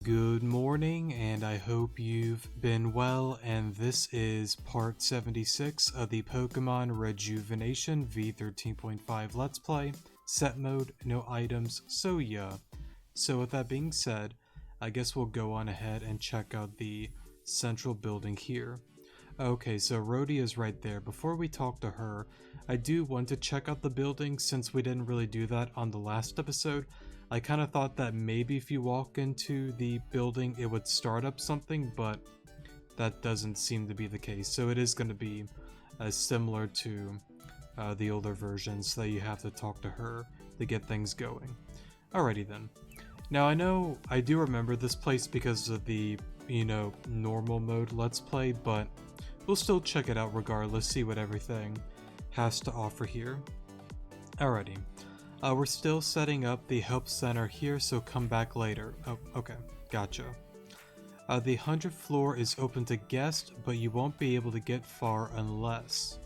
Good morning, and I hope you've been well, and this is part 76 of the Pokemon Rejuvenation V13.5 Let's Play, set mode, no items, so yeah. So with that being said, I guess we'll go on ahead and check out the central building here. Okay, so Rhodey is right there. Before we talk to her, I do want to check out the building since we didn't really do that on the last episode. I kind of thought that maybe if you walk into the building it would start up something, but that doesn't seem to be the case. So it is going to be similar to the older versions that you have to talk to her to get things going. Alrighty then. Now I know I do remember this place because of the, normal mode Let's Play, but we'll still check it out regardless, see what everything has to offer here. Alrighty. We're still setting up the help center here, so come back later. Oh, okay. Gotcha. The 100th floor is open to guests, but you won't be able to get far unless...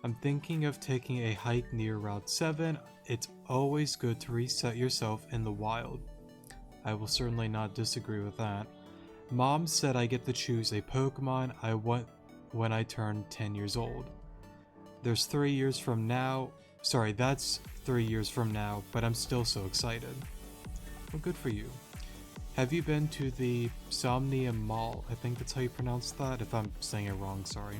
I'm thinking of taking a hike near Route 7. It's always good to reset yourself in the wild. I will certainly not disagree with that. Mom said I get to choose a Pokemon I want when I turn 10 years old. There's 3 years from now. Sorry, that's 3 years from now, but I'm still so excited. Well, good for you. Have you been to the Somnium Mall? I think that's how you pronounce that. If I'm saying it wrong, sorry.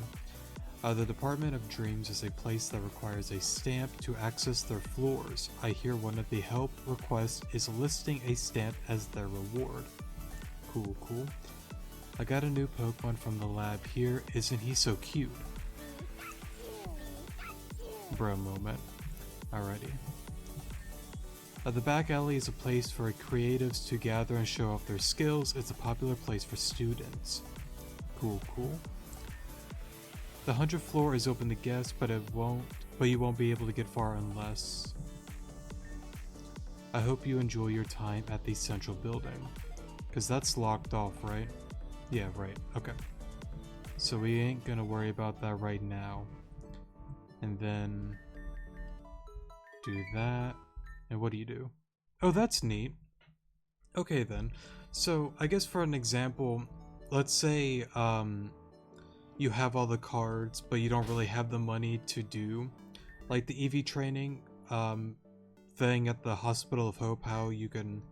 The Department of Dreams is a place that requires a stamp to access their floors. I hear one of the help requests is listing a stamp as their reward. Cool, cool. I got a new Pokemon from the lab here. Isn't he so cute? Bro moment. Alrighty. The back alley is a place for creatives to gather and show off their skills. It's a popular place for students. Cool, cool. The 100th floor is open to guests, but you won't be able to get far unless... I hope you enjoy your time at the central building. Because that's locked off, right? Yeah, right. Okay. So we ain't gonna worry about that right now. And then... do that. And what do you do? Oh, that's neat. Okay then. So I guess for an example, let's say you have all the cards, but you don't really have the money to do like the EV training thing at the Hospital of Hope, how you can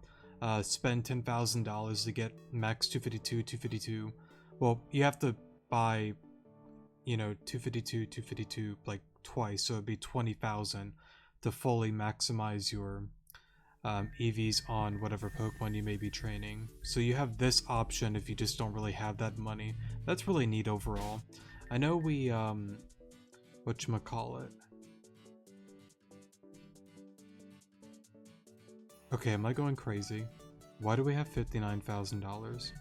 spend $10,000 to get max 252. Well, you have to buy, 252 like twice, so it'd be 20,000 to fully maximize your EVs on whatever Pokemon you may be training. So you have this option if you just don't really have that money. That's really neat overall. I know we, whatchamacallit. Okay, am I going crazy? Why do we have $59,000?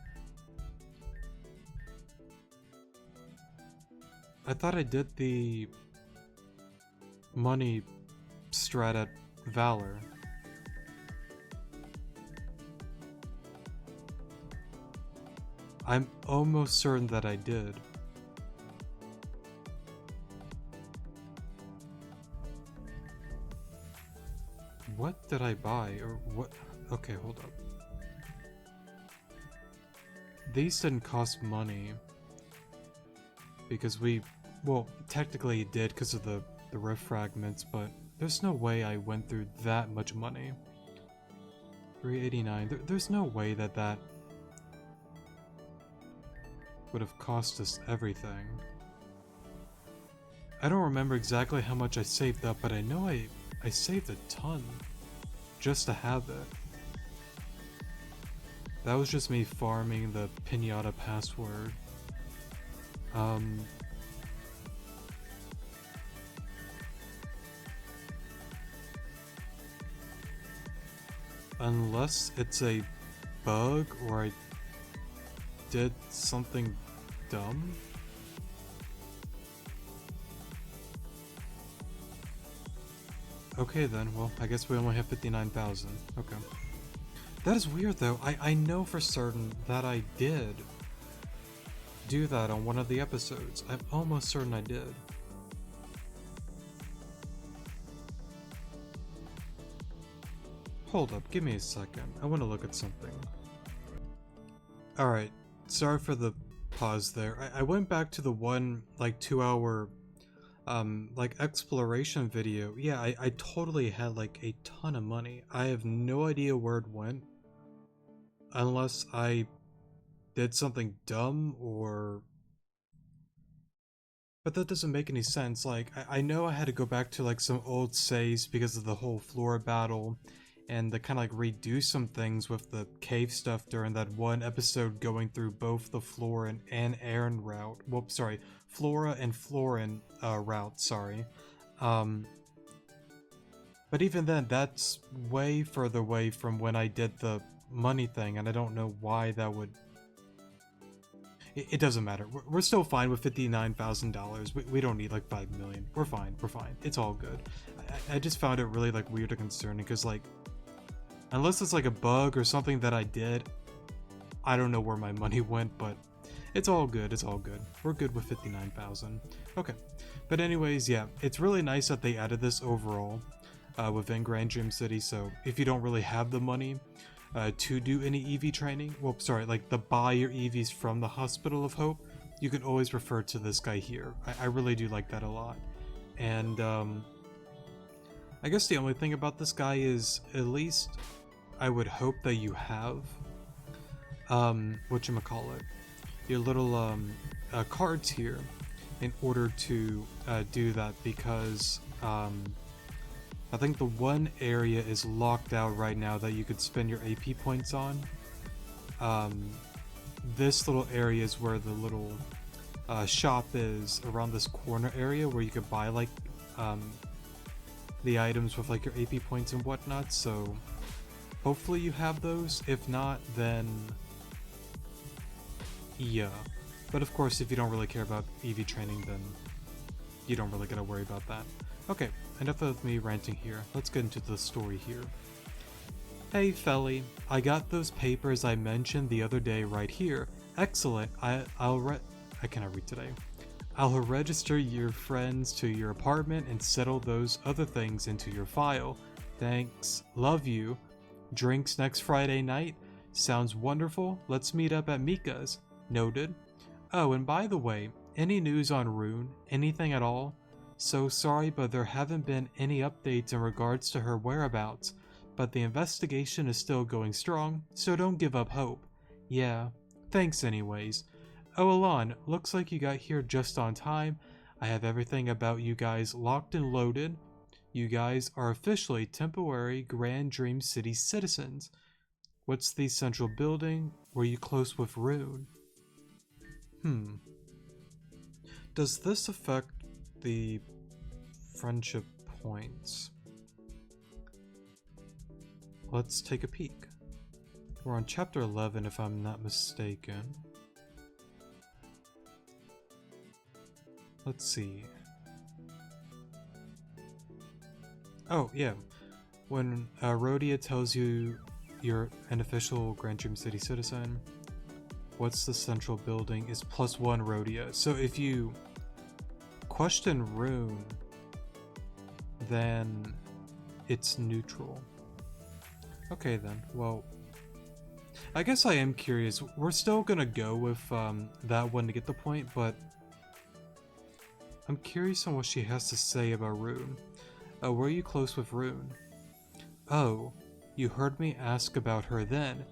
I thought I did the money strat at Valor. I'm almost certain that I did. What did I buy? Or what? Okay, hold up. These didn't cost money. Because well, technically it did because of the rift fragments, but there's no way I went through that much money. 389. There's no way that would have cost us everything. I don't remember exactly how much I saved up, but I know I saved a ton just to have it. That was just me farming the Pinata password. Unless it's a bug or I did something dumb? Okay then, well, I guess we only have 59,000. Okay. That is weird though. I know for certain that I did do that on one of the episodes. I'm almost certain I did. Hold up, give me a second. I want to look at something. Alright, sorry for the pause there. I went back to the one, like, 2 hour, like, exploration video. Yeah, I totally had, like, a ton of money. I have no idea where it went. Unless I did something dumb or... But that doesn't make any sense. Like, I know I had to go back to, like, some old saves because of the whole Flora battle, and to kind of, like, redo some things with the cave stuff during that one episode going through both the Floran and Aaron route. Whoops, sorry. Flora and Floran route, sorry. But even then, that's way further away from when I did the money thing, and I don't know why that would... It doesn't matter. We're still fine with $59,000. We don't need like 5 million. We're fine. We're fine. It's all good. I just found it really like weird and concerning because like, unless it's like a bug or something that I did, I don't know where my money went, but it's all good. It's all good. We're good with 59,000. Okay. But anyways, yeah, it's really nice that they added this overall within Grand Dream City. So if you don't really have the money to do any EV training, well, sorry, like the buy your EVs from the Hospital of Hope, you can always refer to this guy here. I really do like that a lot. And I guess the only thing about this guy is, at least I would hope that you have whatchamacallit, your little cards here in order to do that, because I think the one area is locked out right now that you could spend your AP points on. This little area is where the little shop is, around this corner area where you could buy like the items with like your AP points and whatnot, so hopefully you have those. If not, then yeah. But of course, if you don't really care about EV training, then you don't really gotta worry about that. Okay, enough of me ranting here. Let's get into the story here. Hey Felly, I got those papers I mentioned the other day right here. Excellent. I cannot read today. I'll register your friends to your apartment and settle those other things into your file. Thanks. Love you. Drinks next Friday night? Sounds wonderful. Let's meet up at Mika's. Noted. Oh, and by the way, any news on Rune? Anything at all? So sorry, but there haven't been any updates in regards to her whereabouts, but the investigation is still going strong, so don't give up hope. Yeah, thanks anyways. Oh Alon, looks like you got here just on time. I have everything about you guys locked and loaded. You guys are officially temporary Grand Dream City citizens. What's the central building? Were you close with Rune? Does this affect the friendship points? Let's take a peek. We're on chapter 11 if I'm not mistaken. Let's see. Oh yeah, when Rhodia tells you you're an official Grand Dream City citizen, what's the central building is +1 Rhodia. So if you question Rune, then it's neutral. Okay then, well, I guess I am curious. We're still gonna go with that one to get the point, but I'm curious on what she has to say about Rune. Were you close with Rune? Oh, you heard me ask about her then.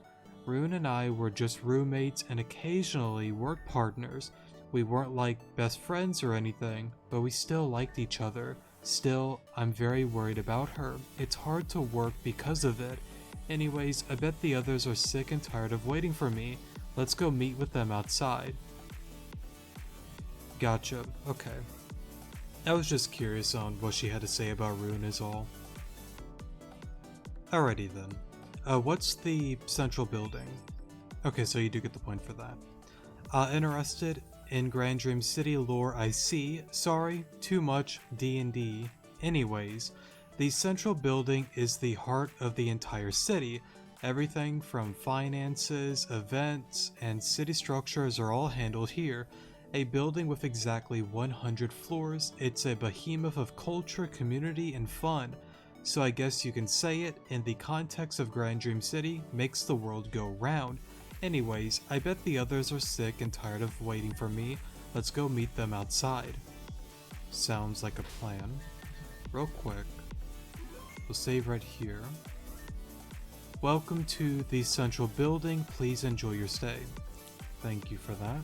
Rune and I were just roommates and occasionally work partners. We weren't like best friends or anything, but we still liked each other. Still, I'm very worried about her. It's hard to work because of it. Anyways, I bet the others are sick and tired of waiting for me. Let's go meet with them outside. Gotcha, okay. I was just curious on what she had to say about Rune is all. Alrighty then. What's the central building? Okay, so you do get the point for that. Interested in Grand Dream City lore, I see. Sorry, too much D&D. Anyways, the central building is the heart of the entire city. Everything from finances, events, and city structures are all handled here. A building with exactly 100 floors, it's a behemoth of culture, community, and fun. So I guess you can say it, in the context of Grand Dream City, makes the world go round. Anyways, I bet the others are sick and tired of waiting for me. Let's go meet them outside. Sounds like a plan. Real quick, we'll save right here. Welcome to the central building. Please enjoy your stay. Thank you for that.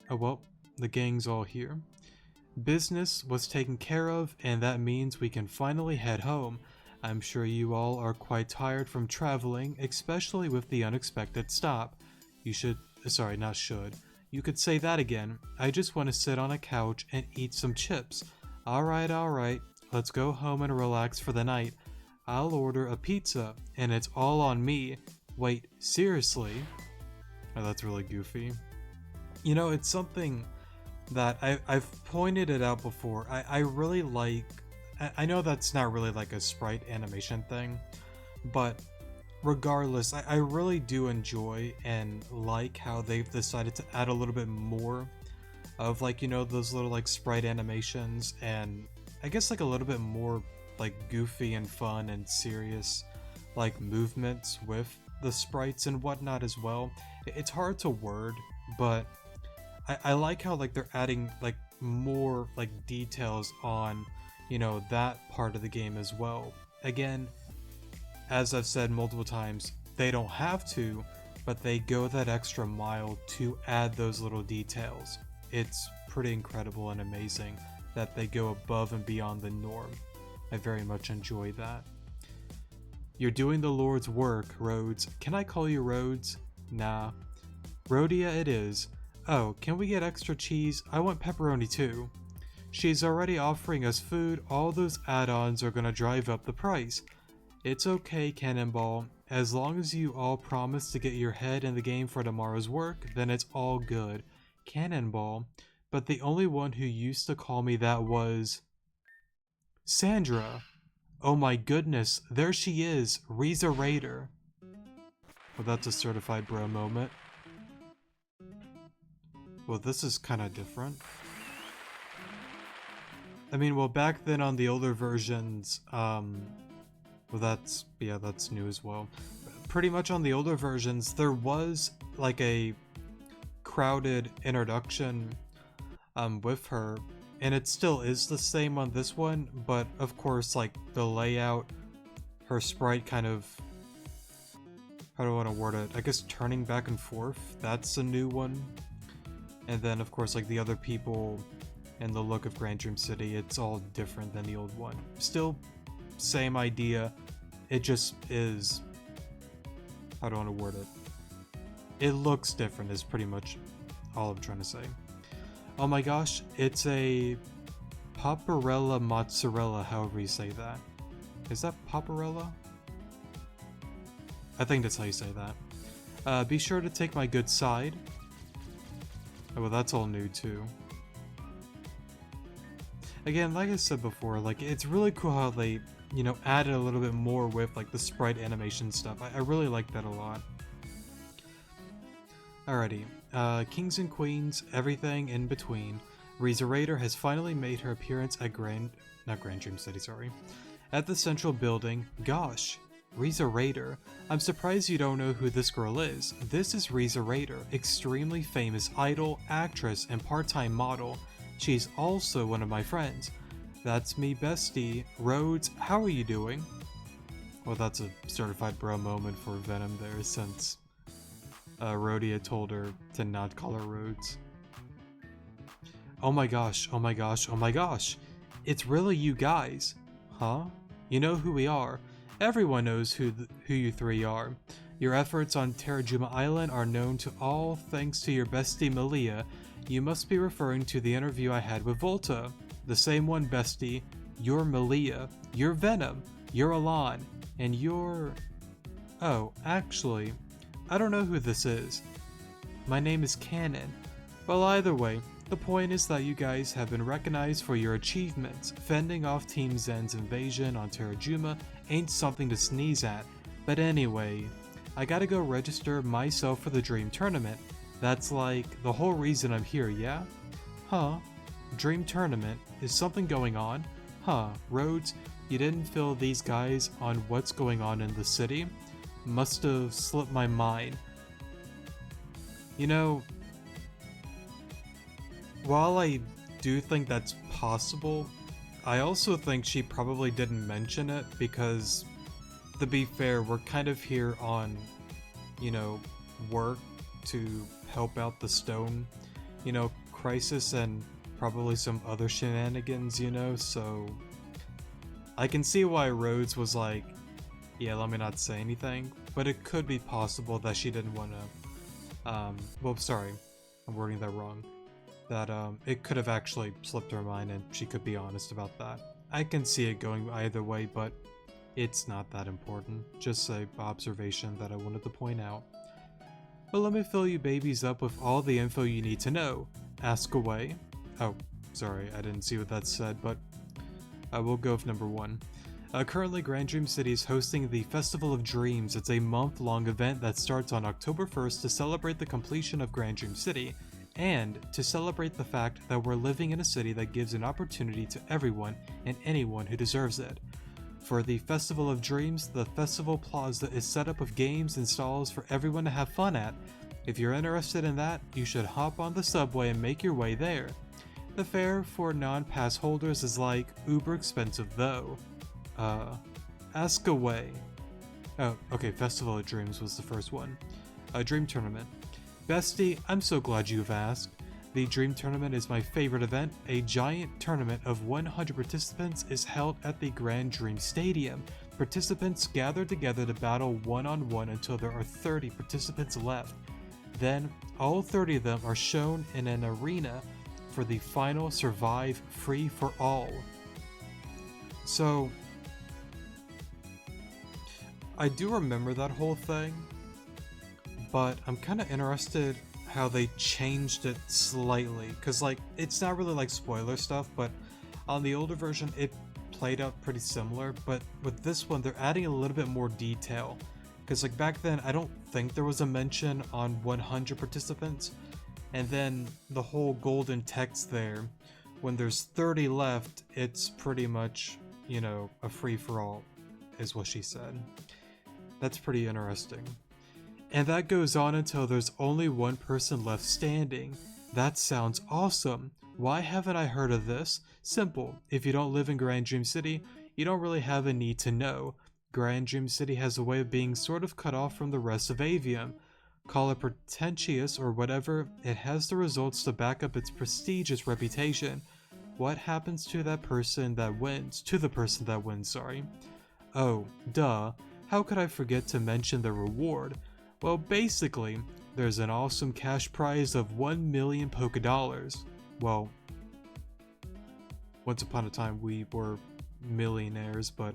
Oh well, the gang's all here. Business was taken care of, and that means we can finally head home. I'm sure you all are quite tired from traveling, especially with the unexpected stop. You should, sorry, not should. You could say that again. I just want to sit on a couch and eat some chips. Alright, let's go home and relax for the night. I'll order a pizza, and it's all on me. Wait, seriously? Oh, that's really goofy. You know, it's something that I've pointed it out before. I really like, I know that's not really like a sprite animation thing, but regardless, I really do enjoy and like how they've decided to add a little bit more of, like, you know, those little like sprite animations, and I guess like a little bit more like goofy and fun and serious like movements with the sprites and whatnot as well. It's hard to word, but I like how like they're adding like more like details on, you know, that part of the game as well. Again, as I've said multiple times, they don't have to, but they go that extra mile to add those little details. It's pretty incredible and amazing that they go above and beyond the norm. I very much enjoy that. You're doing the Lord's work, Rhodes. Can I call you Rhodes? Nah. Rhodia it is. Oh, can we get extra cheese? I want pepperoni too. She's already offering us food. All those add-ons are gonna drive up the price. It's okay, Cannonball. As long as you all promise to get your head in the game for tomorrow's work, then it's all good. Cannonball? But the only one who used to call me that was... Sandra! Oh my goodness, there she is, Riza Raider. Well, that's a certified bro moment. Well, this is kind of different. I mean, well, back then on the older versions, well, that's new as well. Pretty much on the older versions, there was like a crowded introduction with her, and it still is the same on this one, but of course, like the layout, her sprite kind of, how do I want to word it? I guess turning back and forth, that's a new one. And then of course, like the other people and the look of Grand Dream City, it's all different than the old one. Still same idea, it just is, how do I want to word it? It looks different is pretty much all I'm trying to say. Oh my gosh, it's a paparella mozzarella, however you say that. Is that paparella? I think that's how you say that. Be sure to take my good side. Oh, well, that's all new too. Again, like I said before, like it's really cool how they, you know, added a little bit more with like the sprite animation stuff. I really like that a lot. Alrighty, kings and queens, everything in between. Riza Raider has finally made her appearance at not Grand Dream City, sorry. At the central building. Gosh, Riza Raider. I'm surprised you don't know who this girl is. This is Riza Raider, extremely famous idol, actress, and part-time model. She's also one of my friends. That's me, bestie. Rhodes, how are you doing? Well, that's a certified bro moment for Venom there, since Rhodia told her to not call her Rhodes. Oh my gosh, oh my gosh, oh my gosh. It's really you guys. Huh? You know who we are. Everyone knows who you three are. Your efforts on Terrajuma Island are known to all thanks to your bestie Malia. You must be referring to the interview I had with Volta. The same one, bestie. You're Malia. You're Venom. You're Alan. And you're... Oh, actually, I don't know who this is. My name is Cannon. Well, either way, the point is that you guys have been recognized for your achievements. Fending off Team Zen's invasion on Terrajuma ain't something to sneeze at. But anyway, I gotta go register myself for the Dream Tournament. That's like the whole reason I'm here, yeah? Huh? Dream Tournament? Is something going on? Huh, Rhodes, you didn't fill these guys on what's going on in the city? must have slipped my mind. You know, while I do think that's possible, I also think she probably didn't mention it because, to be fair, we're kind of here on, you know, work to help out the stone, crisis and probably some other shenanigans, so I can see why Rhodes was like, yeah, let me not say anything, but it could be possible that she didn't want to, well, sorry, I'm wording that wrong, that it could have actually slipped her mind and she could be honest about that. I can see it going either way, but it's not that important. Just an observation that I wanted to point out. But let me fill you babies up with all the info you need to know. Ask away. Oh, sorry, I didn't see what that said, but I will go with number 1. Currently, Grand Dream City is hosting the Festival of Dreams. It's a month-long event that starts on October 1st to celebrate the completion of Grand Dream City, and to celebrate the fact that we're living in a city that gives an opportunity to everyone and anyone who deserves it. For the Festival of Dreams, the festival plaza is set up with games and stalls for everyone to have fun at. If you're interested in that, you should hop on the subway and make your way there. The fare for non-pass holders is like uber expensive though. Ask away. Oh, okay, Festival of Dreams was the first one. Dream Tournament. Bestie, I'm so glad you've asked. The Dream Tournament is my favorite event. A giant tournament of 100 participants is held at the Grand Dream Stadium. Participants gather together to battle one-on-one until there are 30 participants left. Then, all 30 of them are shown in an arena for the final Survive Free-for-All. So, I do remember that whole thing, but I'm kind of interested how they changed it slightly, because like it's not really like spoiler stuff, but on the older version it played out pretty similar, but with this one they're adding a little bit more detail, because like back then I don't think there was a mention on 100 participants, and then the whole golden text there, when there's 30 left, it's pretty much, a free-for-all, is what she said. That's pretty interesting. And that goes on until there's only one person left standing. That sounds awesome. Why haven't I heard of this? Simple. If you don't live in Grand Dream City, you don't really have a need to know. Grand Dream City has a way of being sort of cut off from the rest of Avium. Call it pretentious or whatever, it has the results to back up its prestigious reputation. What happens to that person that wins? To the person that wins, sorry. Oh, duh. How could I forget to mention the reward? Well, basically, there's an awesome cash prize of 1 million Poké Dollars. Well, once upon a time we were millionaires, but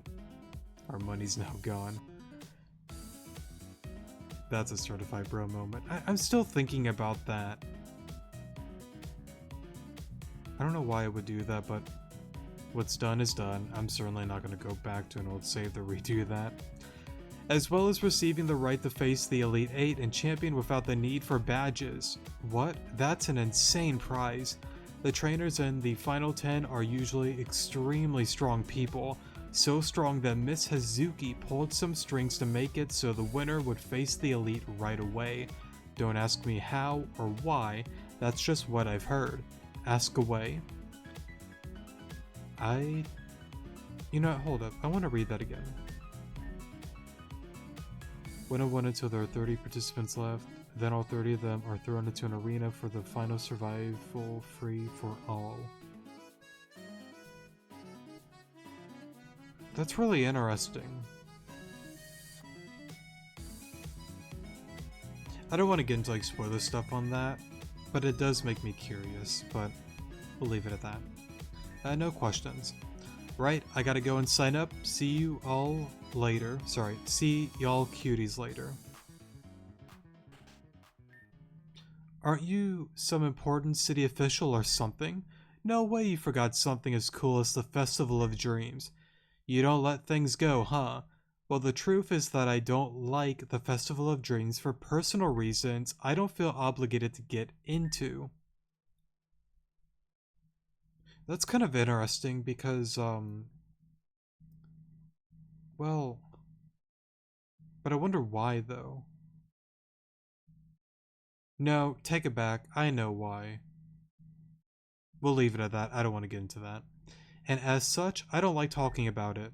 our money's now gone. That's a certified bro moment. I'm still thinking about that. I don't know why I would do that, but what's done is done. I'm certainly not going to go back to an old save to redo that. As well as receiving the right to face the Elite 8 and Champion without the need for badges. What? That's an insane prize. The trainers in the final 10 are usually extremely strong people, so strong that Miss Hazuki pulled some strings to make it so the winner would face the Elite right away. Don't ask me how or why, that's just what I've heard. Ask away. Hold up, I want to read that again. Win a one until there are 30 participants left, then all 30 of them are thrown into an arena for the final survival free-for-all. That's really interesting. I don't want to get into like spoiler stuff on that, but it does make me curious, but we'll leave it at that. No questions. Right, I gotta go and sign up. See you all later. Sorry, see y'all cuties later. Aren't you some important city official or something? No way you forgot something as cool as the Festival of Dreams. You don't let things go, huh? Well, the truth is that I don't like the Festival of Dreams for personal reasons I don't feel obligated to get into. That's kind of interesting because, well, But I wonder why, though. No, take it back. I know why. We'll leave it at that. I don't want to get into that. And as such, I don't like talking about it.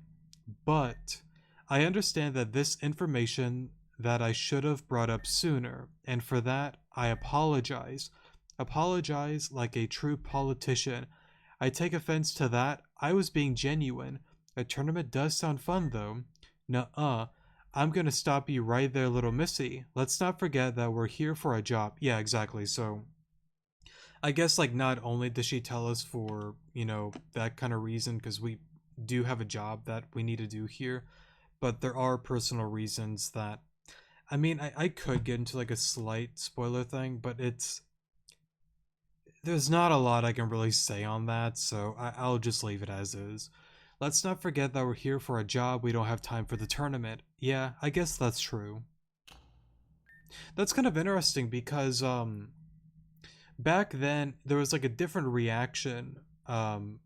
But I understand that this information that I should have brought up sooner, and for that, I apologize. Apologize like a true politician. I take offense to that. I was being genuine. A tournament does sound fun, though. Nuh-uh. I'm gonna stop you right there, little missy. Let's not forget that we're here for a job. Yeah, exactly. So, I guess, like, not only does she tell us for, that kind of reason, because we do have a job that we need to do here, but there are personal reasons that, I mean, I could get into, like, a slight spoiler thing, but there's not a lot I can really say on that, so I'll just leave it as is. Let's not forget that we're here for a job, we don't have time for the tournament. Yeah, I guess that's true. That's kind of interesting because, back then there was like a different reaction.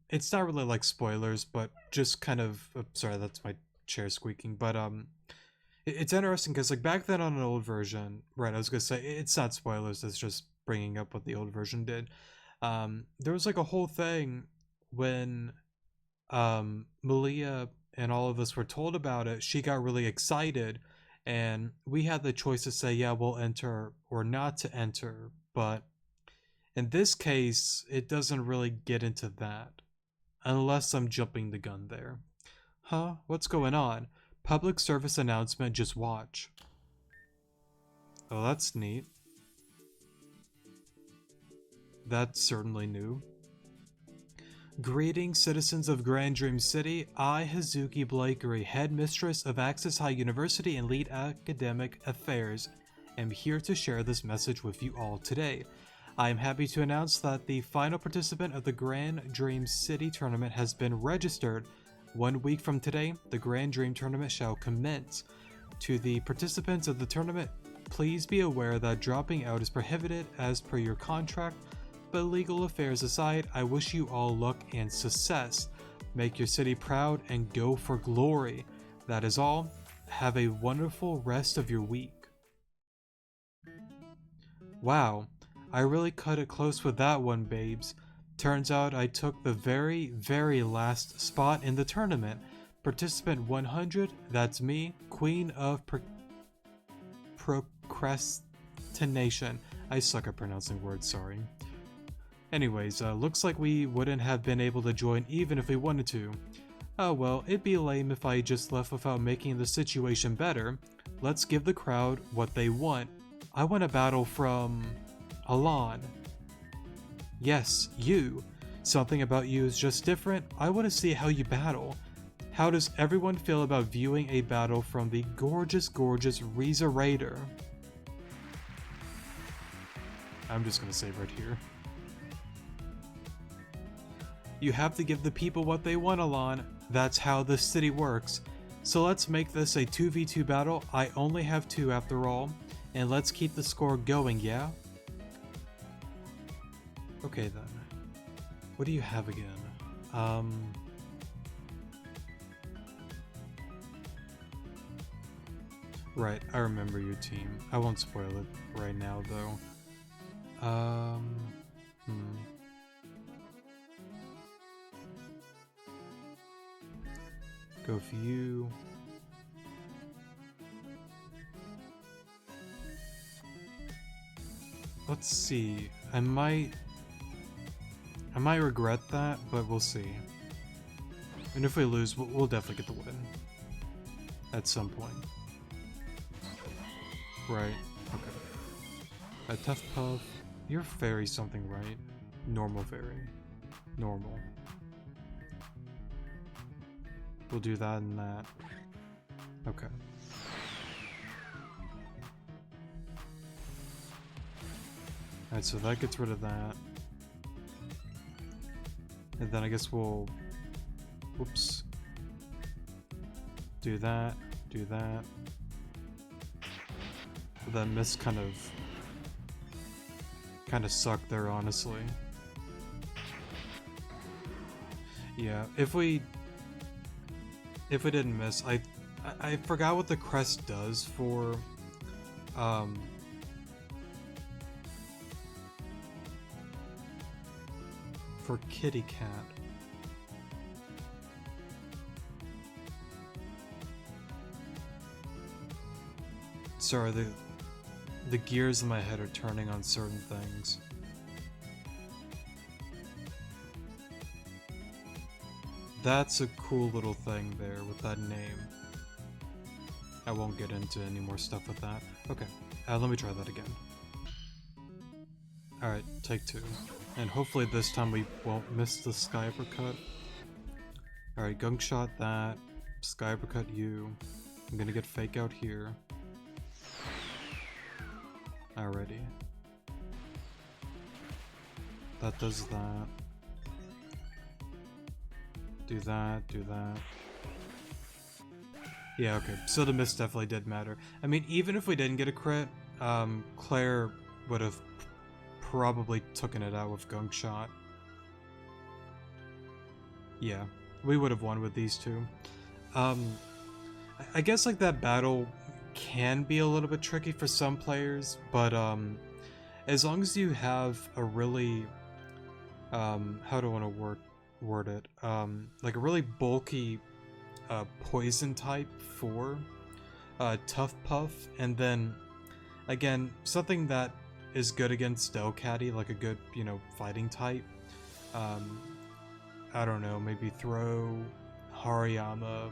It's not really like spoilers, but just kind of, sorry, that's my chair squeaking, but it's interesting because like back then on an old version, right, I was gonna say it's not spoilers, it's just bringing up what the old version did. There was like a whole thing when Malia and all of us were told about it. She got really excited, and we had the choice to say, yeah, we'll enter or not to enter. But in this case, it doesn't really get into that, unless I'm jumping the gun there. Huh? What's going on? Public service announcement, just watch. Oh, that's neat. That's certainly new. Greetings, citizens of Grand Dream City. I, Hazuki Blakery, headmistress of Access High University and lead academic affairs, am here to share this message with you all today. I am happy to announce that the final participant of the Grand Dream City tournament has been registered. 1 week from today, the Grand Dream tournament shall commence. To the participants of the tournament, please be aware that dropping out is prohibited as per your contract. But legal affairs aside, I wish you all luck and success. Make your city proud and go for glory. That is all. Have a wonderful rest of your week. Wow, I really cut it close with that one, babes. Turns out I took the very, very last spot in the tournament. Participant 100, that's me, Queen of Procrastination. I suck at pronouncing words, sorry. Anyways, looks like we wouldn't have been able to join even if we wanted to. Oh well, it'd be lame if I just left without making the situation better. Let's give the crowd what they want. I want a battle from Alon. Yes, you. Something about you is just different. I want to see how you battle. How does everyone feel about viewing a battle from the gorgeous, gorgeous Riza Raider? I'm just gonna save right here. You have to give the people what they want, Alon. That's how the city works. So let's make this a 2v2 battle. I only have 2 after all. And let's keep the score going, yeah? Okay then. What do you have again? Right, I remember your team. I won't spoil it right now though. Go for you. Let's see. I might regret that, but we'll see. And if we lose, we'll definitely get the win. At some point. Right. Okay. A tough puff. You're fairy something, right? Normal fairy. Normal. We'll do that and that. Okay. Alright, so that gets rid of that. And then I guess we'll... Whoops. Do that. Do that. That miss kind of sucked there, honestly. Yeah, if we didn't miss, I forgot what the crest does um, for Kitty Cat. Sorry, the gears in my head are turning on certain things. That's a cool little thing there with that name. I won't get into any more stuff with that. Okay, let me try that again. Alright, take two. And hopefully this time we won't miss the sky uppercut. Alright, gunk shot that. Sky uppercut you. I'm gonna get fake out here. Alrighty. That does that. Do that, do that. Yeah, okay, so the miss definitely did matter. I mean, even if we didn't get a crit, Claire would have probably taken it out with gunk shot. Yeah, we would have won with these two. I guess like that battle can be a little bit tricky for some players, but as long as you have a really how do I want to word it? Like a really bulky poison type for Tough Puff, and then again something that is good against Delcatty, like a good, you know, fighting type. I don't know, maybe throw Hariyama,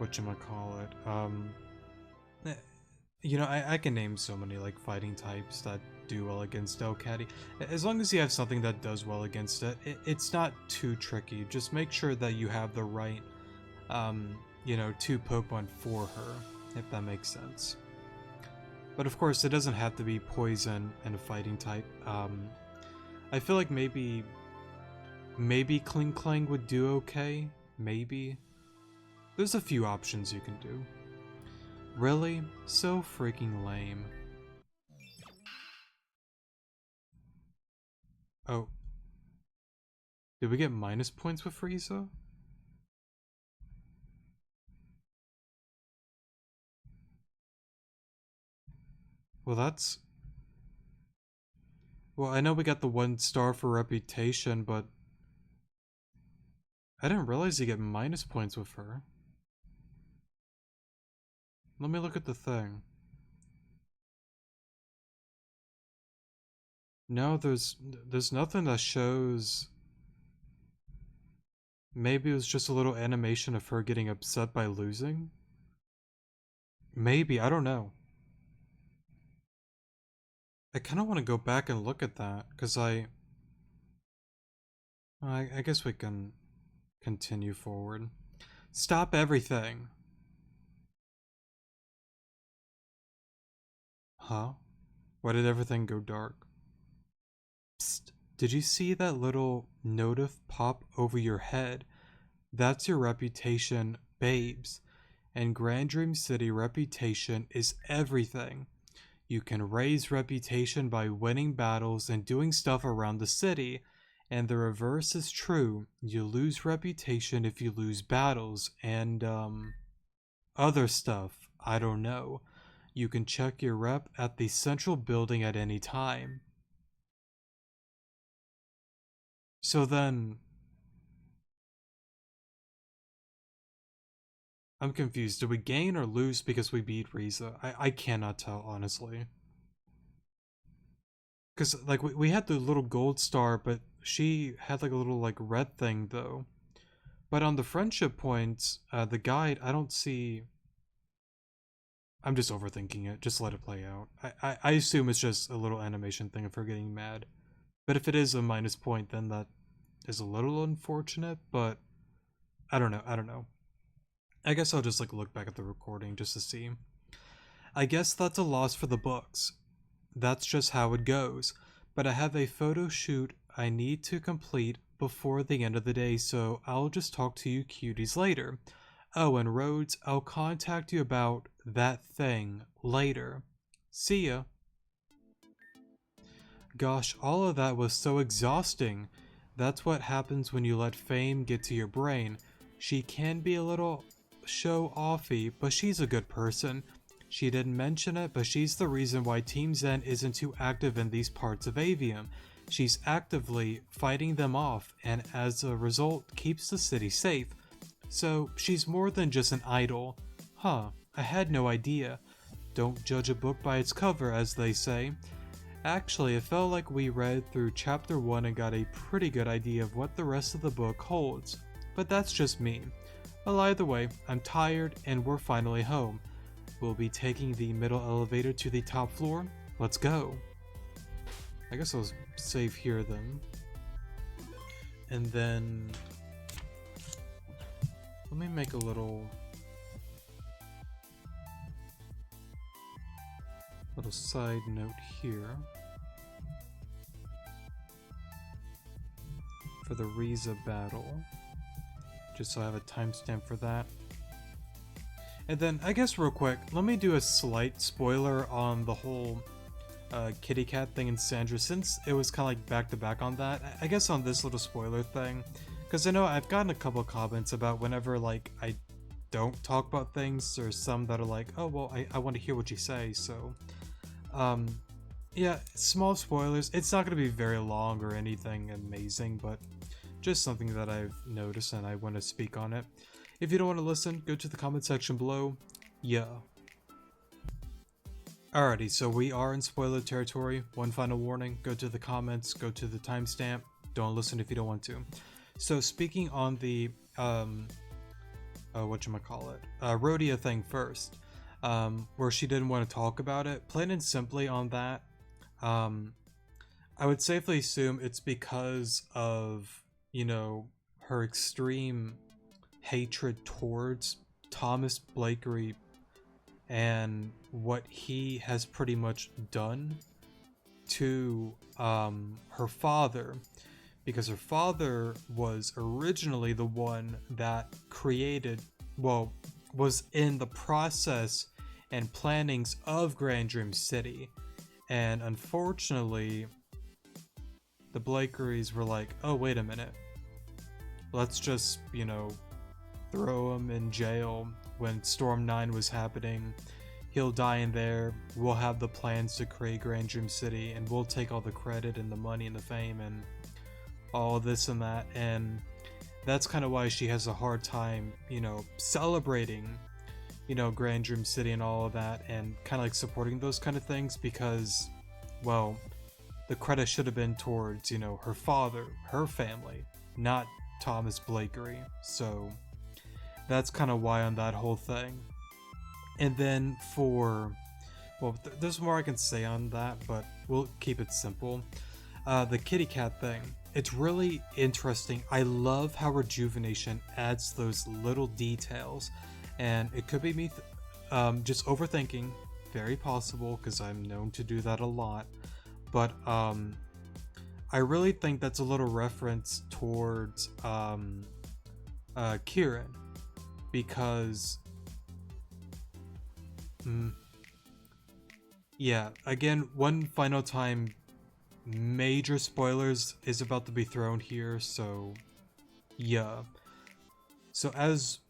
whatchamacallit, you know, I can name so many like fighting types that do well against Delcatty. As long as you have something that does well against it, it's not too tricky. Just make sure that you have the right, you know, 2 Pokemon for her, if that makes sense. But of course, it doesn't have to be poison and a fighting type. I feel like maybe Kling Clang would do okay. Maybe. There's a few options you can do. Really? So freaking lame. Oh. Did we get minus points with Frieza? Well, that's... Well, I know we got the 1 star for reputation, but... I didn't realize you get minus points with her. Let me look at the thing. No, there's nothing that shows... Maybe it was just a little animation of her getting upset by losing? Maybe, I don't know. I kind of want to go back and look at that, because I guess we can continue forward. Stop everything! Huh? Why did everything go dark? Psst, did you see that little notif pop over your head? That's your reputation, babes. And Grand Dream City reputation is everything. You can raise reputation by winning battles and doing stuff around the city, and the reverse is true. You lose reputation if you lose battles, and, other stuff. I don't know. You can check your rep at the central building at any time. So then... I'm confused. Did we gain or lose because we beat Riza? I cannot tell, honestly. Because, like, we had the little gold star, but she had, like, a little, like, red thing, though. But on the friendship points, the guide, I don't see... I'm just overthinking it. Just let it play out. I assume it's just a little animation thing of her getting mad. But if it is a minus point, then that is a little unfortunate, but... I don't know. I guess I'll just, like, look back at the recording just to see. I guess that's a loss for the books. That's just how it goes. But I have a photo shoot I need to complete before the end of the day, so I'll just talk to you cuties later. Oh, and Rhodes, I'll contact you about that thing later. See ya. Gosh, all of that was so exhausting. That's what happens when you let fame get to your brain. She can be a little show-offy, but she's a good person. She didn't mention it, but she's the reason why Team Zen isn't too active in these parts of Avium. She's actively fighting them off, and as a result, keeps the city safe. So she's more than just an idol. Huh, I had no idea. Don't judge a book by its cover, as they say. Actually, it felt like we read through chapter 1 and got a pretty good idea of what the rest of the book holds. But that's just me. Well, either way, I'm tired and we're finally home. We'll be taking the middle elevator to the top floor. Let's go. I guess I'll save here then. And then let me make a little side note here for the Riza battle, just so I have a timestamp for that. And then I guess real quick, let me do a slight spoiler on the whole kitty cat thing in Sandra, since it was kind of like back to back on that. I guess on this little spoiler thing, because I know I've gotten a couple comments about whenever like I don't talk about things, or some that are like, oh well, I want to hear what you say. So yeah, small spoilers. It's not going to be very long or anything amazing, but just something that I've noticed and I want to speak on it. If you don't want to listen, go to the comment section below. Yeah. Alrighty, so we are in spoiler territory. One final warning, go to the comments, go to the timestamp. Don't listen if you don't want to. So speaking on the Rhodia thing first, where she didn't want to talk about it, plain and simply on that, I would safely assume it's because of, you know, her extreme hatred towards Thomas Blakery and what he has pretty much done to her father, because her father was originally the one that created, well, was in the process and plannings of Grand Dream City, and unfortunately the Blakeries were like, oh wait a minute, let's just, you know, throw him in jail when Storm 9 was happening. He'll die in there, we'll have the plans to create Grand Dream City, and we'll take all the credit and the money and the fame and all this and that. And that's kind of why she has a hard time, you know, celebrating, you know, Grand Dream City and all of that, and kind of like supporting those kind of things, because, well, the credit should have been towards, you know, her father, her family, not Thomas Blakery. So that's kind of why on that whole thing. And then for, well, there's more I can say on that, but we'll keep it simple. The kitty cat thing, it's really interesting. I love how Rejuvenation adds those little details, and it could be me just overthinking, very possible, because I'm known to do that a lot, but I really think that's a little reference towards Kieran, because yeah, again, one final time, major spoilers is about to be thrown here, so yeah. So as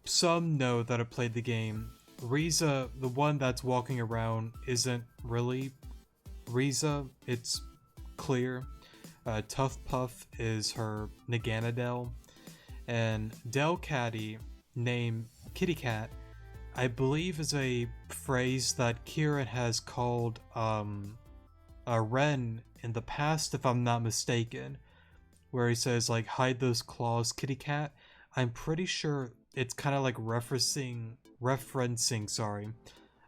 some know that have played the game, Riza, the one that's walking around, isn't really Riza, it's clear. Tough Puff is her Naganadel, and Delcatty, named Kitty Cat, I believe is a phrase that Kieran has called Ren in the past, if I'm not mistaken, where he says like, hide those claws, kitty cat. I'm pretty sure it's kind of like referencing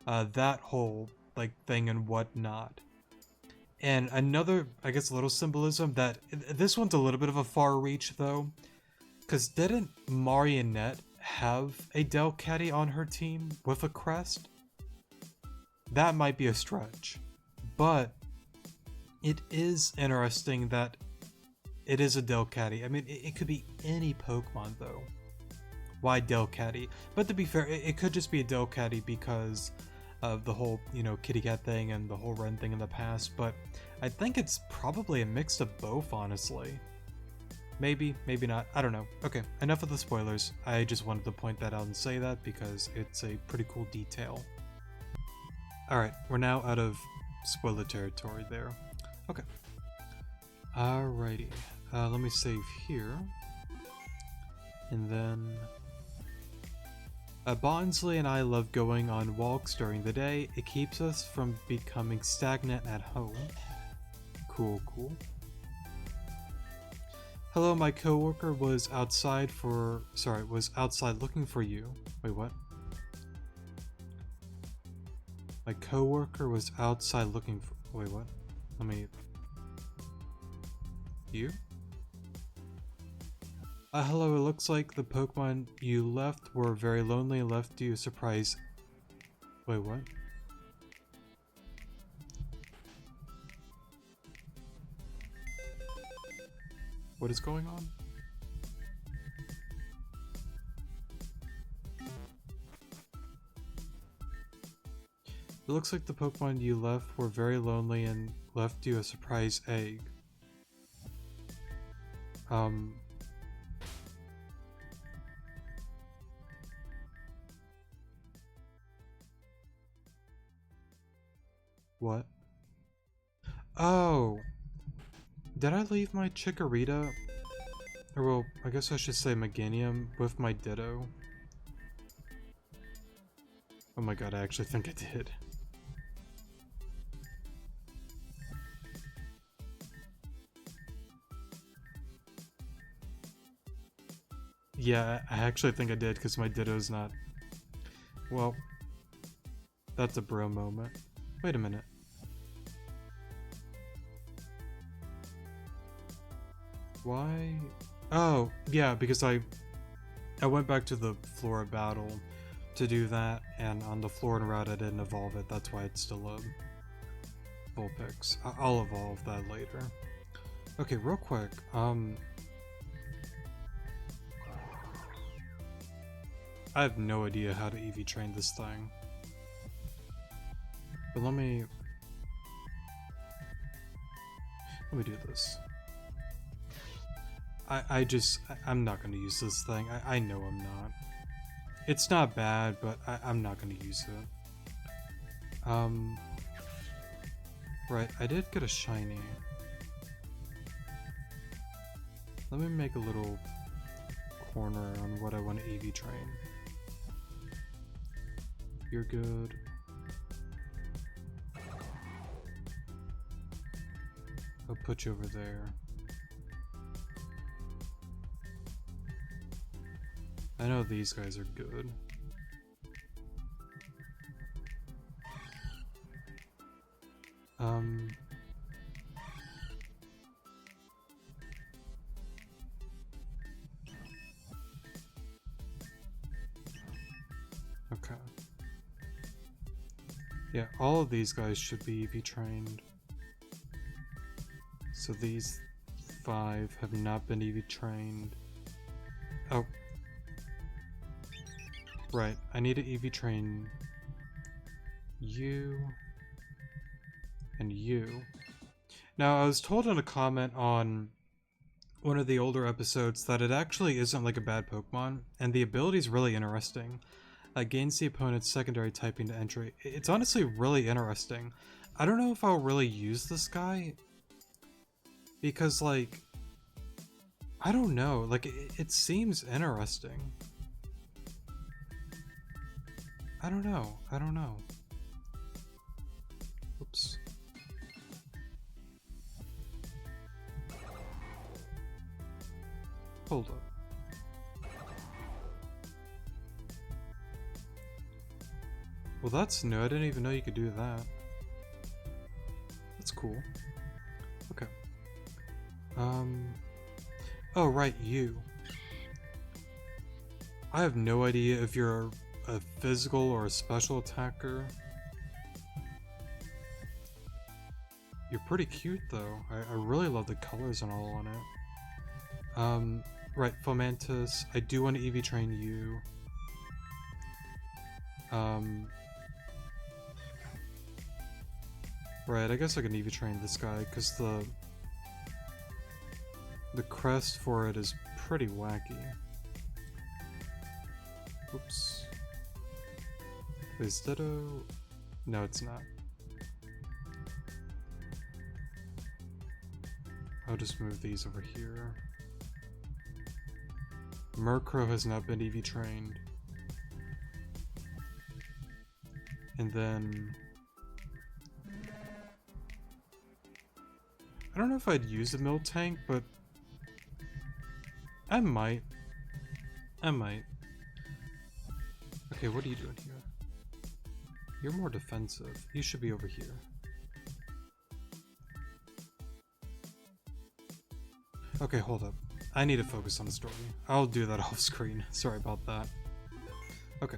that whole like thing and whatnot. And another, I guess, little symbolism, that this one's a little bit of a far reach though, because didn't Marionette have a Delcatty on her team with a crest? That might be a stretch, but it is interesting that it is a Delcatty. I mean, it could be any Pokemon though. Why Delcatty? But to be fair, it could just be a Delcatty because of the whole, you know, kitty cat thing and the whole Ren thing in the past, but I think it's probably a mix of both, honestly. Maybe, maybe not. I don't know. Okay, enough of the spoilers. I just wanted to point that out and say that because it's a pretty cool detail. Alright, we're now out of spoiler territory there. Okay. Alrighty. Let me save here. And then... Bondsley and I love going on walks during the day. It keeps us from becoming stagnant at home. Cool, cool. Hello, my coworker was outside looking for you. Wait, what? My coworker was outside looking for... Wait, what? Let me... You? Hello, it looks like the Pokemon you left were very lonely and left you a surprise. Wait, what? What is going on? It looks like the Pokemon you left were very lonely and left you a surprise egg. What? Oh! Did I leave my Chikorita? Or well, I guess I should say Meganium with my Ditto. Oh my god, I actually think I did. Yeah, I actually think I did because my Ditto's not... Well, that's a bro moment. Wait a minute. Why? Oh, yeah, because I went back to the Flora battle to do that, and on the Florin route I didn't evolve it, that's why it's still a Vulpix. I'll evolve that later. Okay, real quick, I have no idea how to EV train this thing. But let me do this. I'm not gonna use this thing. I know I'm not. It's not bad, but I'm not gonna use it. Right, I did get a shiny. Let me make a little corner on what I want to EV train. You're good. I'll put you over there. I know these guys are good. Okay. Yeah, all of these guys should be EV trained. So these 5 have not been EV trained. Oh. Right, I need to EV train you and you. Now, I was told in a comment on one of the older episodes that it actually isn't like a bad Pokemon, and the ability is really interesting. Gains the opponent's secondary typing to entry. It's honestly really interesting. I don't know if I'll really use this guy, because like, I don't know, like it seems interesting. I don't know. Oops. Hold up. Well, that's new. I didn't even know you could do that. That's cool. Okay. Oh, right, you. I have no idea if you're a physical or a special attacker. You're pretty cute, though. I really love the colors and all on it. Right, Fomantis. I do want to EV train you. Right, I guess I can EV train this guy, because The crest for it is pretty wacky. Oops. Is Ditto? No, it's not. I'll just move these over here. Murkrow has not been EV trained. And then... I don't know if I'd use the Miltank, but... I might. Okay, what are you doing here? You're more defensive. You should be over here. Okay, hold up. I need to focus on the story. I'll do that off screen. Sorry about that. Okay.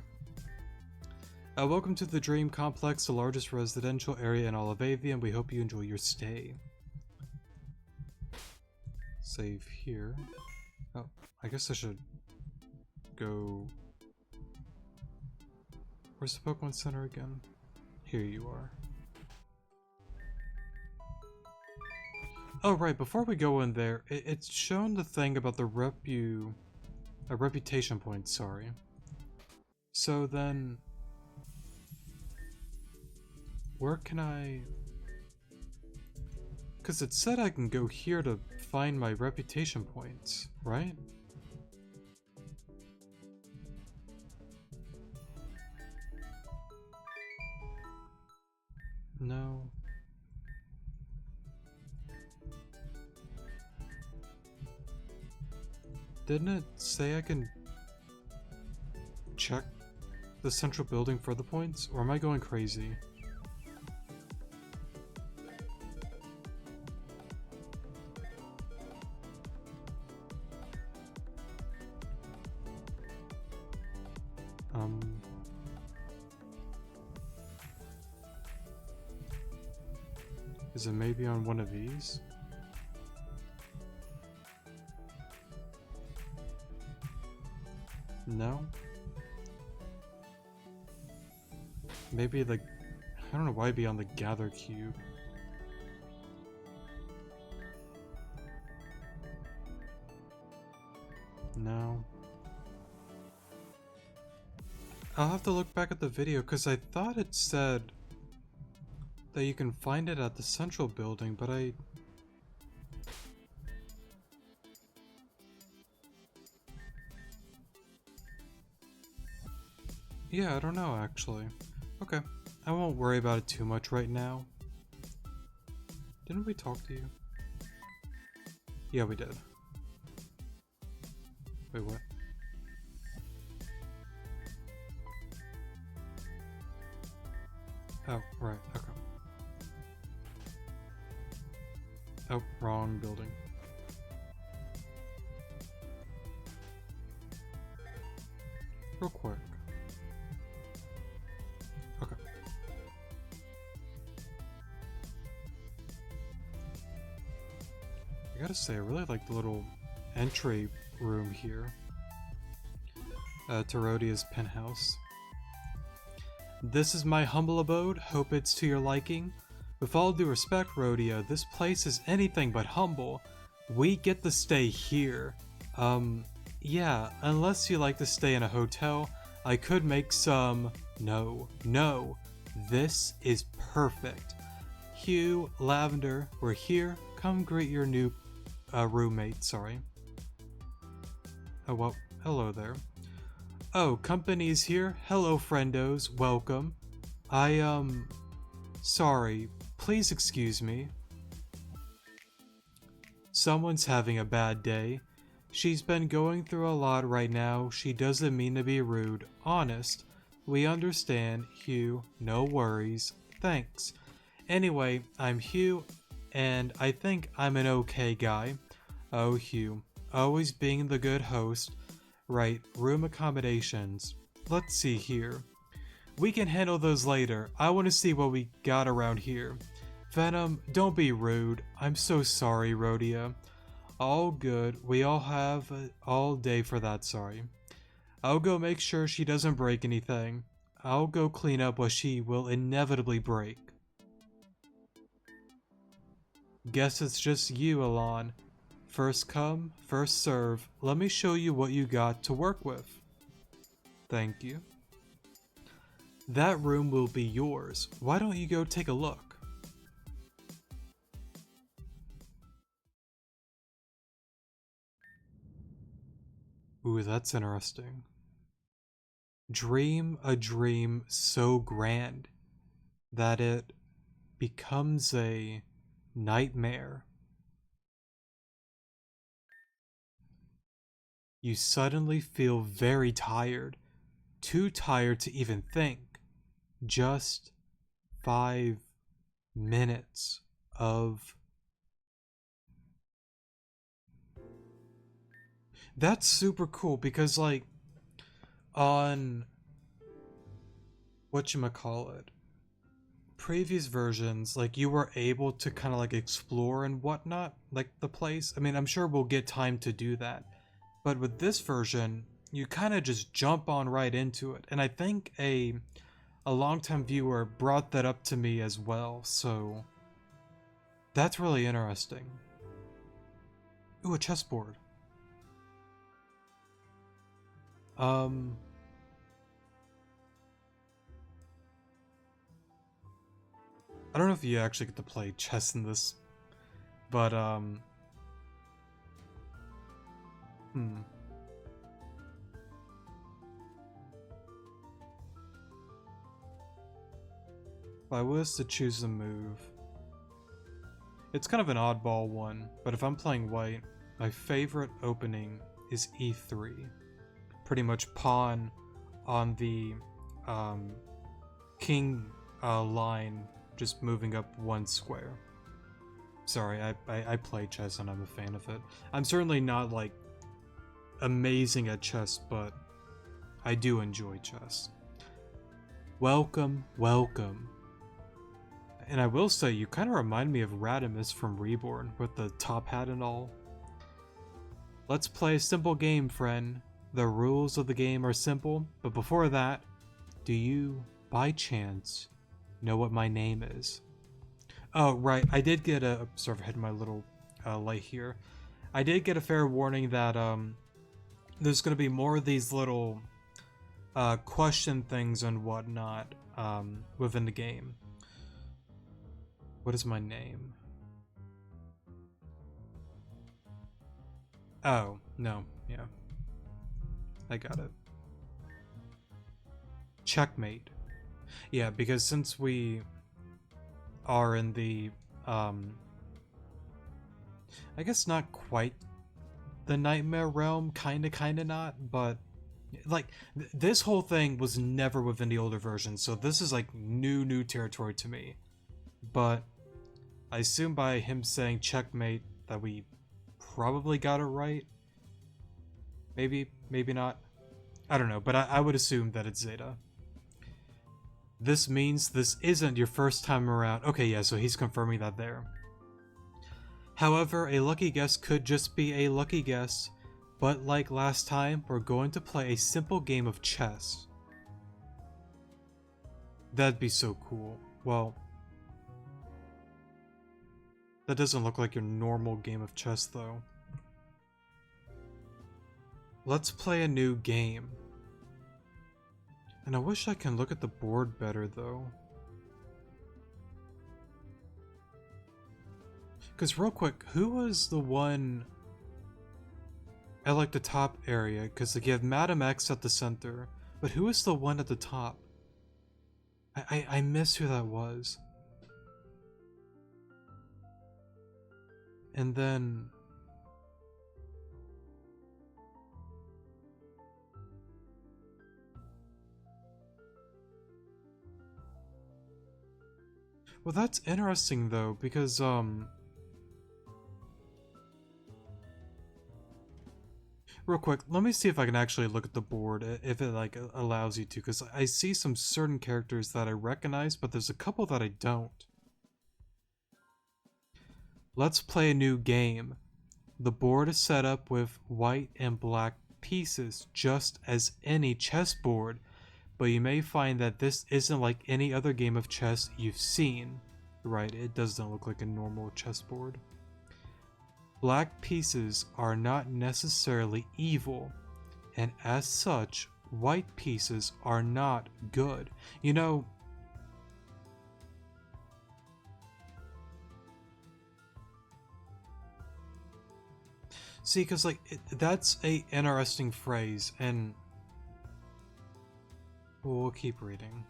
Welcome to the Dream Complex, the largest residential area in all of Avian. We hope you enjoy your stay. Save here. Oh, I guess I should go... Where's the Pokemon Center again? Here you are. Oh right, before we go in there, it's shown the thing about the reputation points, sorry. So then... Where can I... Because it said I can go here to find my reputation points, right? No. Didn't it say I can check the central building for the points? Or am I going crazy? Is it maybe on one of these? No? Maybe like, I don't know why it'd be on the gather cube. No. I'll have to look back at the video because I thought it said that you can find it at the central building, but yeah, I don't know actually. Okay, I won't worry about it too much right now. Didn't we talk to you? Yeah, we did. Wait, what? Oh, right, okay. Oh, wrong building. Real quick. Okay. I gotta say, I really like the little entry room here. To Rhodia's penthouse. This is my humble abode. Hope it's to your liking. With all due respect, Rhodia, this place is anything but humble. We get to stay here. Yeah, unless you like to stay in a hotel, I could make some... No. This is perfect. Hugh, Lavender, we're here. Come greet your new roommate, sorry. Oh, well, hello there. Oh, company's here. Hello, friendos. Welcome. Sorry. Please excuse me. Someone's having a bad day. She's been going through a lot right now. She doesn't mean to be rude. Honest. We understand, Hugh. No worries. Thanks. Anyway, I'm Hugh, and I think I'm an okay guy. Oh, Hugh. Always being the good host. Right, room accommodations. Let's see here. We can handle those later. I want to see what we got around here. Venom, don't be rude. I'm so sorry, Rhodia. All good. We all have all day for that, sorry. I'll go make sure she doesn't break anything. I'll go clean up what she will inevitably break. Guess it's just you, Alon. First come, first serve. Let me show you what you got to work with. Thank you. That room will be yours. Why don't you go take a look? Ooh, that's interesting. Dream a dream so grand that it becomes a nightmare. You suddenly feel very tired, too tired to even think. Just 5 minutes of... That's super cool because, like, on whatchamacallit, previous versions, like, you were able to kind of like explore and whatnot, like the place. I mean, I'm sure we'll get time to do that, but with this version, you kind of just jump on right into it. And I think a longtime viewer brought that up to me as well, so that's really interesting. Ooh, a chessboard. I don't know if you actually get to play chess in this, but if I was to choose a move, it's kind of an oddball one, but if I'm playing white, my favorite opening is e3. Pretty much pawn on the king line, just moving up one square. Sorry, I play chess and I'm a fan of it. I'm certainly not like amazing at chess, but I do enjoy chess. Welcome, welcome. And I will say, you kind of remind me of Radimus from Reborn, with the top hat and all. Let's play a simple game, friend. The rules of the game are simple, but before that, do you, by chance, know what my name is? Oh, right, I did get a... Sorry, I had my little light here. I did get a fair warning that there's going to be more of these little question things and whatnot within the game. What is my name? Oh, no, yeah. I got it. Checkmate. Yeah, because since we are in the, I guess not quite the nightmare realm, kinda not, but like this whole thing was never within the older version, so this is like new territory to me. But I assume by him saying checkmate that we probably got it right. Maybe not. I don't know, but I would assume that it's Zeta. This means this isn't your first time around. Okay, yeah, so he's confirming that there. However, a lucky guess could just be a lucky guess, but like last time, we're going to play a simple game of chess. That'd be so cool. Well, that doesn't look like your normal game of chess, though. Let's play a new game. And I wish I can look at the board better, though. Because real quick, who was the one at like the top area? Because like you have Madam X at the center, but who was the one at the top? I miss who that was. And then... Well, that's interesting though, because real quick, let me see if I can actually look at the board, if it like allows you to, because I see some certain characters that I recognize, but there's a couple that I don't. Let's play a new game. The board is set up with white and black pieces, just as any chessboard, but you may find that this isn't like any other game of chess you've seen. Right, it doesn't look like a normal chessboard. Black pieces are not necessarily evil, and as such, white pieces are not good. You know, see, because like that's a interesting phrase, and we'll keep reading.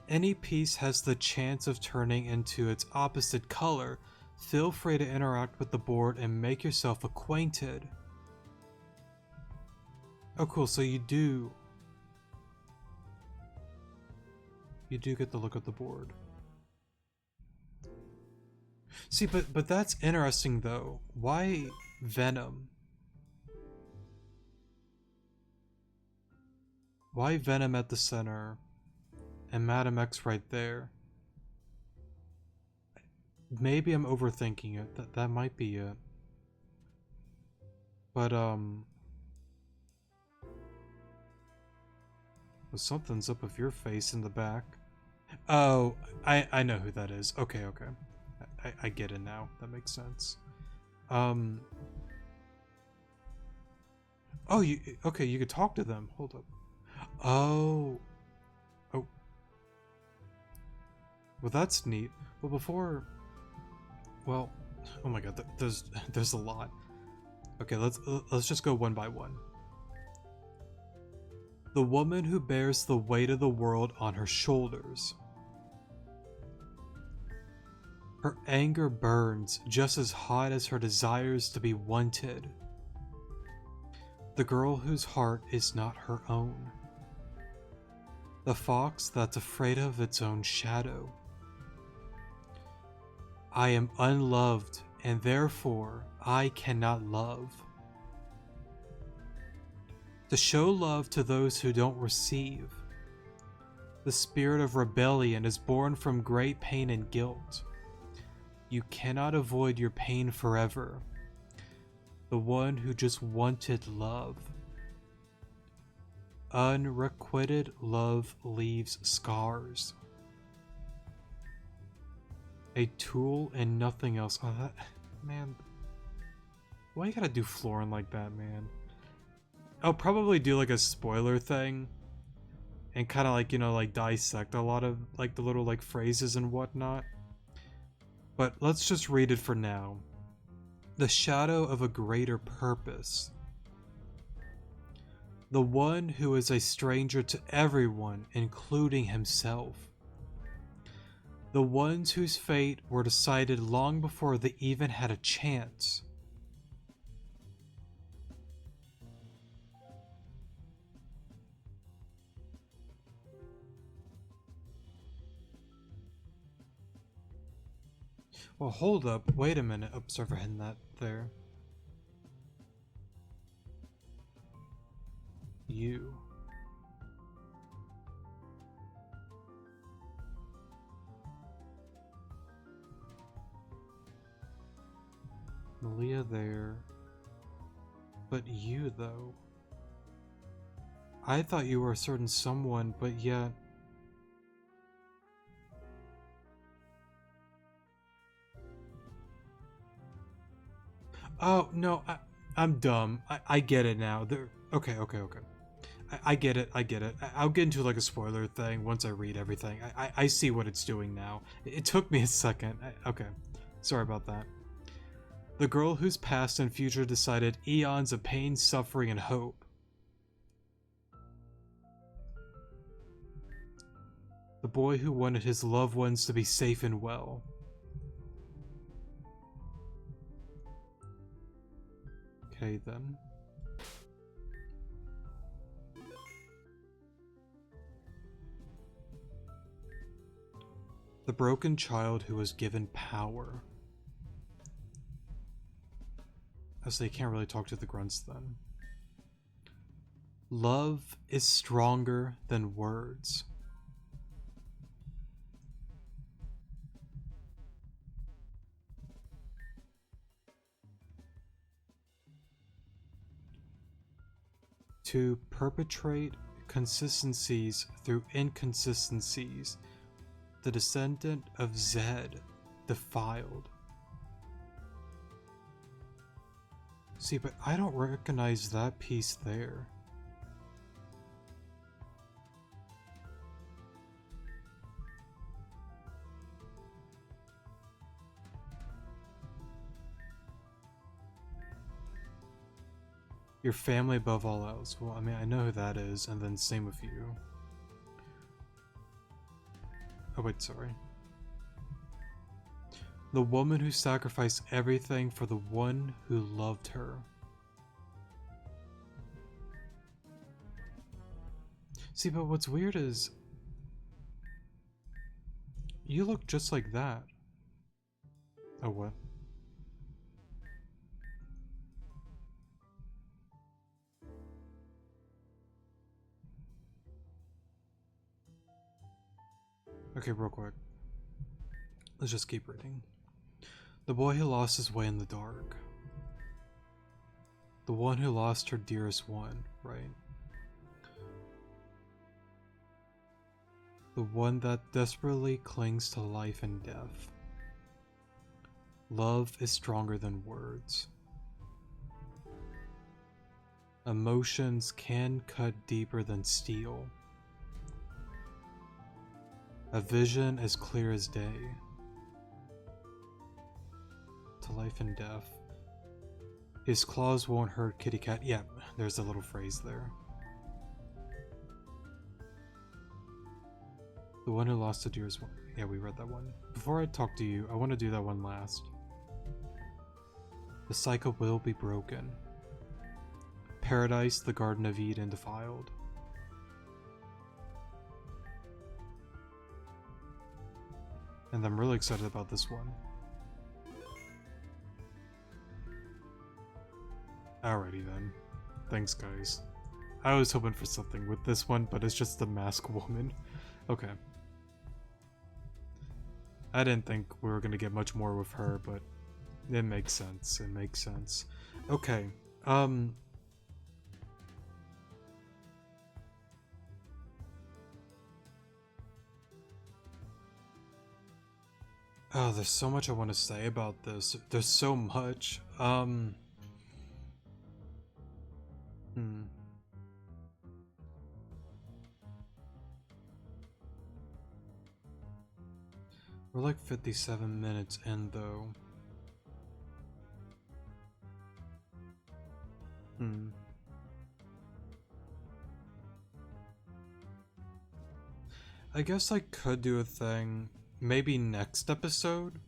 Any piece has the chance of turning into its opposite color. Feel free to interact with the board and make yourself acquainted. Oh, cool. So you do get to look at the board. See, but that's interesting though. Why Venom? Why Venom at the center and Madam X right there? Maybe I'm overthinking it. That might be it. But something's up with your face in the back. Oh, I know who that is. Okay, okay. I get it now. That makes sense. Oh, you okay? You could talk to them. Hold up. Oh. Oh. Well, that's neat. Well, before. Well, oh my God. There's a lot. Okay, let's just go one by one. The woman who bears the weight of the world on her shoulders. Her anger burns just as hot as her desires to be wanted. The girl whose heart is not her own. The fox that's afraid of its own shadow. I am unloved, and therefore I cannot love. To show love to those who don't receive. The spirit of rebellion is born from great pain and guilt. You cannot avoid your pain forever. The one who just wanted love. Unrequited love leaves scars. A tool and nothing else. Oh, that, man. Why you gotta do Florin like that, man? I'll probably do like a spoiler thing. And kind of like, you know, like dissect a lot of like the little like phrases and whatnot. But let's just read it for now. The shadow of a greater purpose. The one who is a stranger to everyone, including himself. The ones whose fate were decided long before they even had a chance. Well, hold up. Wait a minute. Oops, I've hidden that there. You. Malia there. But you, though. I thought you were a certain someone, but yet... Oh, no, I'm dumb. I get it now. Okay. I get it, I'll get into like a spoiler thing once I read everything. I see what it's doing now. It took me a second. Okay, sorry about that. The girl whose past and future decided eons of pain, suffering, and hope. The boy who wanted his loved ones to be safe and well. Okay then. The broken child who was given power. As they can't really talk to the grunts then. Love is stronger than words. To perpetrate consistencies through inconsistencies, the descendant of Zed defiled. See, but I don't recognize that piece there. Your family above all else. Well, I mean, I know who that is, and then same with you. Oh wait, sorry. The woman who sacrificed everything for the one who loved her. See, but what's weird is you look just like that. Oh, what? Okay, real quick. Let's just keep reading. The boy who lost his way in the dark. The one who lost her dearest one, right? The one that desperately clings to life and death. Love is stronger than words. Emotions can cut deeper than steel. A vision as clear as day. To life and death. His claws won't hurt kitty cat. Yeah, there's a little phrase there. The one who lost the dearest one. Yeah, we read that one. Before I talk to you, I want to do that one last. The cycle will be broken. Paradise, the Garden of Eden defiled. And I'm really excited about this one. Alrighty then. Thanks, guys. I was hoping for something with this one, but it's just the masked woman. Okay. I didn't think we were gonna get much more with her, but it makes sense. It makes sense. Okay. Oh, there's so much I want to say about this. There's so much. We're like 57 minutes in, though. I guess I could do a thing, maybe next episode?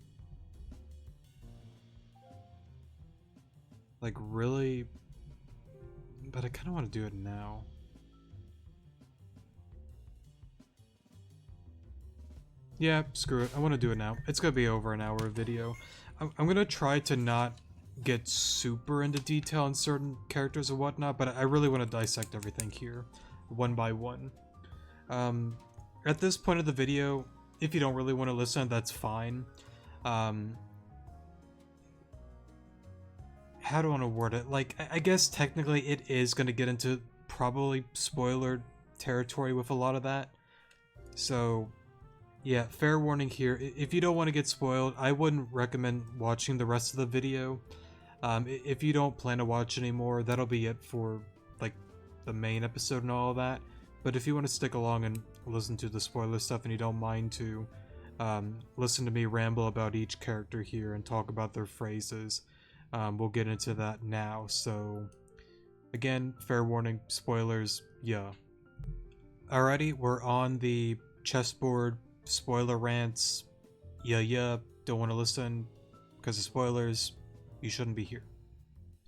Like, really? But I kind of want to do it now. Yeah, screw it. I want to do it now. It's going to be over an hour of video. I'm going to try to not get super into detail on certain characters and whatnot, but I really want to dissect everything here, one by one. At this point of the video, if you don't really want to listen, that's fine. How do I want to word it? Like, I guess technically it is going to get into probably spoiler territory with a lot of that. So, yeah, fair warning here. If you don't want to get spoiled, I wouldn't recommend watching the rest of the video. If you don't plan to watch anymore, that'll be it for, like, the main episode and all of that. But if you want to stick along and listen to the spoiler stuff and you don't mind to listen to me ramble about each character here and talk about their phrases, we'll get into that now. So, again, fair warning, spoilers, yeah. Alrighty, we're on the chessboard. Spoiler rants, yeah, don't want to listen because of spoilers, you shouldn't be here.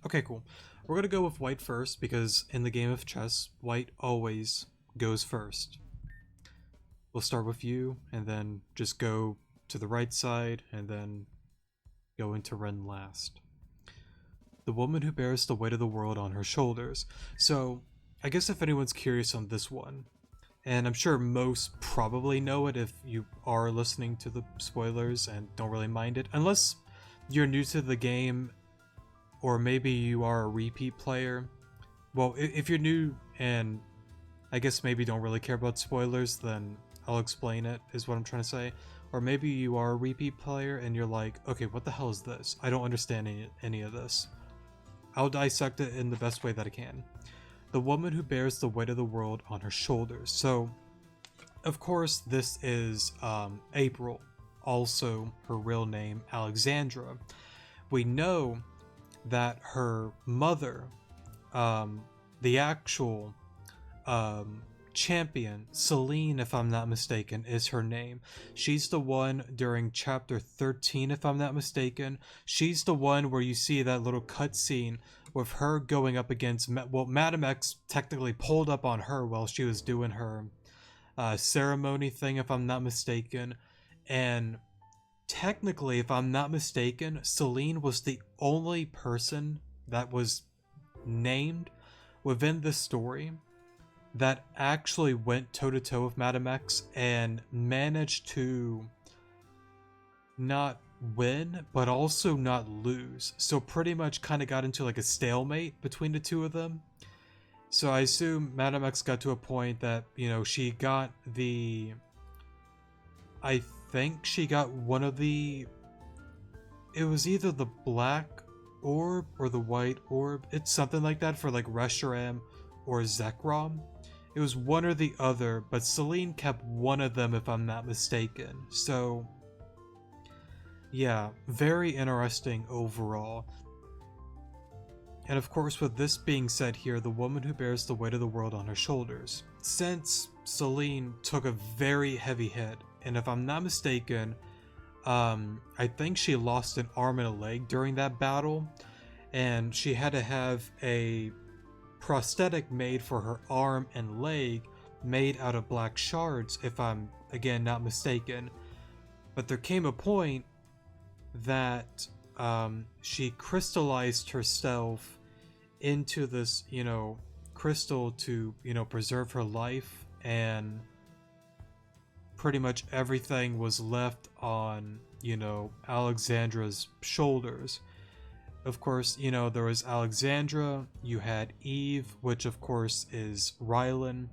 Okay, cool. We're gonna go with white first because in the game of chess, white always goes first. We'll start with you and then just go to the right side and then go into Ren last. The woman who bears the weight of the world on her shoulders. So, I guess if anyone's curious on this one, and I'm sure most probably know it if you are listening to the spoilers and don't really mind it. Unless you're new to the game, or maybe you are a repeat player. Well, if you're new and I guess maybe don't really care about spoilers, then I'll explain it, is what I'm trying to say. Or maybe you are a repeat player and you're like, okay, what the hell is this? I don't understand any of this. I'll dissect it in the best way that I can. The woman who bears the weight of the world on her shoulders. So, of course, this is April, also her real name, Alexandra. We know that her mother, the actual champion, Celine, if I'm not mistaken, is her name. She's the one during chapter 13, if I'm not mistaken. She's the one where you see that little cutscene with her going up against, well, Madam X technically pulled up on her while she was doing her ceremony thing, if I'm not mistaken. And technically, if I'm not mistaken, Celine was the only person that was named within the story that actually went toe-to-toe with Madam X and managed to not win, but also not lose. So pretty much kind of got into like a stalemate between the two of them. So I assume Madam X got to a point that, you know, she got the... I think she got one of the... It was either the black orb or the white orb. It's something like that for like Reshiram or Zekrom. It was one or the other, but Celine kept one of them if I'm not mistaken. So, yeah, very interesting overall. And of course, with this being said here, the woman who bears the weight of the world on her shoulders. Since Celine took a very heavy hit, and if I'm not mistaken, I think she lost an arm and a leg during that battle, and she had to have a prosthetic made for her arm and leg made out of black shards, if I'm again not mistaken. But there came a point that she crystallized herself into this, you know, crystal to, you know, preserve her life, and pretty much everything was left on, you know, Alexandra's shoulders. Of course, you know, there was Alexandra, you had Eve, which of course is Rylan,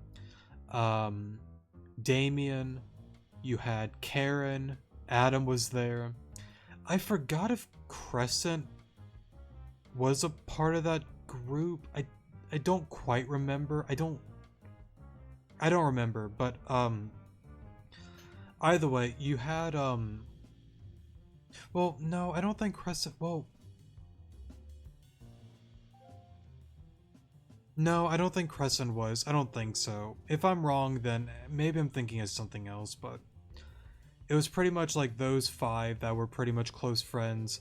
Damien, you had Karen, Adam was there. I forgot if Crescent was a part of that group. I don't quite remember. I don't remember, but either way, you had well, no, I don't think Crescent, well, no, I don't think Crescent was. I don't think so. If I'm wrong, then maybe I'm thinking of something else, but it was pretty much like those five that were pretty much close friends.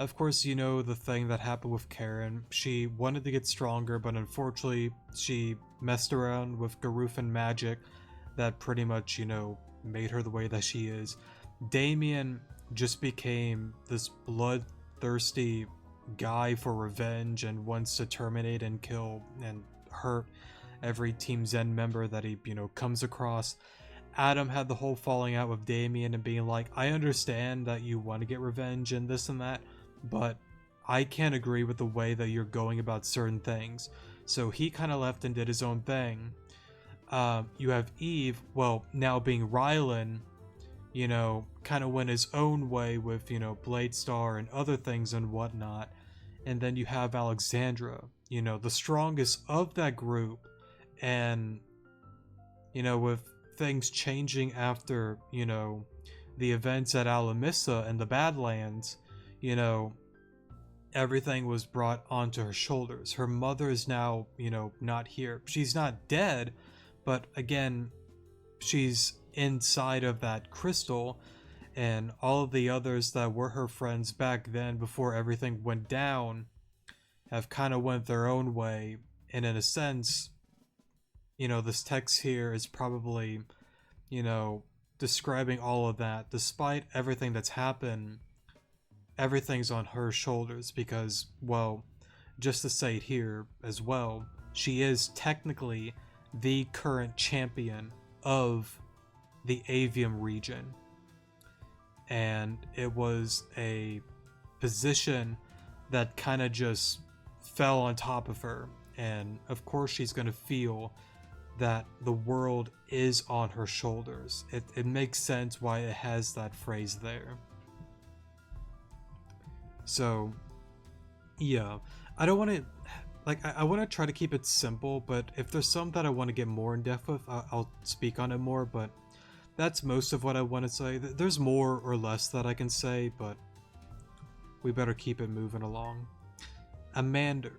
Of course, you know the thing that happened with Karen. She wanted to get stronger, but unfortunately, she messed around with Garufan magic that pretty much, you know, made her the way that she is. Damien just became this bloodthirsty guy for revenge and wants to terminate and kill and hurt every Team Zen member that he, you know, comes across. Adam had the whole falling out with Damien and being like, I understand that you want to get revenge and this and that, but I can't agree with the way that you're going about certain things. So he kind of left and did his own thing. You have Eve, well, now being Rylan, you know, kind of went his own way with, you know, Bladestar and other things and whatnot. And then you have Alexandra, you know, the strongest of that group. And, you know, with things changing after, you know, the events at Alamissa and the Badlands, you know, everything was brought onto her shoulders. Her mother is now, you know, not here. She's not dead, but again, she's inside of that crystal, and all of the others that were her friends back then before everything went down have kind of went their own way. And in a sense, you know, this text here is probably, you know, describing all of that. Despite everything that's happened, everything's on her shoulders because, well, just to say it here as well, she is technically the current champion of the Avium region. And it was a position that kind of just fell on top of her. And of course she's going to feel that the world is on her shoulders. It makes sense why it has that phrase there. So, yeah, I don't want to, like, I want to try to keep it simple, but if there's some that I want to get more in depth with, I'll speak on it more, but that's most of what I want to say. There's more or less that I can say, but we better keep it moving along. Amander,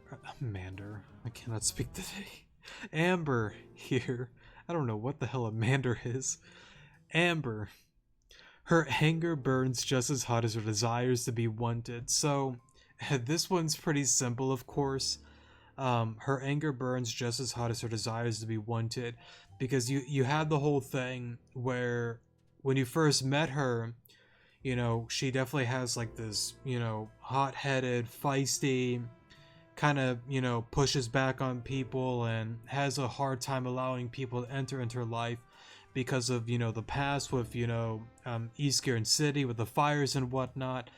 I cannot speak today. Amber here. I don't know what the hell Amander is. Amber. Her anger burns just as hot as her desires to be wanted. So, this one's pretty simple, of course. Her anger burns just as hot as her desires to be wanted, because you had the whole thing where when you first met her, you know, she definitely has like this, you know, hot-headed, feisty, kind of, you know, pushes back on people and has a hard time allowing people to enter into her life because of, you know, the past with, you know, Eastern City with the fires and whatnot.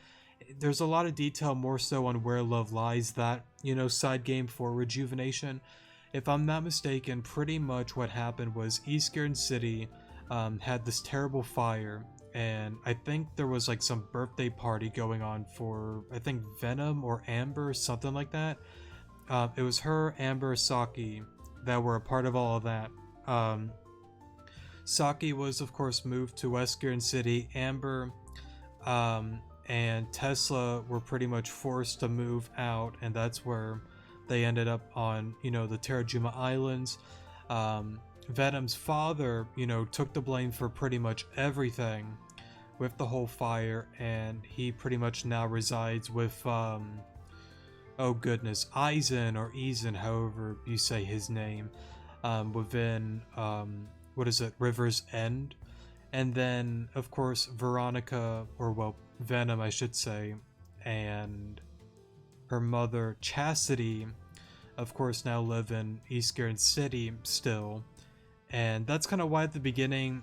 There's a lot of detail more so on where love lies, that, you know, side game for Rejuvenation. If I'm not mistaken, pretty much what happened was Eastern City had this terrible fire, and I think there was like some birthday party going on for, I think, Venom or Amber, something like that. It was her, Amber, Saki that were a part of all of that. Saki was, of course, moved to Western City. Amber and Tesla were pretty much forced to move out, and that's where they ended up on, you know, the Terajuma Islands. Venom's father, you know, took the blame for pretty much everything with the whole fire, and he pretty much now resides with, oh goodness, Eisen, or Eisen, however you say his name, within, what is it, River's End. And then, of course, Veronica, or well, Venom, I should say, and her mother, Chastity, of course, now live in Eastern City still. And that's kind of why at the beginning,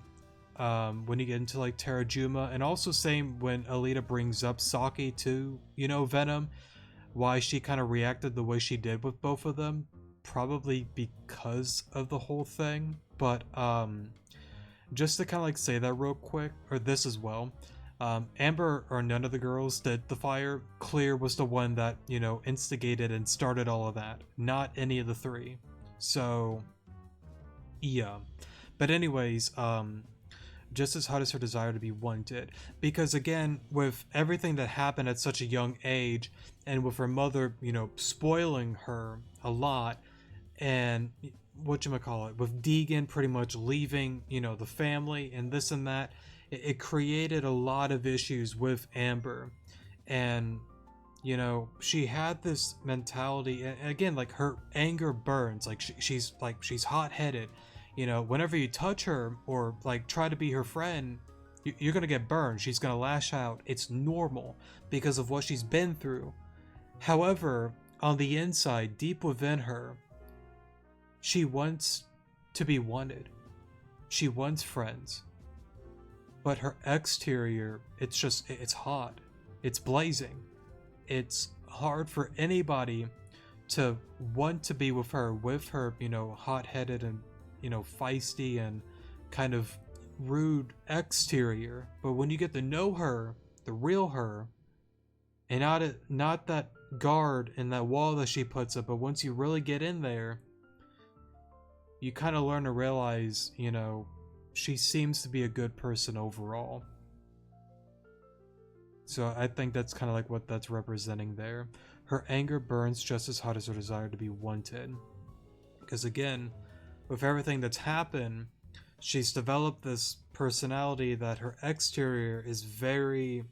when you get into like Terajuma, and also same when Alita brings up Saki to, you know, Venom, why she kind of reacted the way she did with both of them, probably because of the whole thing. But just to kind of like say that real quick, or this as well, Amber or none of the girls did the fire. Clear was the one that, you know, instigated and started all of that, not any of the three. So yeah, but anyways, just as hot as her desire to be wanted, because again, with everything that happened at such a young age, and with her mother, you know, spoiling her a lot, and whatchamacallit, with Deegan pretty much leaving, you know, the family and this and that, it created a lot of issues with Amber. And, you know, she had this mentality, and again, like, her anger burns, like she's hot-headed. You know, whenever you touch her or like try to be her friend, you're gonna get burned. She's gonna lash out. It's normal because of what she's been through. However, on the inside, deep within her, she wants to be wanted. She wants friends. But her exterior, it's hot. It's blazing. It's hard for anybody to want to be with her, you know, hot-headed and, you know, feisty and kind of rude exterior. But when you get to know her, the real her, and not that guard and that wall that she puts up, but once you really get in there, you kind of learn to realize, you know, she seems to be a good person overall. So I think that's kind of like what that's representing there. Her anger burns just as hot as her desire to be wanted. Because again, with everything that's happened, she's developed this personality that her exterior is very,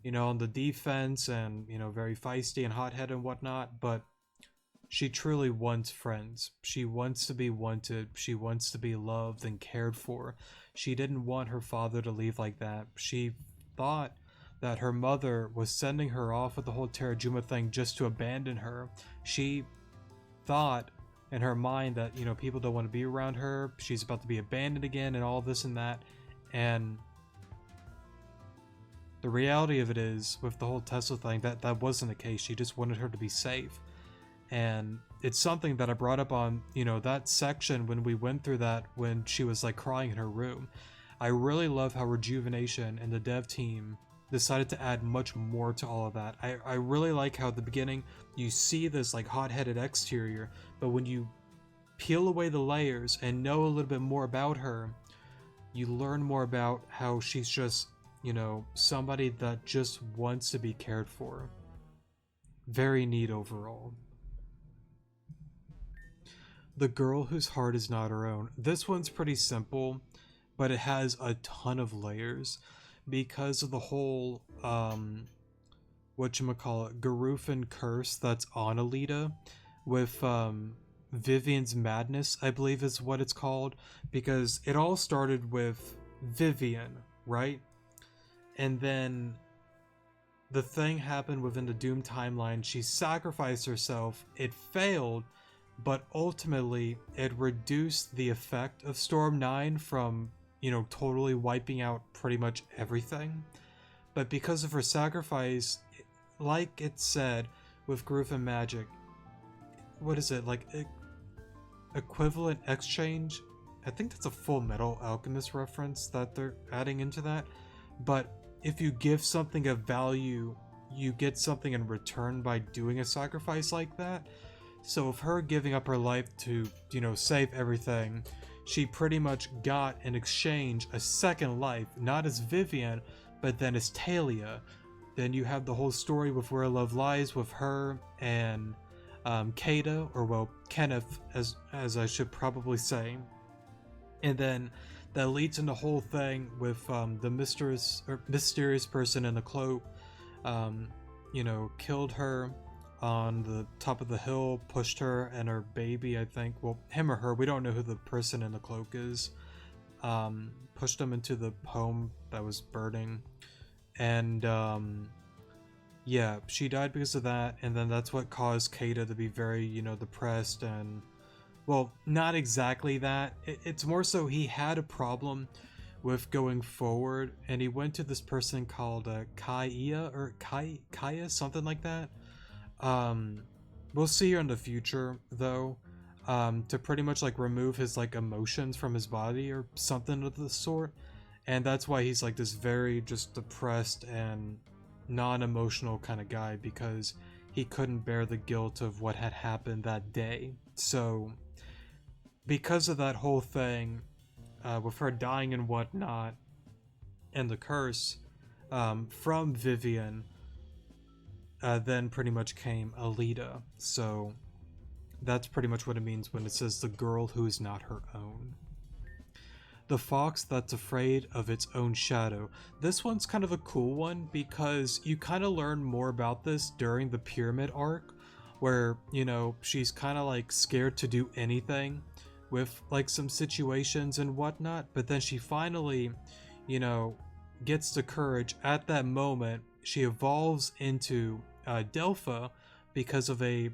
you know, on the defense and, you know, very feisty and hot-headed and whatnot, but she truly wants friends. She wants to be wanted. She wants to be loved and cared for. She didn't want her father to leave like that. She thought that her mother was sending her off with the whole Terajuma thing just to abandon her. She thought in her mind that, you know, people don't want to be around her. She's about to be abandoned again and all this and that. And the reality of it is, with the whole Tesla thing, that wasn't the case. She just wanted her to be safe. And it's something that I brought up on, you know, that section when we went through that, when she was like crying in her room. I really love how Rejuvenation and the dev team decided to add much more to all of that. I really like how at the beginning you see this like hot-headed exterior, but when you peel away the layers and know a little bit more about her, you learn more about how she's just, you know, somebody that just wants to be cared for. Very neat overall. The girl whose heart is not her own. This one's pretty simple, but it has a ton of layers because of the whole whatchamacallit, Garufin curse that's on Alita with Vivian's madness, I believe is what it's called, because it all started with Vivian, right? And then the thing happened within the Doom timeline. She sacrificed herself. It failed, but ultimately it reduced the effect of Storm 9 from, you know, totally wiping out pretty much everything. But because of her sacrifice, like it said with Groove and Magic, what is it, like equivalent exchange? I think that's a Full Metal Alchemist reference that they're adding into that. But if you give something of value, you get something in return by doing a sacrifice like that. So of her giving up her life to, you know, save everything, she pretty much got in exchange a second life, not as Vivian, but then as Talia. Then you have the whole story with Where Love Lies with her and Kada, or well, Kenneth, as I should probably say. And then that leads into the whole thing with the mysterious person in the cloak, you know, killed her on the top of the hill, pushed her and her baby, I think, well, him or her, we don't know who the person in the cloak is, pushed them into the home that was burning. And yeah, she died because of that, and then that's what caused Kada to be very, you know, depressed. And well, not exactly that, it's more so he had a problem with going forward, and he went to this person called Kaya, or Kaya, something like that. We'll see her in the future though, to pretty much like remove his like emotions from his body or something of the sort. And that's why he's like this very just depressed and non-emotional kind of guy, because he couldn't bear the guilt of what had happened that day. So because of that whole thing, with her dying and whatnot, and the curse from Vivian, then pretty much came Alita. So that's pretty much what it means when it says the girl who is not her own. The fox that's afraid of its own shadow. This one's kind of a cool one because you kind of learn more about this during the pyramid arc, where, you know, she's kind of like scared to do anything with like some situations and whatnot, but then she finally, you know, gets the courage. At that moment, she evolves into Delpha because of a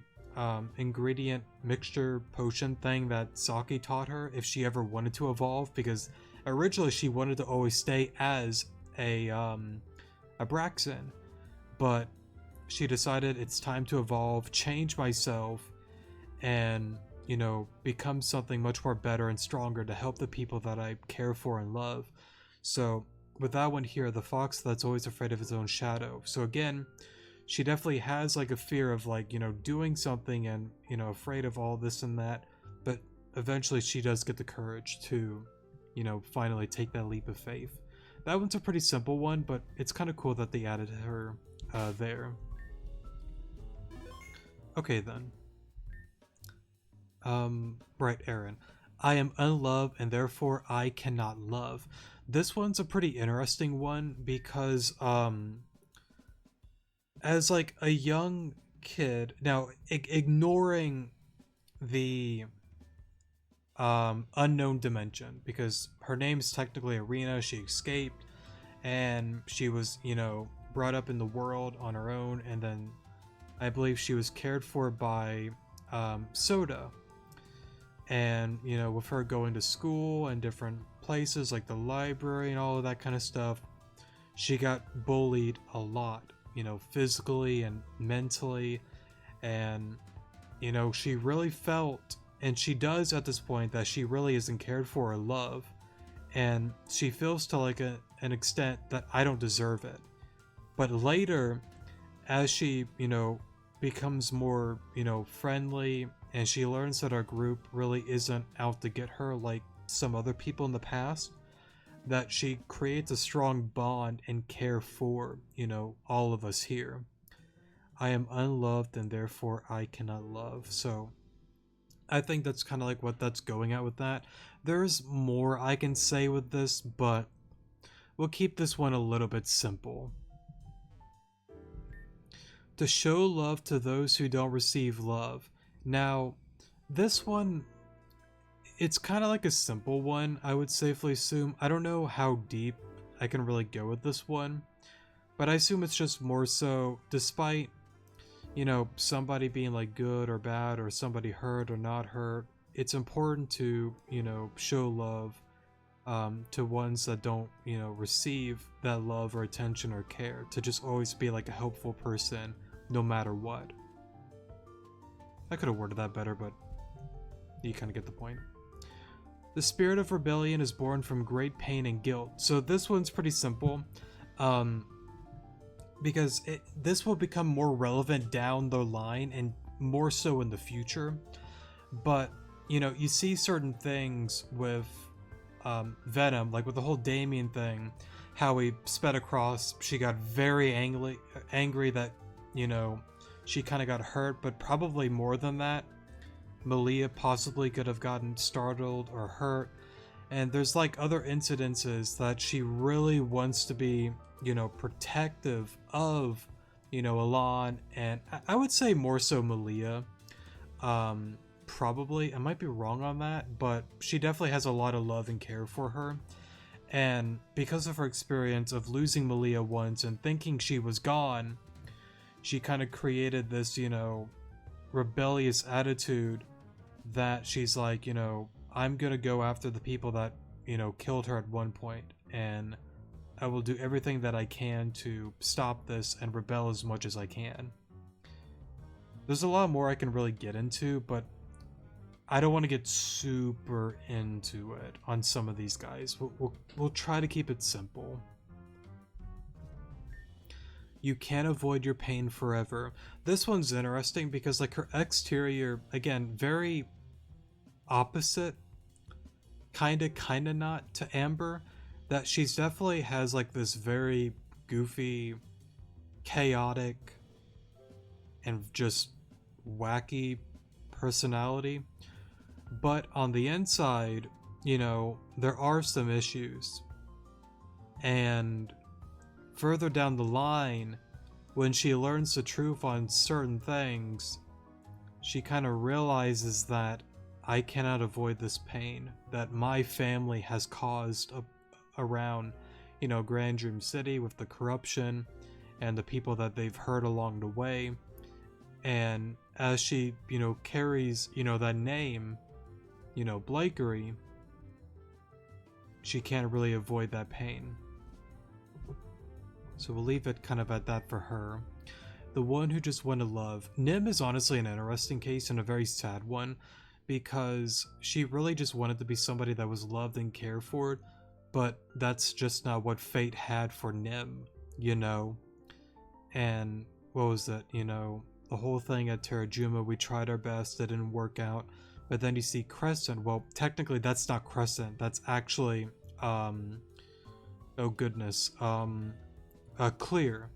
ingredient mixture potion thing that Saki taught her if she ever wanted to evolve, because originally she wanted to always stay as a Braxton, but she decided it's time to evolve, change myself, and, you know, become something much more better and stronger to help the people that I care for and love. So with that one here, the fox that's always afraid of his own shadow. So again, she definitely has like a fear of like, you know, doing something and, you know, afraid of all this and that, but eventually she does get the courage to, you know, finally take that leap of faith. That one's a pretty simple one, but it's kind of cool that they added her there. Okay then. Right, Aaron. I am unloved and therefore I cannot love. This one's a pretty interesting one because, as like a young kid, now ignoring the unknown dimension, because her name's technically Arena, she escaped and she was, you know, brought up in the world on her own, and then I believe she was cared for by Soda. And, you know, with her going to school and different places like the library and all of that kind of stuff, she got bullied a lot, you know, physically and mentally. And, you know, she really felt, and she does at this point, that she really isn't cared for or loved. And she feels to like an extent that I don't deserve it. But later, as she, becomes more, friendly, and she learns that our group really isn't out to get her like some other people in the past, that she creates a strong bond and care for, all of us here. I am unloved and therefore I cannot love. So I think that's kind of like what that's going at with that. There's more I can say with this, but we'll keep this one a little bit simple. To show love to those who don't receive love. Now, this one, it's kind of like a simple one, I would safely assume. I don't know how deep I can really go with this one, but I assume it's just more so, despite, somebody being like good or bad, or somebody hurt or not hurt, it's important to, show love to ones that don't, receive that love or attention or care, to just always be like a helpful person no matter what. I could have worded that better, but you kind of get the point. The spirit of rebellion is born from great pain and guilt. So this one's pretty simple, because this will become more relevant down the line and more so in the future. But, you see certain things with Venom, like with the whole Damien thing, how he sped across, she got very angry that, she kind of got hurt, but probably more than that. Malia possibly could have gotten startled or hurt, and there's like other incidences that she really wants to be, protective of, Alon, and I would say more so Malia. Probably, I might be wrong on that, but she definitely has a lot of love and care for her. And because of her experience of losing Malia once and thinking she was gone, she kind of created this, rebellious attitude that she's like, I'm gonna go after the people that, killed her at one point, and I will do everything that I can to stop this and rebel as much as I can. There's a lot more I can really get into, but I don't want to get super into it on some of these guys. We'll try to keep it simple. You can't avoid your pain forever. This one's interesting because like her exterior, again, very opposite, kinda not to Amber, that she's definitely has like this very goofy, chaotic, and just wacky personality. But on the inside, there are some issues. And further down the line, when she learns the truth on certain things, she kind of realizes that I cannot avoid this pain that my family has caused around, Grand Dream City, with the corruption and the people that they've hurt along the way. And as she, carries, that name, Blakery, she can't really avoid that pain. So we'll leave it kind of at that for her. The one who just wanted love. Nim is honestly an interesting case and a very sad one, because she really just wanted to be somebody that was loved and cared for, but that's just not what fate had for Nim, And what was it, the whole thing at Terrajuma, we tried our best, it didn't work out. But then you see Crescent. Well, technically that's not Crescent, that's actually, oh goodness, Clear,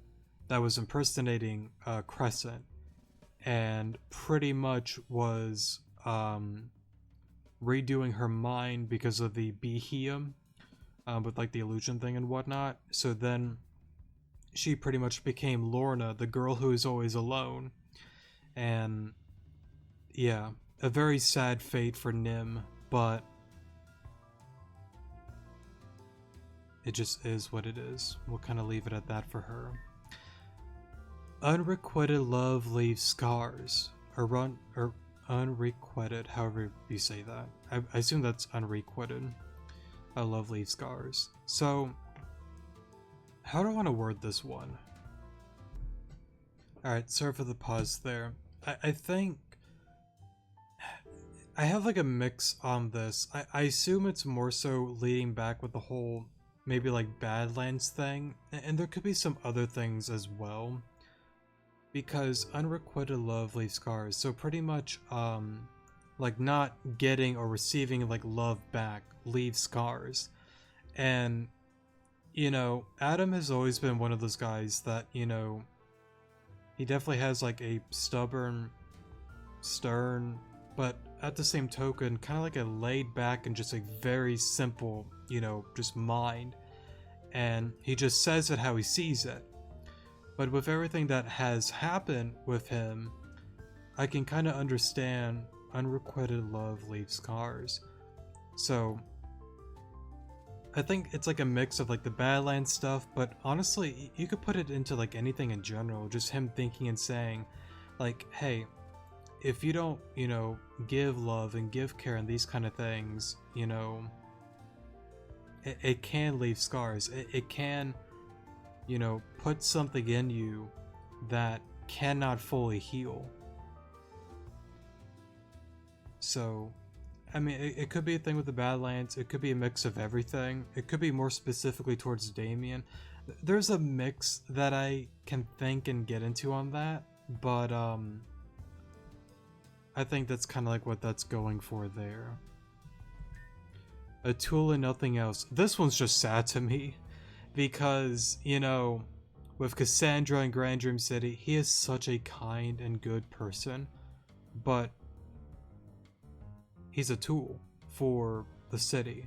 that was impersonating Crescent, and pretty much was redoing her mind because of the Beheum, with like the illusion thing and whatnot. So then she pretty much became Lorna, the girl who is always alone. And yeah, a very sad fate for Nim, but it just is what it is. We'll kind of leave it at that for her. Unrequited love leaves scars. Or unrequited, however you say that. I assume that's unrequited. Love leaves scars. So, how do I want to word this one? Alright, sorry for the pause there. I think I have like a mix on this. I assume it's more so leading back with the whole maybe like Badlands thing, and there could be some other things as well, because unrequited love leaves scars. So pretty much like not getting or receiving like love back leaves scars. And you know, Adam has always been one of those guys that, you know, he definitely has like a stubborn, stern, but at the same token, kind of like a laid back and just like very simple, you know, just mind. And he just says it how he sees it. But with everything that has happened with him, I can kind of understand unrequited love leaves scars. So I think it's like a mix of like the Badlands stuff, but honestly, you could put it into like anything in general. Just him thinking and saying, like, hey, if you don't, you know, give love and give care and these kind of things, you know, it can leave scars. It can, you know, put something in you that cannot fully heal. So I mean, it could be a thing with the Badlands. It could be a mix of everything. It could be more specifically towards Damien. There's a mix that I can think and get into on that, but I think that's kind of like what that's going for there. A tool and nothing else. This one's just sad to me because, you know, with Cassandra and Grand Dream City, he is such a kind and good person, but he's a tool for the city,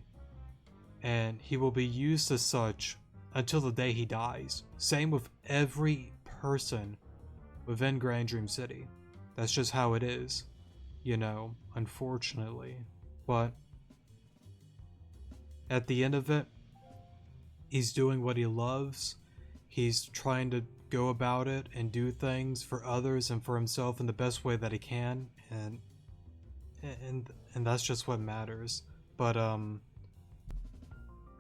and he will be used as such until the day he dies. Same with every person within Grand Dream City. That's just how it is, you know, unfortunately. But at the end of it, he's doing what he loves. He's trying to go about it and do things for others and for himself in the best way that he can, and that's just what matters. But I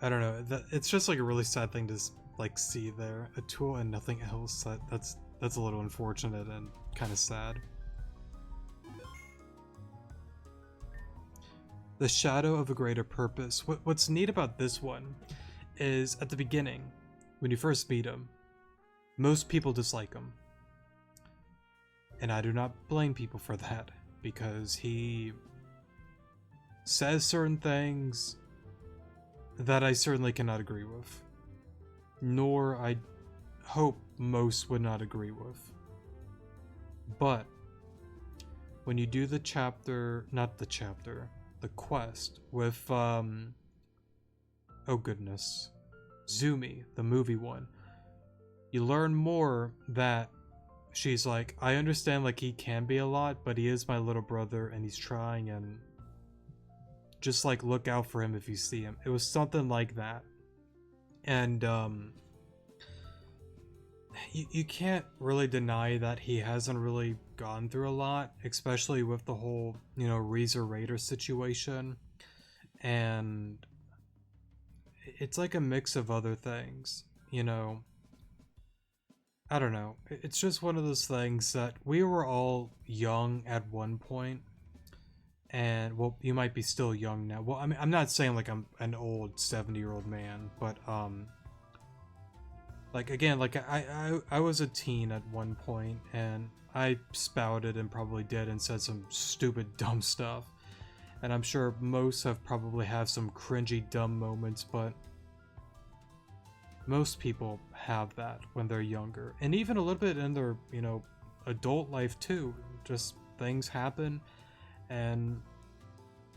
don't know, it's just like a really sad thing to like see there. A tool and nothing else. That's a little unfortunate and kind of sad. The shadow of a greater purpose. What's neat about this one is at the beginning, when you first meet him, most people dislike him, and I do not blame people for that, because he says certain things that I certainly cannot agree with, nor I hope most would not agree with. But when you do the quest with oh goodness, Zumi, the movie one, you learn more that she's like, I understand like he can be a lot, but he is my little brother and he's trying, and just like look out for him if you see him. It was something like that. And you can't really deny that he hasn't really gone through a lot, especially with the whole, you know, Reezer Raider situation. And it's like a mix of other things, you know. I don't know. It's just one of those things that we were all young at one point, and well, you might be still young now. Well, I mean, I'm not saying like I'm an old 70-year-old man, but like again, like I was a teen at one point, and I spouted and probably did and said some stupid dumb stuff, and I'm sure most have probably have some cringy dumb moments, but most people have that when they're younger, and even a little bit in their, you know, adult life too. Just things happen, and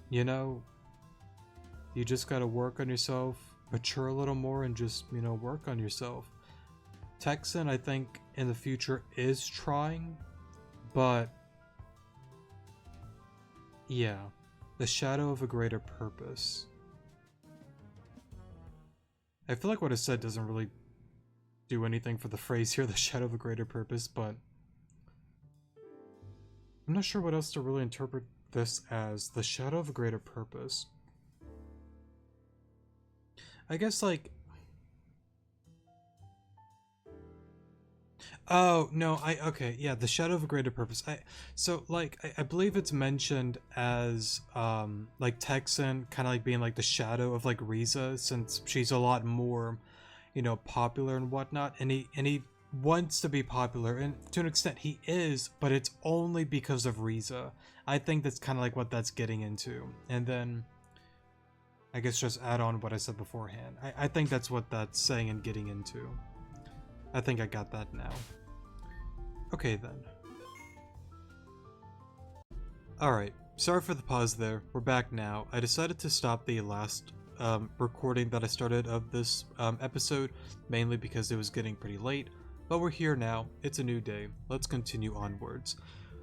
you know, you just gotta work on yourself, mature a little more, and just, you know, work on yourself. Texan, I think, in the future is trying, but yeah, the shadow of a greater purpose. I feel like what I said doesn't really do anything for the phrase here, the shadow of a greater purpose, but I'm not sure what else to really interpret this as. The shadow of a greater purpose. I guess like, Oh no, okay, yeah, the shadow of a greater purpose. So like I believe it's mentioned as like Texan kind of like being like the shadow of like Riza, since she's a lot more, popular and whatnot, and he wants to be popular, and to an extent he is, but it's only because of Riza. I think that's kind of like what that's getting into, and then I guess just add on what I said beforehand. I think that's what that's saying and getting into. I think I got that now. Okay then. Alright, sorry for the pause there. We're back now. I decided to stop the last recording that I started of this episode, mainly because it was getting pretty late, but we're here now. It's a new day. Let's continue onwards.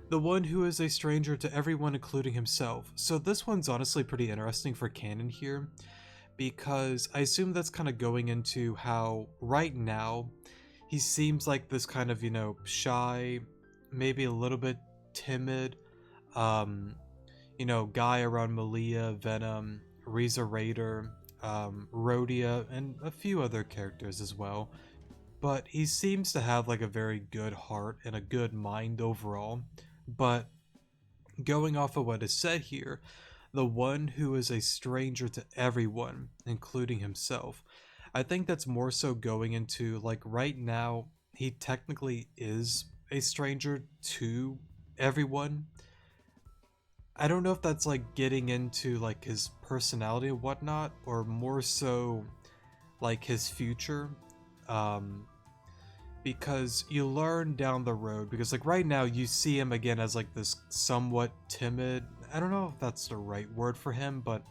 The one who is a stranger to everyone, including himself. So this one's honestly pretty interesting for canon here, because I assume that's kind of going into how right now he seems like this kind of, shy, maybe a little bit timid, um, guy around Malia, Venom, Riza Raider, Rhodia, and a few other characters as well. But he seems to have like a very good heart and a good mind overall. But going off of what is said here, the one who is a stranger to everyone, including himself, I think that's more so going into like right now, he technically is a stranger to everyone. I don't know if that's like getting into like his personality and whatnot, or more so like his future. Um, because you learn down the road, because like right now you see him again as like this somewhat timid, I don't know if that's the right word for him, but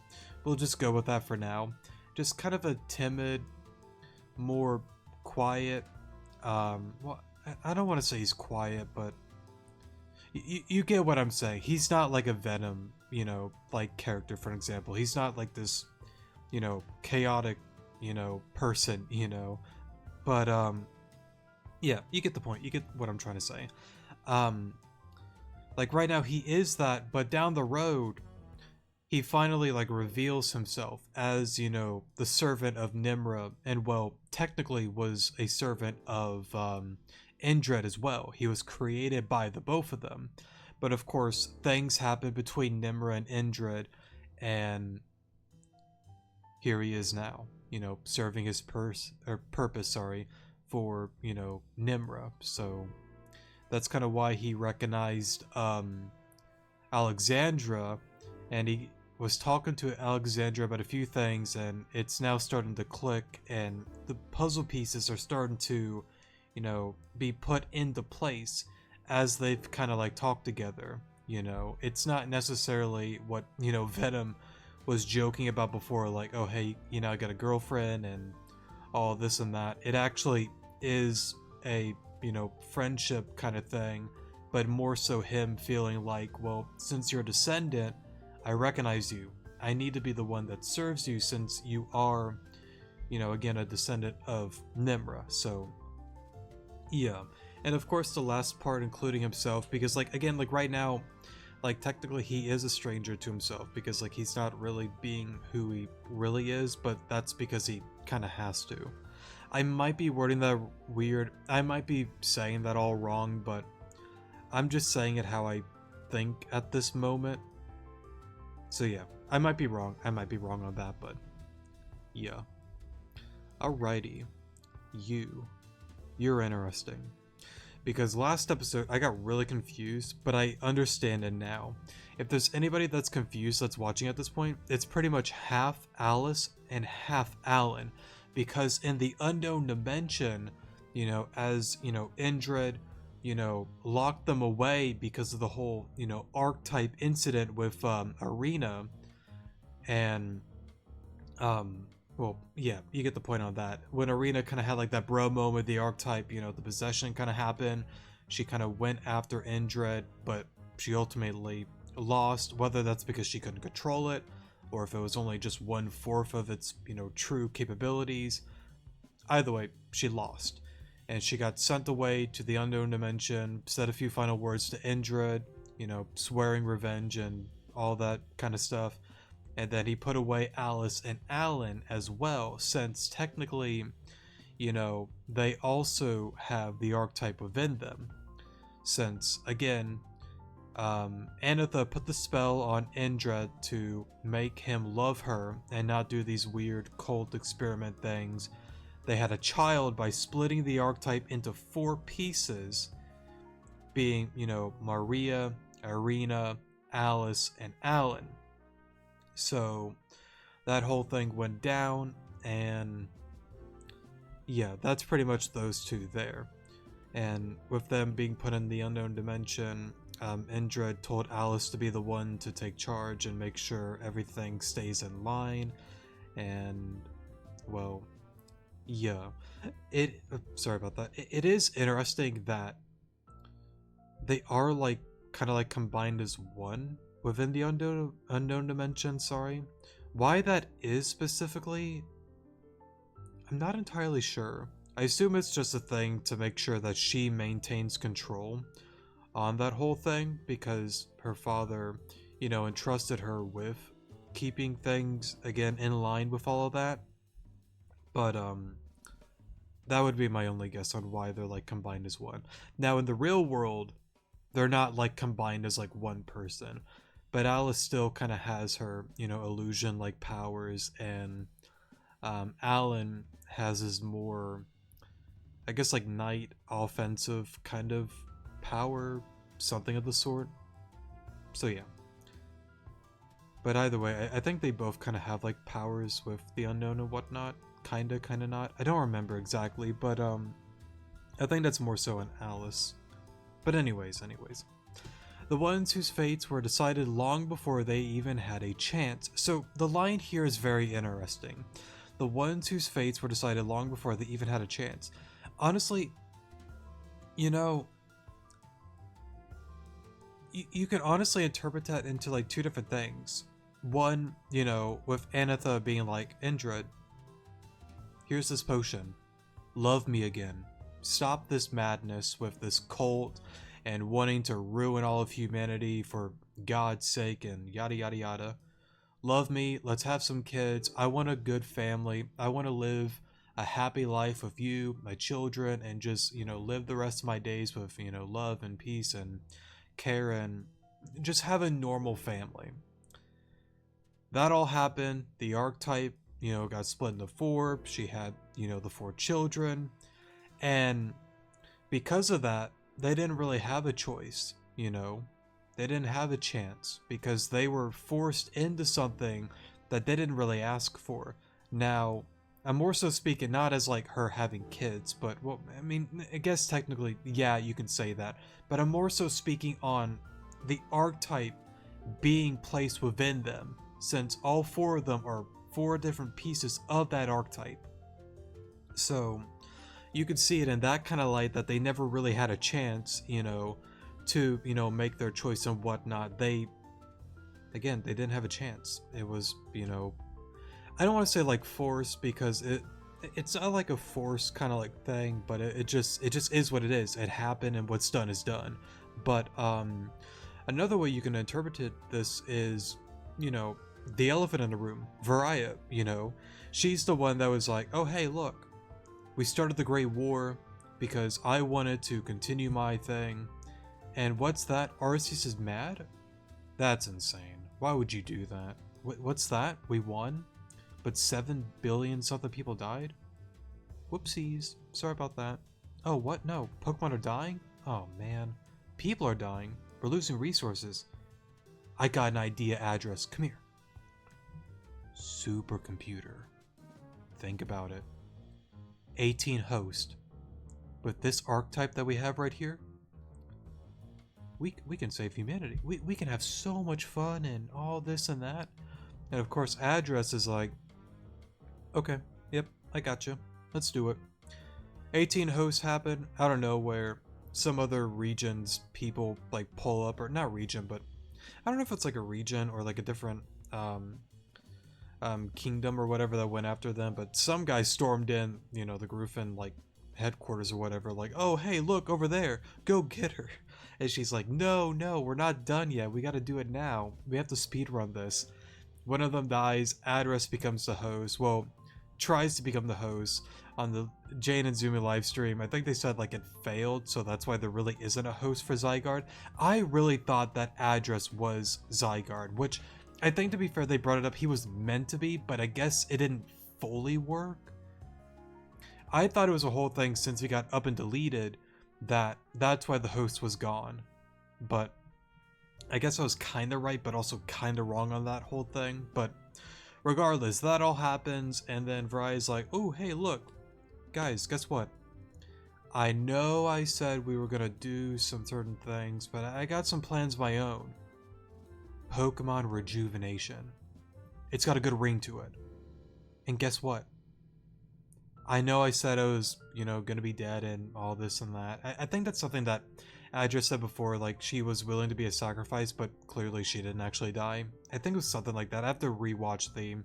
we'll just go with that for now. Just kind of a timid, more quiet, well, I don't want to say he's quiet, but you get what I'm saying. He's not like a Venom, like character, for example. He's not like this, chaotic, person, but yeah, you get the point. You get what I'm trying to say. Um, like right now he is that, but down the road, he finally like reveals himself as, the servant of Nimra, and well, technically was a servant of Indred as well. He was created by the both of them. But of course, things happen between Nimra and Indred, and here he is now, serving his purpose, sorry, for, Nimra. So that's kind of why he recognized Alexandra, and he was talking to Alexandra about a few things, and it's now starting to click, and the puzzle pieces are starting to, be put into place as they've kind of like talked together. It's not necessarily what, Venom was joking about before, like, oh hey, I got a girlfriend and all this and that. It actually is a, friendship kind of thing, but more so him feeling like, well, since you're a descendant, I recognize you. I need to be the one that serves you, since you are, again, a descendant of Nimra. So, yeah. And of course, the last part, including himself, because, like, again, like, right now, like, technically he is a stranger to himself, because, like, he's not really being who he really is, but that's because he kind of has to. I might be wording that weird. I might be saying that all wrong, but I'm just saying it how I think at this moment. So yeah, I might be wrong. I might be wrong on that, but yeah. Alrighty. You're interesting. Because last episode I got really confused, but I understand it now. If there's anybody that's confused that's watching at this point, it's pretty much half Alice and half Alan. Because in the unknown dimension, as, Indred, locked them away because of the whole, archetype incident with Arena, and well, yeah, you get the point on that. When Arena kind of had like that bro moment with the archetype, the possession kind of happened. She kind of went after Indred, but she ultimately lost, whether that's because she couldn't control it, or if it was only just 1/4 of its, true capabilities. Either way, she lost. And she got sent away to the unknown dimension, said a few final words to Indred, swearing revenge and all that kind of stuff. And then he put away Alice and Alan as well, since technically, they also have the archetype within them. Since, again, Anitha put the spell on Indra to make him love her and not do these weird cult experiment things. They had a child by splitting the archetype into 4 pieces, being, Maria, Irina, Alice, and Alan. So that whole thing went down, and yeah, that's pretty much those 2 there. And with them being put in the unknown dimension, Indra told Alice to be the one to take charge and make sure everything stays in line. And, well, yeah, sorry about that. It is interesting that they are like kind of like combined as one within the unknown dimension. Sorry, why that is specifically, I'm not entirely sure. I assume it's just a thing to make sure that she maintains control on that whole thing, because her father, entrusted her with keeping things, again, in line with all of that. But, that would be my only guess on why they're, like, combined as one. Now, in the real world, they're not, like, combined as, like, one person. But Alice still kind of has her, illusion-like powers, and, Alan has his more, I guess, like, knight offensive kind of power, something of the sort. So yeah. But either way, I think they both kind of have like powers with the unknown and whatnot. Kinda not. I don't remember exactly, but I think that's more so in Alice. But anyways. The ones whose fates were decided long before they even had a chance. So the line here is very interesting. The ones whose fates were decided long before they even had a chance. Honestly, you can honestly interpret that into like 2 different things. One, with Anitha being like, Indra, here's this potion. Love me again. Stop this madness with this cult and wanting to ruin all of humanity for God's sake and yada yada yada. Love me, let's have some kids. I want a good family. I want to live a happy life with you, my children, and just, live the rest of my days with, love and peace and care, and just have a normal family. That all happened. The archetype, got split into 4. She had, the 4 children. And because of that, they didn't really have a choice, They didn't have a chance because they were forced into something that they didn't really ask for. Now, I'm more so speaking not as like her having kids, but, well, I mean, I guess technically, yeah, you can say that. But I'm more so speaking on the archetype being placed within them, since all 4 of them are 4 different pieces of that archetype. So you could see it in that kind of light, that they never really had a chance, to, make their choice and whatnot. They didn't have a chance. It was, I don't want to say like forced, because it's not like a forced kind of like thing, but it just is what it is. It happened, and what's done is done. But another way you can interpret this is, the elephant in the room, Varaya, she's the one that was like, oh hey, look, we started the Great War because I wanted to continue my thing. And what's that? Arceus is mad? That's insane. Why would you do that? What's that? We won? But 7 billion something people died? Whoopsies. Sorry about that. Oh, what? No. Pokemon are dying? Oh, man. People are dying. We're losing resources. I got an idea address. Come here. Supercomputer. Think about it. 18 host. With this archetype that we have right here, we can save humanity. We can have so much fun and all this and that. And of course, address is like, okay, yep, I got you. Let's do it. 18 hosts happen out of nowhere. Some other regions people like pull up, or not region, but I don't know if it's like a region or like a different kingdom or whatever that went after them, but some guy stormed in, the Griffin like headquarters or whatever, like, oh hey, look over there, go get her. And she's like, no, we're not done yet, we gotta do it now, we have to speed run this. One of them dies, Address becomes the host. Well, tries to become the host on the Jane and Zumi live stream. I think they said like it failed, so that's why there really isn't a host for Zygarde. I really thought that address was Zygarde, which I think, to be fair, they brought it up. He was meant to be, but I guess it didn't fully work. I thought it was a whole thing since he got up and deleted that's why the host was gone. But I guess I was kind of right, but also kind of wrong on that whole thing. But regardless, that all happens, and then Varya's like, oh, hey, look, guys, guess what? I know I said we were gonna do some certain things, but I got some plans of my own. Pokemon Rejuvenation. It's got a good ring to it. And guess what? I know I said I was, gonna be dead and all this and that. I think that's something that Adra said before, like she was willing to be a sacrifice, but clearly she didn't actually die. I think it was something like that. I have to rewatch the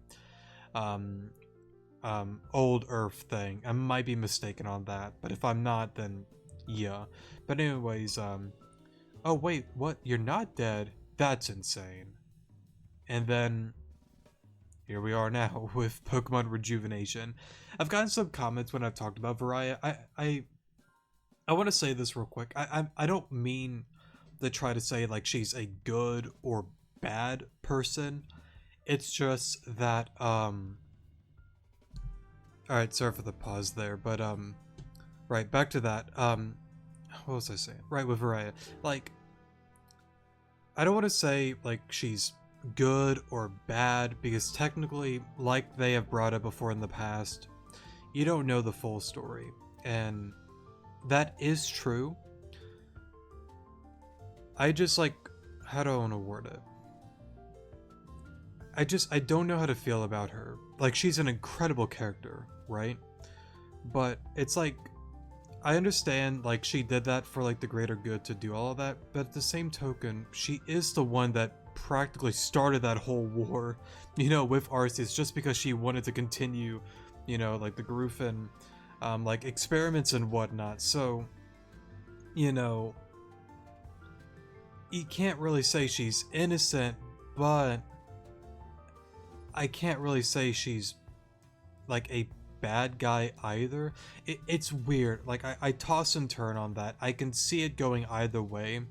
Old Earth thing. I might be mistaken on that, but if I'm not, then yeah. But anyways, oh wait, what? You're not dead? That's insane. And then here we are now with Pokemon Rejuvenation. I've gotten some comments when I've talked about Varya. I want to say this real quick. I don't mean to try to say like she's a good or bad person. It's just that alright, sorry for the pause there, but right, back to that. What was I saying? Right, with Varya. Like, I don't want to say like she's good or bad, because technically, like they have brought up before in the past, you don't know the full story, and that is true. I just like, how do I want to word it? I don't know how to feel about her. Like, she's an incredible character, right? But it's like, I understand like she did that for like the greater good to do all of that, but at the same token, she is the one that practically started that whole war, with Arceus, just because she wanted to continue, like the Groofin, like experiments and whatnot. So, you can't really say she's innocent, but I can't really say she's like a bad guy either. It's weird. Like, I toss and turn on that. I can see it going either way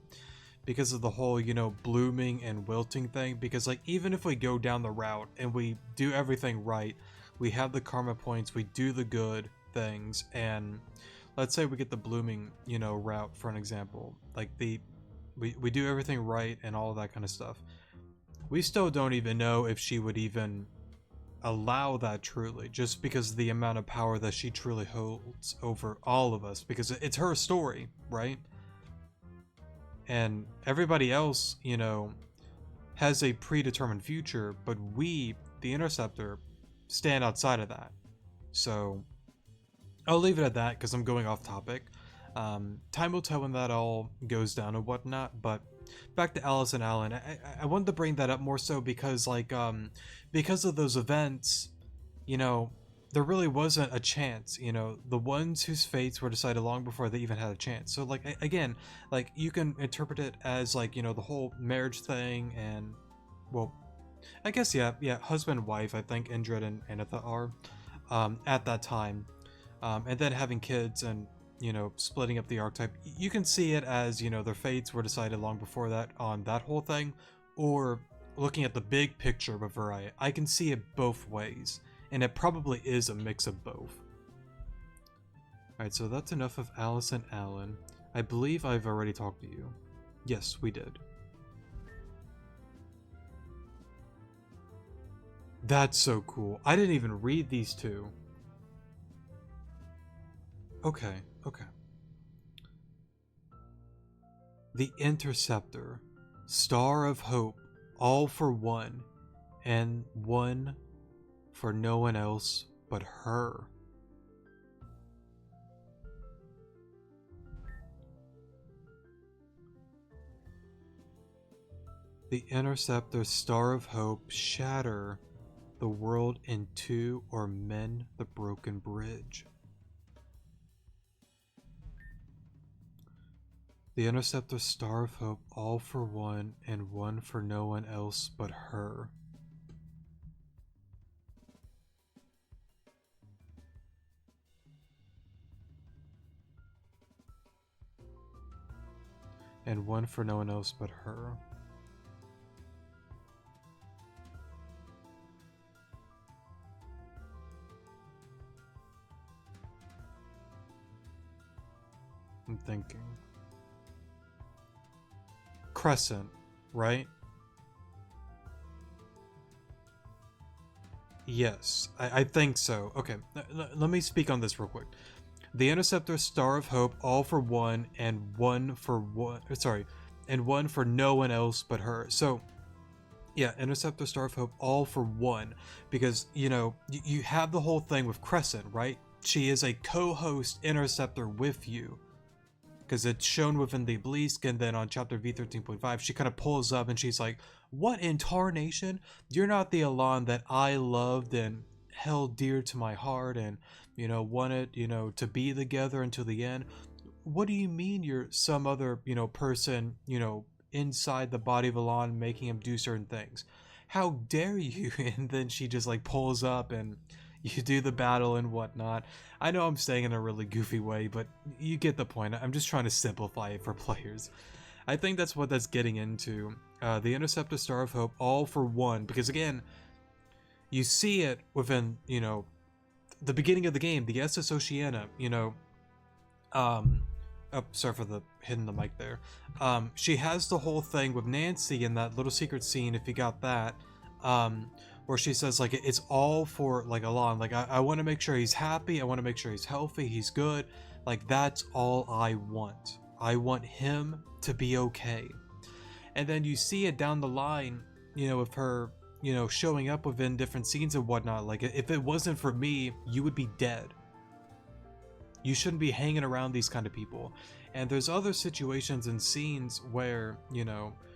because of the whole, blooming and wilting thing. Because like, even if we go down the route and we do everything right, we have the karma points, we do the good things, and let's say we get the blooming, route for an example. Like we do everything right and all of that kind of stuff. We still don't even know if she would even allow that truly, just because of the amount of power that she truly holds over all of us, because it's her story, right? And everybody else, has a predetermined future, but we, the Interceptor, stand outside of that. So I'll leave it at that because I'm going off topic. Time will tell when that all goes down and whatnot, but back to Alice and Alan. I wanted to bring that up more so because like because of those events, there really wasn't a chance. The ones whose fates were decided long before they even had a chance. So like, again, like you can interpret it as like, the whole marriage thing, and well, I guess yeah, husband and wife, I think Indrid and Anitha are at that time, and then having kids and splitting up the archetype. You can see it as, their fates were decided long before that on that whole thing, or looking at the big picture of a variety. I can see it both ways, and it probably is a mix of both. Alright, so that's enough of Alice and Alan. I believe I've already talked to you. Yes, we did. That's so cool. I didn't even read these two. Okay. The Interceptor, Star of Hope, all for one, and one for no one else but her. The Interceptor, Star of Hope, shatter the world in two or mend the broken bridge. The Interceptor, Star of Hope, all for one, and one for no one else but her. and one for no one else but her. I'm thinking. Crescent, right? Yes, I think so. Okay, let me speak on this real quick. The Interceptor, Star of Hope, all for one, and one for one. Sorry, and one for no one else but her. So, yeah, Interceptor, Star of Hope, all for one, because you have the whole thing with Crescent, right? She is a co-host Interceptor with you, because it's shown within the obelisk, and then on chapter V13.5 she kind of pulls up and she's like, what in tarnation? You're not the Elan that I loved and held dear to my heart and wanted to be together until the end. What do you mean you're some other person inside the body of Elan making him do certain things? How dare you? And then she just like pulls up and you do the battle and whatnot. I know I'm saying in a really goofy way, but you get the point. I'm just trying to simplify it for players. I think that's what that's getting into. The Interceptor, Star of Hope, all for one, because again, you see it within, the beginning of the game, the SS Oceana, oh, sorry for the hitting the mic there. She has the whole thing with Nancy in that little secret scene, if you got that, where she says like it's all for like Elan. Like I want to make sure he's happy. I want to make sure he's healthy. He's good. Like that's all I want. I want him to be okay. And then you see it down the line, with her, showing up within different scenes and whatnot. Like if it wasn't for me, you would be dead. You shouldn't be hanging around these kind of people. And there's other situations and scenes where,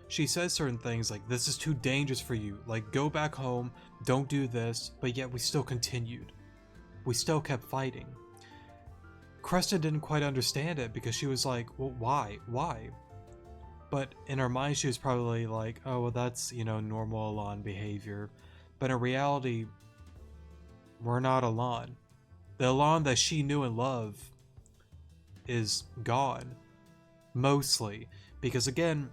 she says certain things like, this is too dangerous for you. Like, go back home, don't do this. But yet we still continued. We still kept fighting. Crescent didn't quite understand it because she was like, well, why? Why? But in her mind, she was probably like, oh, well, that's, normal Elan behavior. But in reality, we're not Elan. The Elan that she knew and loved is gone, mostly, because again,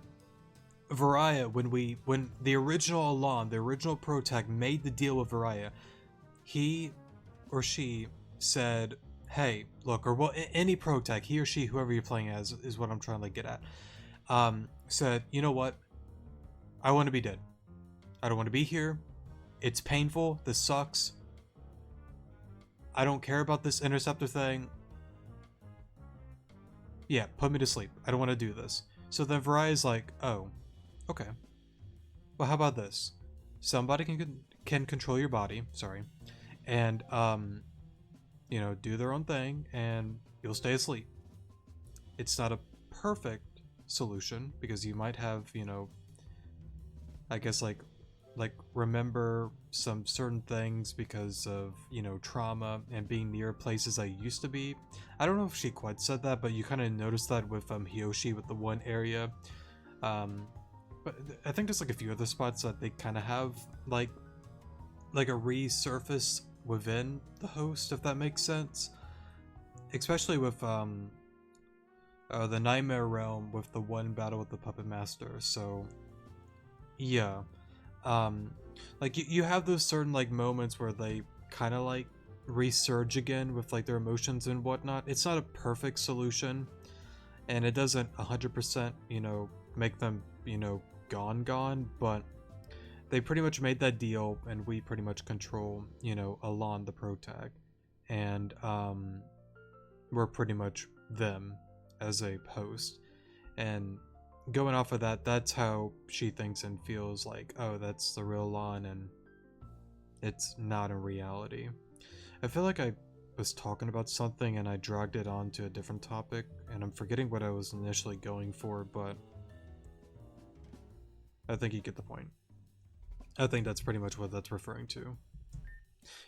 Varaya, when the original Elan, the original Protag made the deal with Varaya, he or she said, "Hey, look," or well, any Protag, he or she, whoever you're playing as, is what I'm trying to get at. Said, you know what? I want to be dead. I don't want to be here. It's painful. This sucks. I don't care about this Interceptor thing. Yeah, put me to sleep. I don't want to do this. So then Varaya's like, oh, okay. Well, how about this? Somebody can control your body, sorry, and do their own thing, and you'll stay asleep. It's not a perfect solution because you might have, I guess like remember some certain things because of trauma and being near places I used to be. I don't know if she quite said that, but you kind of noticed that with Hiyoshi with the one area. But I think there's like a few other spots that they kind of have like a resurface within the host, if that makes sense. Especially with the Nightmare Realm with the one battle with the Puppet Master. So yeah. Like you have those certain like moments where they kind of like resurge again with like their emotions and whatnot. It's not a perfect solution, and it doesn't 100% make them gone, but they pretty much made that deal, and we pretty much control Elan the Protag, and we're pretty much them as a host. And going off of that, that's how she thinks and feels like, oh, that's the real Elan, and it's not in reality. I feel like I was talking about something and I dragged it on to a different topic, and I'm forgetting what I was initially going for, but I think you get the point. I think that's pretty much what that's referring to.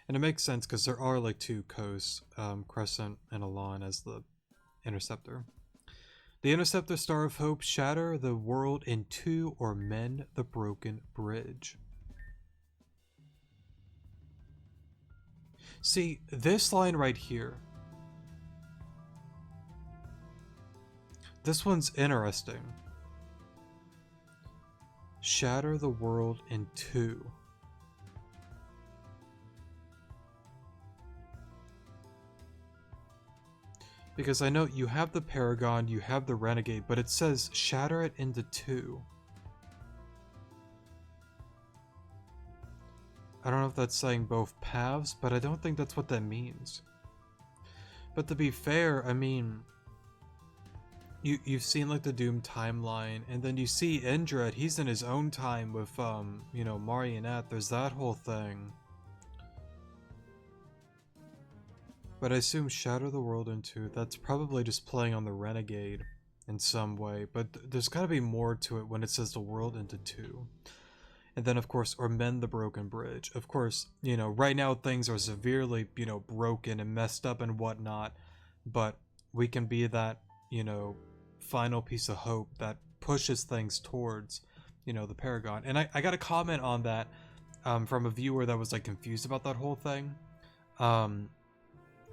And it makes sense because there are like two coasts, Crescent and Elan as the Interceptor. The Interceptor, Star of Hope, shatter the world in two or mend the broken bridge. See, this line right here, this one's interesting shatter the world in two. Because I know you have the Paragon, you have the Renegade, but it says shatter it into two. I don't know if that's saying both paths, but I don't think that's what that means. But to be fair, I mean, you've seen like the Doom timeline, and then you see Indred, he's in his own time with you know, Marionette. There's that whole thing. But I assume shatter the world into, that's probably just playing on the Renegade in some way, but there's gotta be more to it when it says the world into two. And then of course, or mend the broken bridge. Of course, you know, right now things are severely, you know, broken and messed up and whatnot, but we can be that, you know, final piece of hope that pushes things towards, you know, the Paragon. And I got a comment on that from a viewer that was like confused about that whole thing.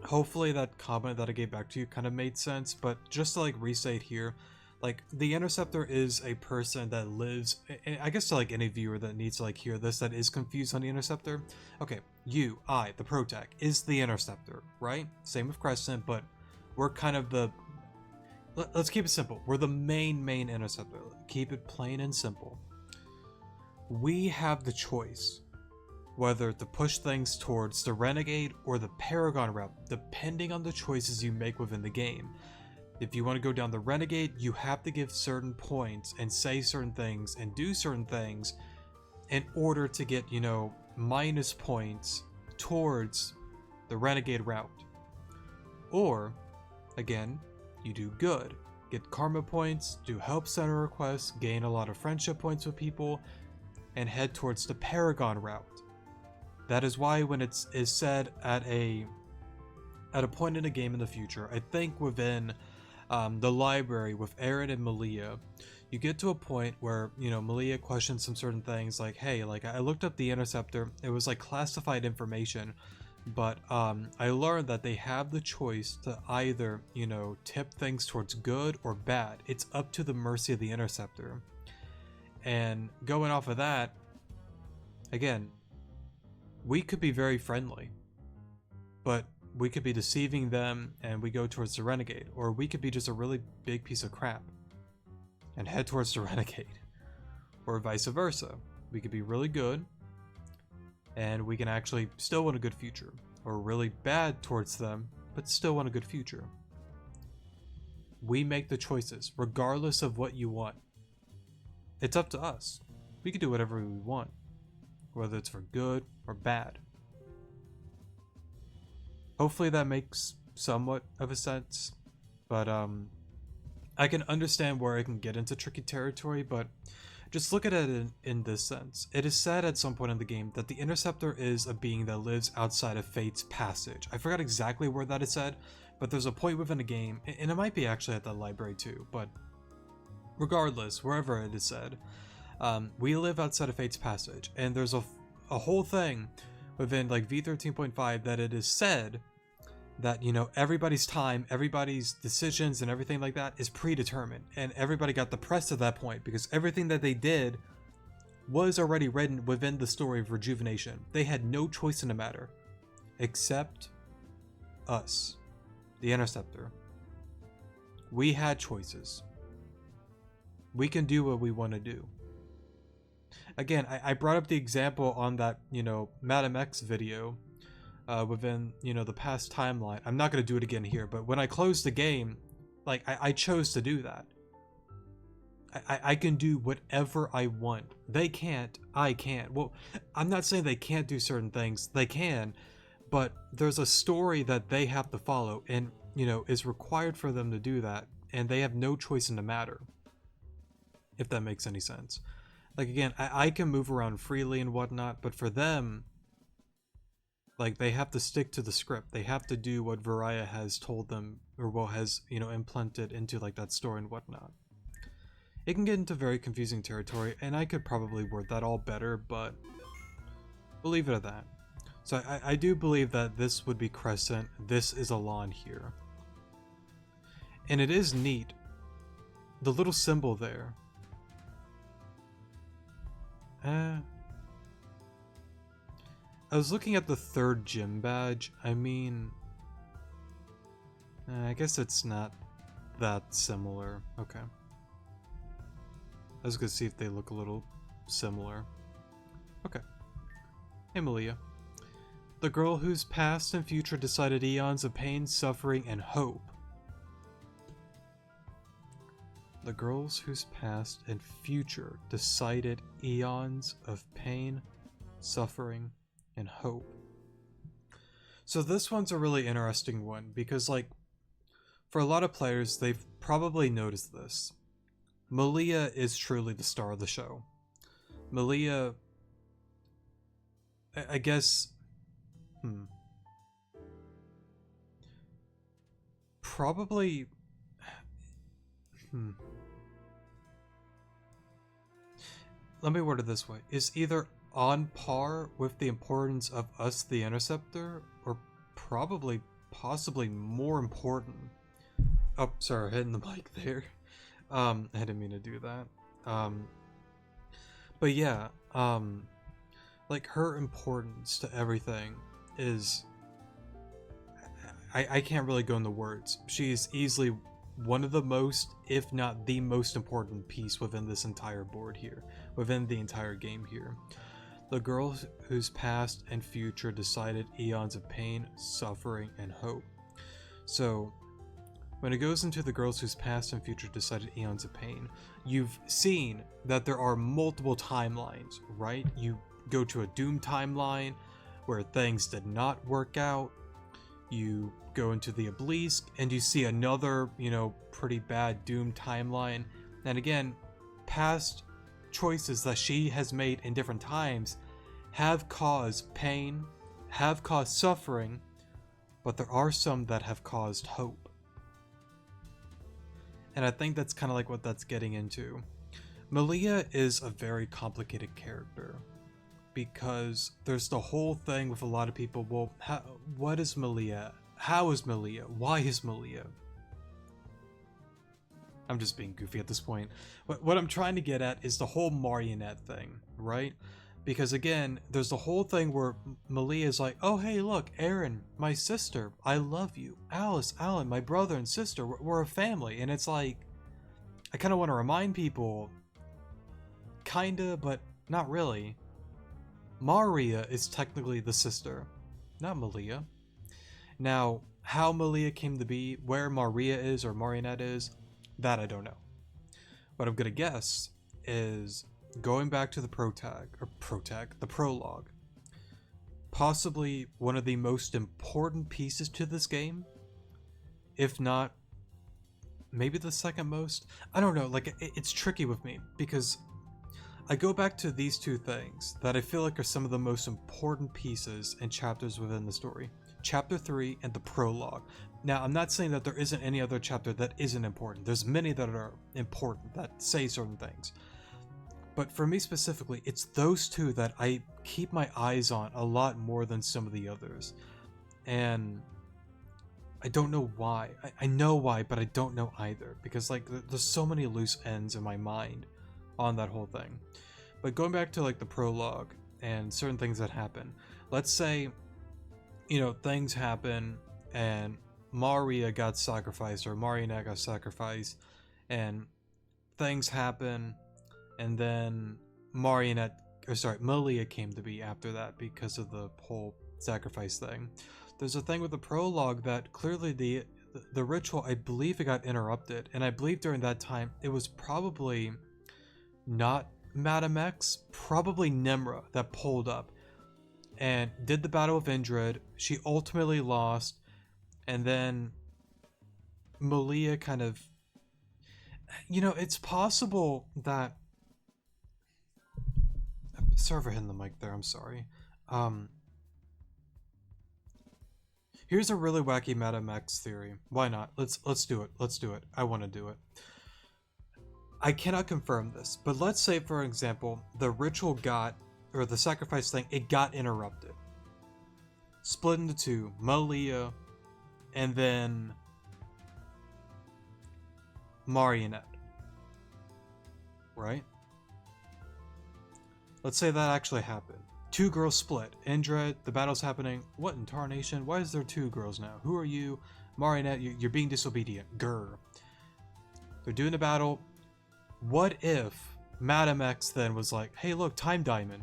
Hopefully that comment that I gave back to you kind of made sense, but just to like restate here, like the Interceptor is a person that lives, I guess to like any viewer that needs to like hear this that is confused on the Interceptor. Okay, you, I, the Protag, is the Interceptor, right? Same with Crescent, but we're kind of the, let's keep it simple. We're the main Interceptor. Keep it plain and simple. We have the choice whether to push things towards the Renegade or the Paragon route, depending on the choices you make within the game. If you want to go down the Renegade, you have to give certain points and say certain things and do certain things in order to get, you know, minus points towards the Renegade route. Or, again, you do good, get karma points, do help center requests, gain a lot of friendship points with people, and head towards the Paragon route. That is why when it is said at a point in a game in the future, I think within the library with Aaron and Malia, you get to a point where, you know, Malia questions some certain things like, hey, like I looked up the Interceptor, it was like classified information, but I learned that they have the choice to either, you know, tip things towards good or bad. It's up to the mercy of the Interceptor. And going off of that, again, we could be very friendly, but we could be deceiving them and we go towards the Renegade, or we could be just a really big piece of crap and head towards the Renegade, or vice versa. We could be really good and we can actually still want a good future, or really bad towards them but still want a good future. We make the choices regardless of what you want. It's up to us. We can do whatever we want, whether it's for good or bad. Hopefully that makes somewhat of a sense, but I can understand where I can get into tricky territory, but just look at it in this sense. It is said at some point in the game that the Interceptor is a being that lives outside of Fate's passage. I forgot exactly where that is said, but there's a point within the game, and it might be actually at the library too, but regardless, wherever it is said, we live outside of Fate's passage, and there's a whole thing within like V13.5 that it is said that, you know, everybody's time, everybody's decisions and everything like that is predetermined, and everybody got depressed at that point because everything that they did was already written within the story of Rejuvenation. They had no choice in the matter except us, the Interceptor. We had choices. We can do what we want to do. Again, I brought up the example on that, you know, Madam X video within, you know, the past timeline. I'm not going to do it again here, but when I closed the game, like, I chose to do that. I can do whatever I want. They can't, I can't. Well, I'm not saying they can't do certain things. They can, but there's a story that they have to follow and, you know, is required for them to do that, and they have no choice in the matter, if that makes any sense. Like, again, I can move around freely and whatnot, but for them, like, they have to stick to the script. They have to do what Varaya has told them, or what has, you know, implanted into, like, that story and whatnot. It can get into very confusing territory, and I could probably word that all better, but we'll leave it at that. So I do believe that this would be Crescent, this is Alon here. And it is neat, the little symbol there. I was looking at the third gym badge. I mean, I guess it's not that similar. Okay. I was gonna see if they look a little similar. Okay. Hey, Malia. The girl whose past and future decided eons of pain, suffering, and hope. The girls whose past and future decided eons of pain, suffering, and hope. So this one's a really interesting one because, like, for a lot of players, they've probably noticed this. Malia is truly the star of the show. Malia, I guess, probably, let me word it this way, is either on par with the importance of us, the Interceptor, or probably, possibly more important. Oh, sorry, hitting the mic there. I didn't mean to do that. But yeah, like, her importance to everything is, I can't really go into words. She's easily one of the most, if not the most important piece within this entire board here, within the entire game here. The girl whose past and future decided eons of pain, suffering, and hope. So, when it goes into the girls whose past and future decided eons of pain, you've seen that there are multiple timelines, right? You go to a Doom timeline where things did not work out. You go into the Obelisk and you see another, pretty bad Doom timeline. And again, past choices that she has made in different times have caused pain, have caused suffering, but there are some that have caused hope. And I think that's kind of like what that's getting into. Malia is a very complicated character because there's the whole thing with a lot of people, well, what is Malia? How is Malia? Why is Malia? I'm just being goofy at this point. What I'm trying to get at is the whole marionette thing, right? Because again, there's the whole thing where Malia is like, oh hey look, Aaron, my sister, I love you. Alice, Alan, my brother and sister, we're a family. And it's like, I kind of want to remind people, kinda, but not really. Maria is technically the sister, not Malia. Now, how Malia came to be, where Maria is or Marionette is, that I don't know. What I'm gonna guess is going back to the the prologue. Possibly one of the most important pieces to this game, if not maybe the second most. I don't know, like it's tricky with me because I go back to these two things that I feel like are some of the most important pieces and chapters within the story. Chapter 3 and the prologue. Now, I'm not saying that there isn't any other chapter that isn't important. There's many that are important, that say certain things. But for me specifically, it's those two that I keep my eyes on a lot more than some of the others. And I don't know why. I know why, but I don't know either. Because, like, there's so many loose ends in my mind on that whole thing. But going back to, like, the prologue and certain things that happen. Let's say, things happen and Maria got sacrificed or Marionette got sacrificed and things happen and then Malia came to be after that because of the whole sacrifice thing. There's a thing with the prologue that clearly the ritual, I believe it got interrupted, and I believe during that time it was probably not Madame X, probably Nimra that pulled up and did the Battle of Indrid. She ultimately lost, and then Malia kind of, it's possible that, sorry for hitting the mic there, I'm sorry. Here's a really wacky Madame X theory. Why not? Let's do it. Let's do it. I want to do it. I cannot confirm this, but let's say, for example, the ritual or the sacrifice thing, it got interrupted. Split into two, Malia, and then Marionette. Right? Let's say that actually happened. Two girls split. Indra, the battle's happening. What in tarnation? Why is there two girls now? Who are you? Marionette, you're being disobedient. Grr. They're doing the battle. What if Madam X then was like, hey look, Time Diamond.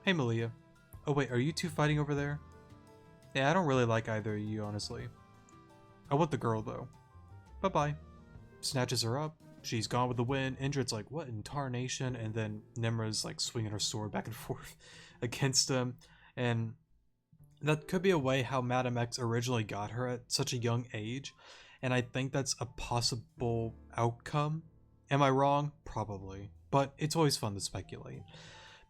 Hey Malia. Oh wait, are you two fighting over there? Yeah, I don't really like either of you, honestly. I want the girl though. Bye-bye. Snatches her up. She's gone with the wind. Indrid's like, what in tarnation? And then Nimra's like swinging her sword back and forth against him. And that could be a way how Madam X originally got her at such a young age. And I think that's a possible outcome. Am I wrong? Probably. But it's always fun to speculate.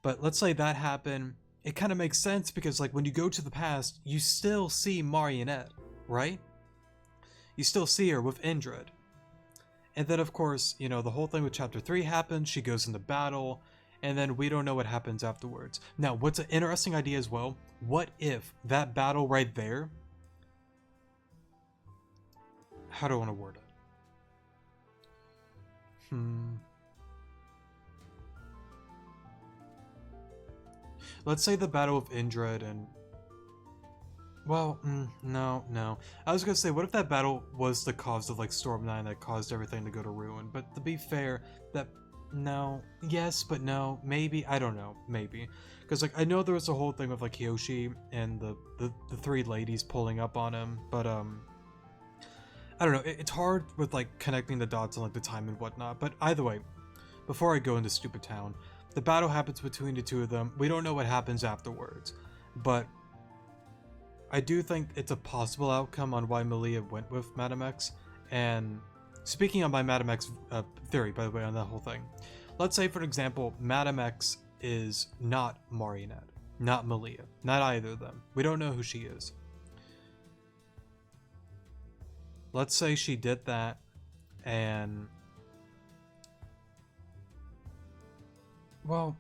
But let's say that happened. It kind of makes sense because like when you go to the past, you still see Marionette, right? You still see her with Indrid. And then of course, you know, the whole thing with chapter 3 happens, she goes into battle, and then we don't know what happens afterwards. Now, what's an interesting idea as well, what if that battle right there, how do I want to word it? Let's say the battle of Indrid and... Well, no. I was gonna say, what if that battle was the cause of, like, Storm 9 that caused everything to go to ruin? But to be fair, that... No. Yes, but no. Maybe. I don't know. Maybe. Because, like, I know there was a whole thing with, like, Yoshi and the three ladies pulling up on him, but, I don't know. It's hard with, like, connecting the dots on, like, the time and whatnot. But either way, before I go into Stupid Town, the battle happens between the two of them. We don't know what happens afterwards. But I do think it's a possible outcome on why Malia went with Madam X. And speaking on my Madam X theory, by the way, on that whole thing. Let's say, for example, Madam X is not Marionette, not Malia, not either of them. We don't know who she is. Let's say she did that, and... Well,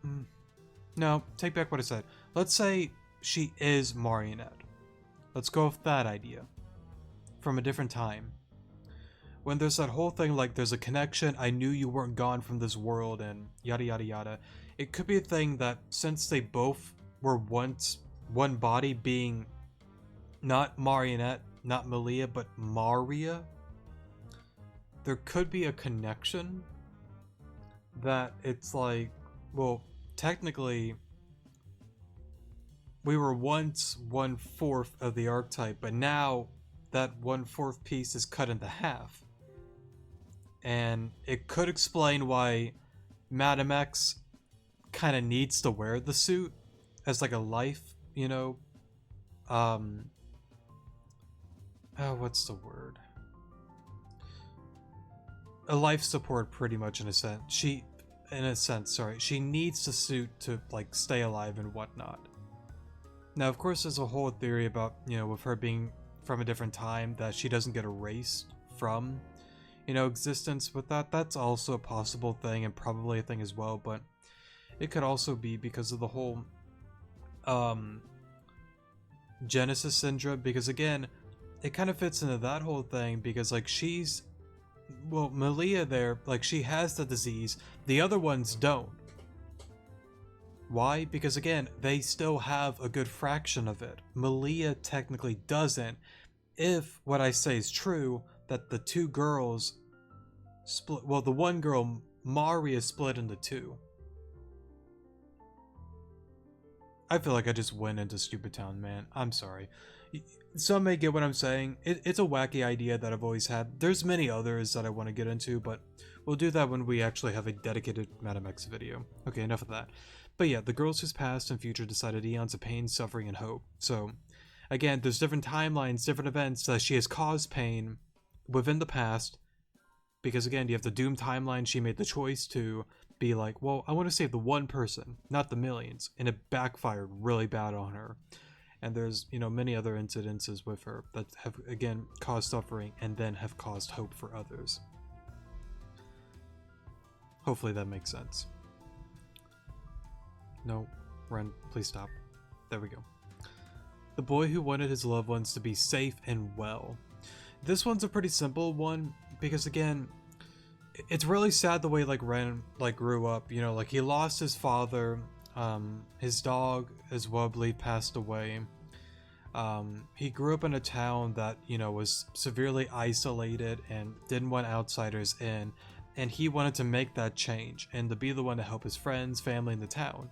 no, take back what I said. Let's say she is Marionette. Let's go with that idea. From a different time. When there's that whole thing like there's a connection, I knew you weren't gone from this world, and yada yada yada. It could be a thing that since they both were once one body, being not Marionette, not Malia, but Maria, there could be a connection that it's like, well, technically, we were once 1/4 of the archetype, but now that 1/4 piece is cut into half. And it could explain why Madam X kind of needs to wear the suit as like a life, you know, what's the word? A life support, pretty much, in a sense. She needs the suit to like stay alive and whatnot. Now, of course, there's a whole theory about, you know, with her being from a different time, that she doesn't get erased from, you know, existence. But that's also a possible thing, and probably a thing as well. But it could also be because of the whole Genesis syndrome, because again, it kind of fits into that whole thing, because like she's, well, Malia there, like she has the disease, the other ones don't. Why? Because again, they still have a good fraction of it. Malia technically doesn't. If what I say is true, that the two girls split, well, the one girl, Maria, split into two. I feel like I just went into Stupid Town, man. I'm sorry. Some may get what I'm saying. It's a wacky idea that I've always had. There's many others that I want to get into, but we'll do that when we actually have a dedicated Madam X video. Okay, enough of that. But yeah, the girls whose past and future decided eons of pain, suffering, and hope. So, again, there's different timelines, different events that she has caused pain within the past. Because again, you have the Doom timeline, she made the choice to be like, well, I want to save the one person, not the millions. And it backfired really bad on her. And there's, you know, many other incidences with her that have, again, caused suffering and then have caused hope for others. Hopefully that makes sense. No, Ren, please stop. There we go. The boy who wanted his loved ones to be safe and well. This one's a pretty simple one, because again, it's really sad the way like Ren like grew up, you know, like he lost his father, His dog as well, I believe, passed away. He grew up in a town that, was severely isolated and didn't want outsiders in, and he wanted to make that change and to be the one to help his friends, family, in the town.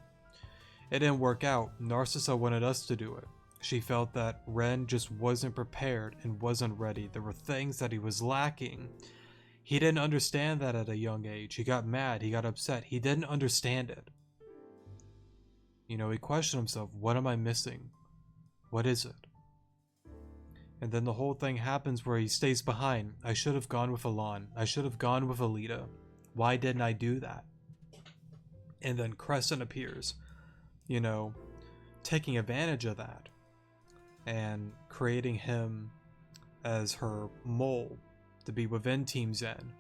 It didn't work out. Narcissa wanted us to do it. She felt that Ren just wasn't prepared and wasn't ready. There were things that he was lacking. He didn't understand that at a young age. He got mad, he got upset. He didn't understand it. He questioned himself, what am I missing? What is it? And then the whole thing happens where he stays behind. I should have gone with Alon. I should have gone with Alita. Why didn't I do that? And then Crescent appears, taking advantage of that and creating him as her mole to be within Team Zen,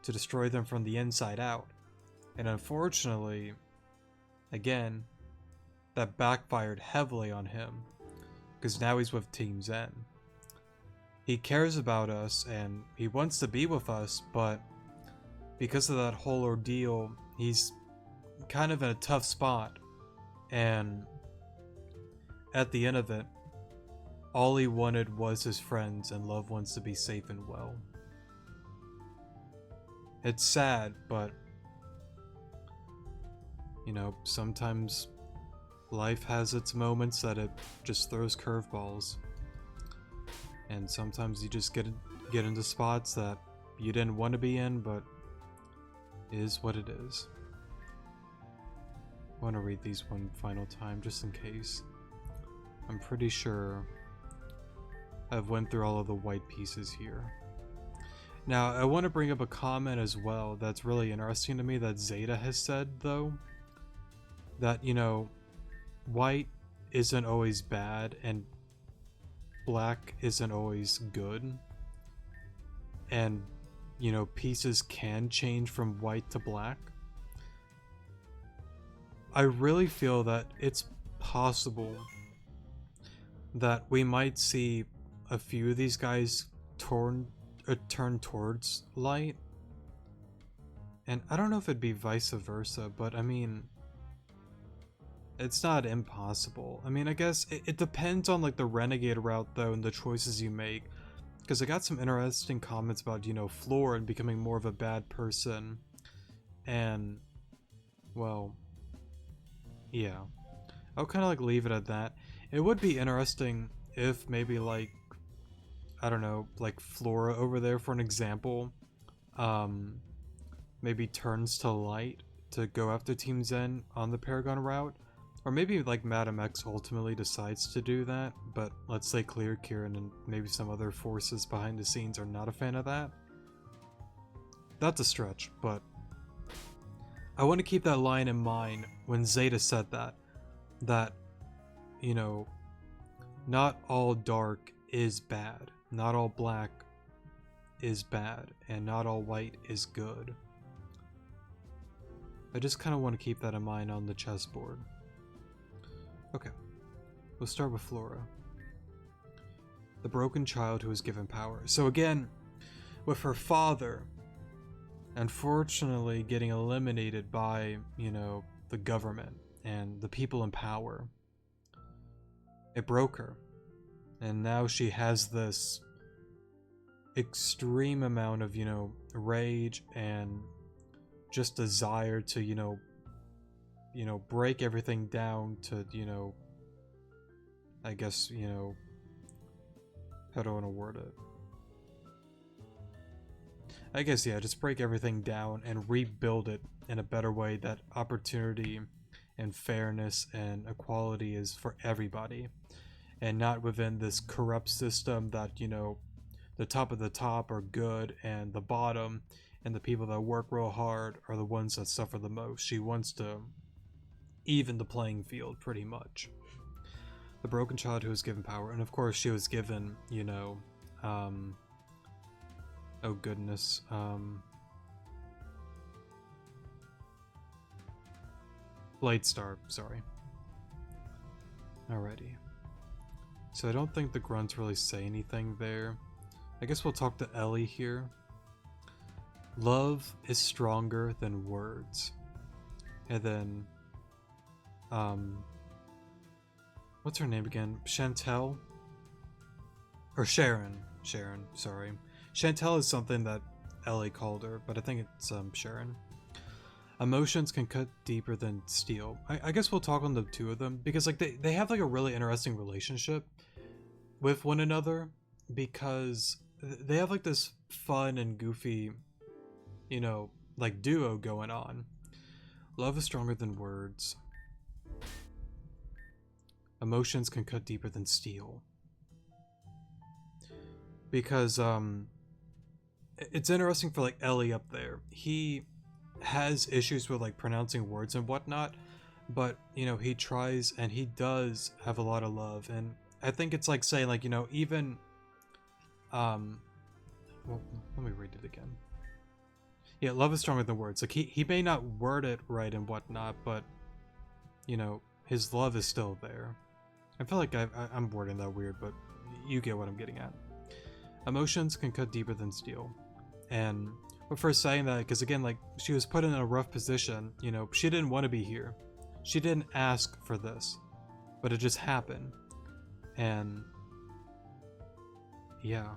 to destroy them from the inside out. And unfortunately, again, that backfired heavily on him, because now he's with Team Zen. He cares about us and he wants to be with us, but because of that whole ordeal, he's kind of in a tough spot. And at the end of it, all he wanted was his friends and loved ones to be safe and well. It's sad, but sometimes life has its moments that it just throws curveballs. And sometimes you just get into spots that you didn't want to be in, but it is what it is. I want to read these one final time just in case. I'm pretty sure I've went through all of the white pieces here. Now, I want to bring up a comment as well that's really interesting to me that Zeta has said, though. That, white isn't always bad and black isn't always good. And, pieces can change from white to black. I really feel that it's possible that we might see a few of these guys turn towards light. And I don't know if it'd be vice versa, but I mean, it's not impossible. I mean, I guess it depends on like the renegade route though and the choices you make. Because I got some interesting comments about, Floor and becoming more of a bad person. And, well, yeah. I'll kind of like leave it at that. It would be interesting if maybe like, I don't know, like Flora over there, for an example, maybe turns to light to go after Team Zen on the Paragon route. Or maybe like Madam X ultimately decides to do that, but let's say Clear Kieran and maybe some other forces behind the scenes are not a fan of that. That's a stretch, but I want to keep that line in mind when Zeta said that, not all dark is bad, not all black is bad, and not all white is good. I just kind of want to keep that in mind on the chessboard. Okay, we'll start with Flora. The broken child who was given power. So again, with her father, unfortunately getting eliminated by, the government and the people in power, it broke her. And now she has this extreme amount of, rage and just desire to, break everything down to, I guess, how do I want to word it? I guess, yeah, just break everything down and rebuild it in a better way that opportunity and fairness and equality is for everybody. And not within this corrupt system that, the top of the top are good and the bottom and the people that work real hard are the ones that suffer the most. She wants to even the playing field, pretty much. The broken child who was given power. And of course she was given, oh goodness, Bladestar, sorry. Alrighty. So I don't think the grunts really say anything there. I guess we'll talk to Ellie here. Love is stronger than words. And then um, what's her name again? Chantel? Or Sharon. Sharon, sorry. Chantel is something that Ellie called her, but I think it's Sharon. Emotions can cut deeper than steel. I guess we'll talk on the two of them, because like they have like a really interesting relationship with one another, because they have like this fun and goofy, you know, like duo going on. Love is stronger than words. Emotions can cut deeper than steel. Because it's interesting for like Ellie up there. He has issues with like pronouncing words and whatnot, but you know, he tries and he does have a lot of love. And I think it's like saying like, you know, even well, let me read it again. Yeah, love is stronger than words. Like he may not word it right and whatnot, but you know, his love is still there. I feel like I'm wording that weird, but you get what I'm getting at. Emotions can cut deeper than steel. And for saying that, because again, like, she was put in a rough position, you know, she didn't want to be here. She didn't ask for this, but it just happened. And yeah,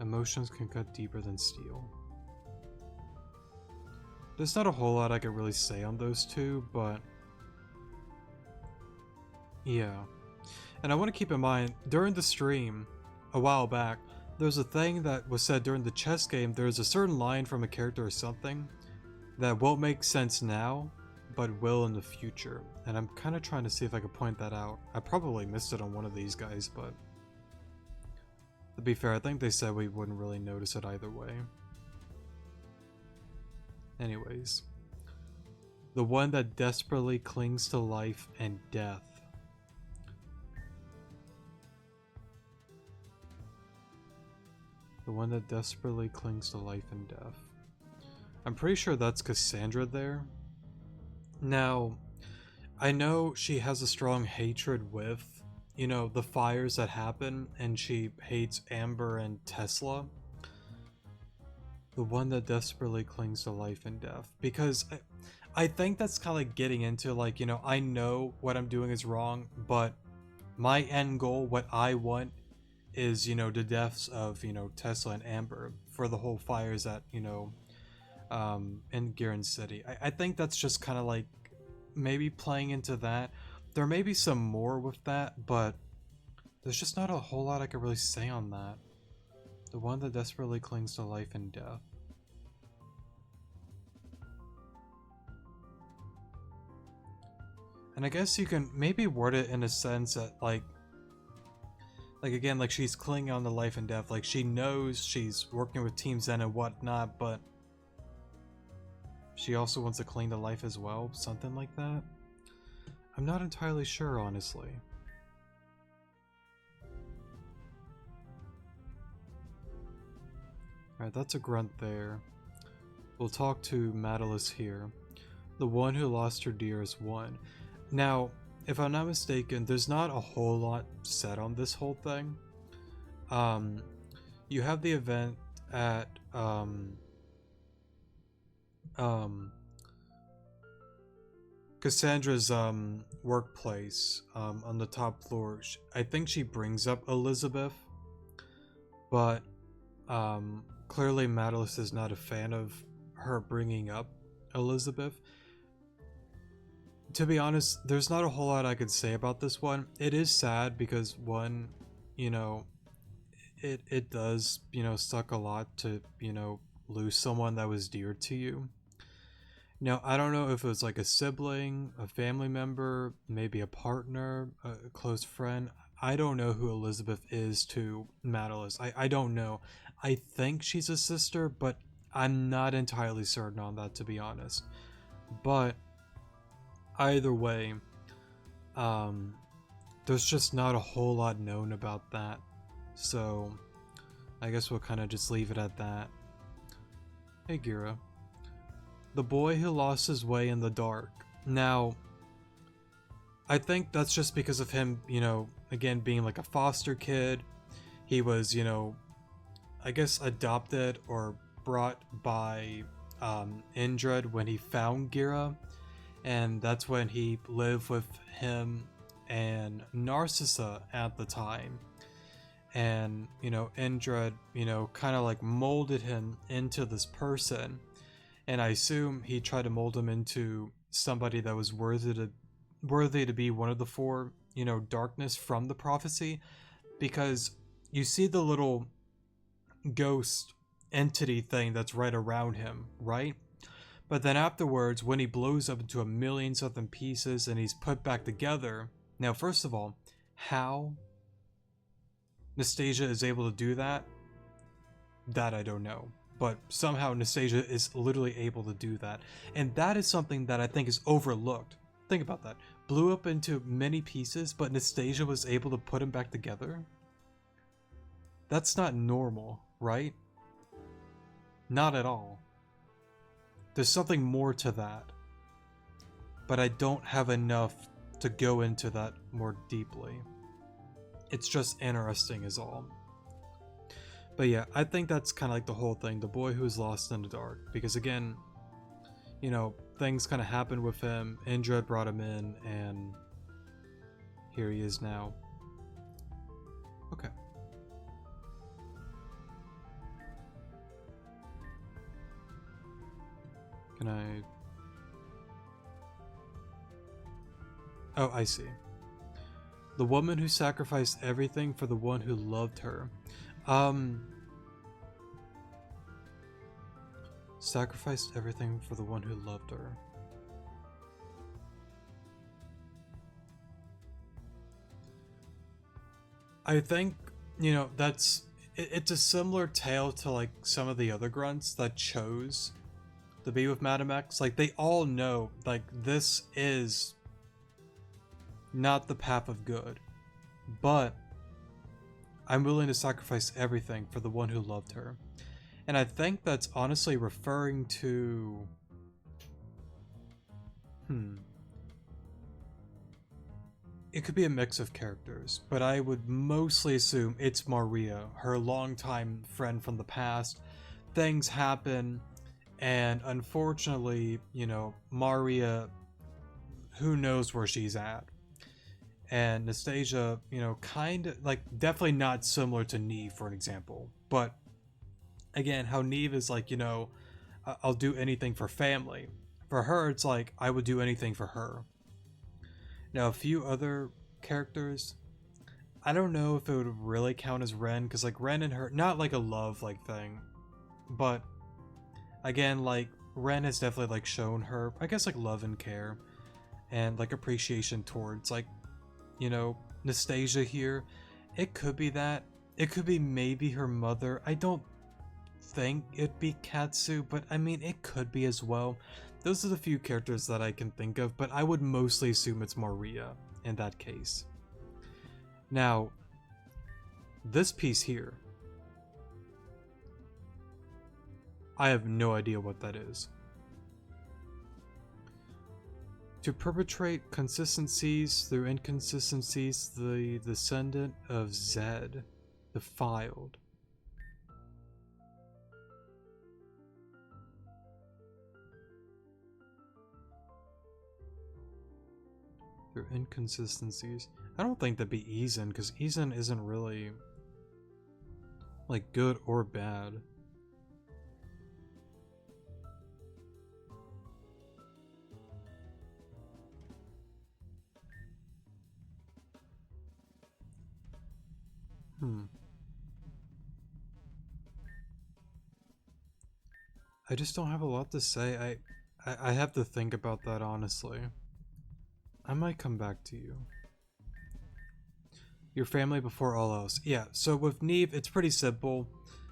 emotions can cut deeper than steel. There's not a whole lot I could really say on those two, but yeah. And I want to keep in mind, during the stream, a while back, there's a thing that was said during the chess game. There's a certain line from a character or something that won't make sense now, but will in the future. And I'm kind of trying to see if I could point that out. I probably missed it on one of these guys, but to be fair, I think they said we wouldn't really notice it either way. Anyways, the one that desperately clings to life and death. The one that desperately clings to life and death. I'm pretty sure that's Cassandra there. Now, I know she has a strong hatred with, you know, the fires that happen, and she hates Amber and Tesla. The one that desperately clings to life and death. Because I think that's kind of like getting into, like, you know, I know what I'm doing is wrong, but my end goal, what I want, is, you know, the deaths of, you know, Tesla and Amber for the whole fires at, you know, in Giron City. I think that's just kind of like maybe playing into that. There may be some more with that, but there's just not a whole lot I could really say on that. The one that desperately clings to life and death. And I guess you can maybe word it in a sense that like again, like she's clinging on to life and death. Like she knows she's working with Team Zen and whatnot, but she also wants to cling to life as well. Something like that. I'm not entirely sure, honestly. Alright, that's a grunt there. We'll talk to Madalis here. The one who lost her dear is one. Now, if I'm not mistaken, there's not a whole lot said on this whole thing. You have the event at Cassandra's workplace on the top floor. I think she brings up Elizabeth, but clearly Madalis is not a fan of her bringing up Elizabeth. To be honest, there's not a whole lot I could say about this one. It is sad because one, you know, it does, you know, suck a lot to, you know, lose someone that was dear to you. Now, I don't know if it was like a sibling, a family member, maybe a partner, a close friend. I don't know who Elizabeth is to Madalis. I don't know. I think she's a sister, but I'm not entirely certain on that, to be honest. But either way, there's just not a whole lot known about that. So I guess we'll kind of just leave it at that. Hey, Gira. The boy who lost his way in the dark. Now, I think that's just because of him, you know, again, being like a foster kid. He was, you know, I guess adopted or brought by Indred when he found Gira. and that's when he lived with him and Narcissa at the time. And Indra, kind of like molded him into this person, and I assume he tried to mold him into somebody that was worthy to be one of the four, darkness from the prophecy, because you see the little ghost entity thing that's right around him, right? But then afterwards, when he blows up into a million something pieces and he's put back together, now first of all, how Nastasia is able to do that, that I don't know. But somehow Nastasia is literally able to do that. And that is something that I think is overlooked. Think about that. Blew up into many pieces, but Nastasia was able to put him back together? That's not normal, right? Not at all. There's something more to that. But I don't have enough to go into that more deeply. It's just interesting is all. But yeah, I think that's kind of like the whole thing. The boy who's lost in the dark. Because again, things kind of happened with him. Indra brought him in, and here he is now. Okay. Can I... Oh, I see. The woman who sacrificed everything for the one who loved her. Sacrificed everything for the one who loved her. I think, it's a similar tale to like some of the other grunts that chose to be with Madam X. Like, they all know, like, this is not the path of good, but I'm willing to sacrifice everything for the one who loved her. And I think that's honestly referring to... It could be a mix of characters, but I would mostly assume it's Maria, her longtime friend from the past. Things happen, and unfortunately, Maria, who knows where she's at. And Nastasia, kind of, like, definitely not similar to Neve, for an example. But, again, how Neve is like, I'll do anything for family. For her, it's like, I would do anything for her. Now, a few other characters, I don't know if it would really count as Ren, because, like, Ren and her, not like a love, like, thing. But, again, like, Ren has definitely, like, shown her, I guess, like, love and care. And, like, appreciation towards, like, Nastasia here. It could be that. It could be maybe her mother. I don't think it'd be Katsu, but I mean, it could be as well. Those are the few characters that I can think of, but I would mostly assume it's Maria in that case. Now, this piece here, I have no idea what that is. To perpetrate consistencies through inconsistencies, the descendant of Zed, defiled. Through inconsistencies. I don't think that'd be Eason, because Eason isn't really, like, good or bad. I just don't have a lot to say. I have to think about that, honestly. I might come back to you. Your family before all else. Yeah, so with Neve, it's pretty simple.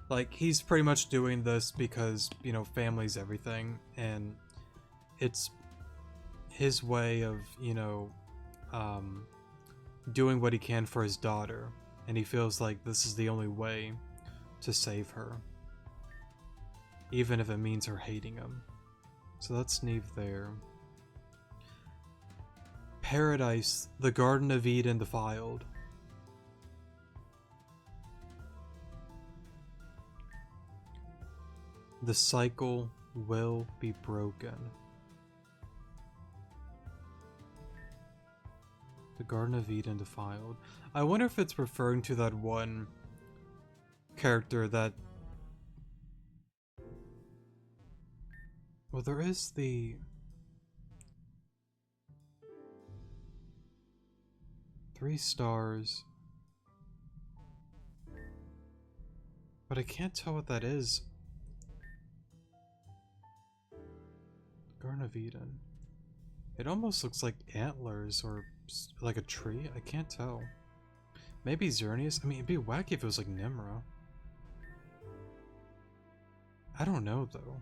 Like, he's pretty much doing this because, family's everything, and it's his way of, doing what he can for his daughter, and he feels like this is the only way to save her, even if it means her hating him. So that's Neve there. Paradise, the Garden of Eden defiled. The cycle will be broken. The Garden of Eden defiled. I wonder if it's referring to that one character that... Well, there is the... 3 stars. But I can't tell what that is. Garden of Eden. It almost looks like antlers or like a tree. I can't tell. Maybe Xerneas? I mean, it'd be wacky if it was like Nimra. I don't know though.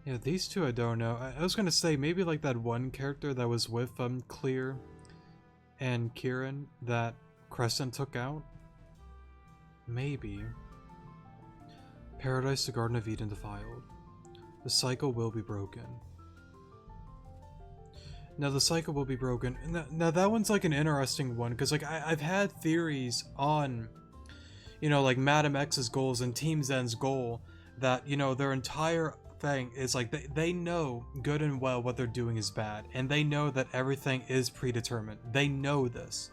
Yeah, these two I don't know. I was gonna say maybe like that one character that was with Clear and Kieran that Crescent took out. Maybe. Paradise, the Garden of Eden defiled. The cycle will be broken. Now the cycle will be broken. Now that one's like an interesting one because like I've had theories on, you know, like Madam X's goals and Team Zen's goal that, you know, their entire thing is like they know good and well what they're doing is bad, and they know that everything is predetermined. They know this.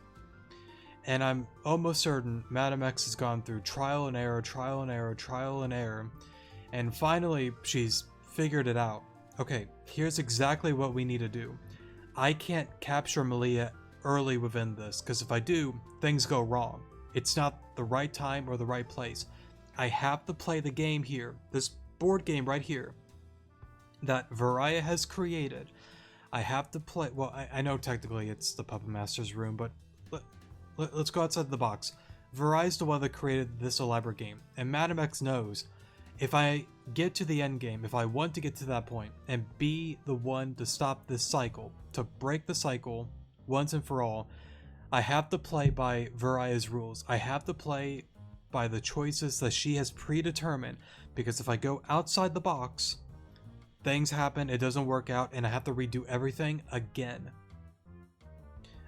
And I'm almost certain Madam X has gone through trial and error, trial and error, trial and error, and finally she's figured it out. Okay, here's exactly what we need to do. I can't capture Malia early within this, because if I do, things go wrong. It's not the right time or the right place. I have to play the game here, this board game right here, that Varaya has created. I have to play, well, I know technically it's the Puppet Master's room, but let's go outside the box. Varaya's the one that created this elaborate game, and Madam X knows if I get to the end game, if I want to get to that point and be the one to stop this cycle, to break the cycle once and for all, I have to play by Varaya's rules. I have to play by the choices that she has predetermined, because if I go outside the box, things happen, it doesn't work out, and I have to redo everything again.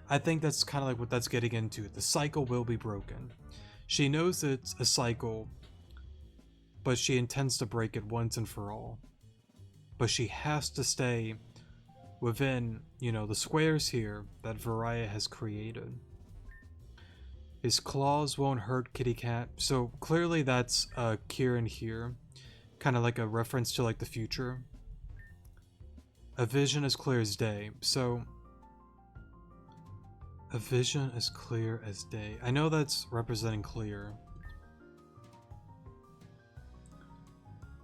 I think that's kind of like what that's getting into. The cycle will be broken. She knows it's a cycle, but she intends to break it once and for all. But she has to stay within, you know, the squares here that Varaya has created. His claws won't hurt Kitty Cat. So clearly that's Kieran here. Kind of like a reference to like the future. A vision as clear as day. So a vision as clear as day. I know that's representing clear.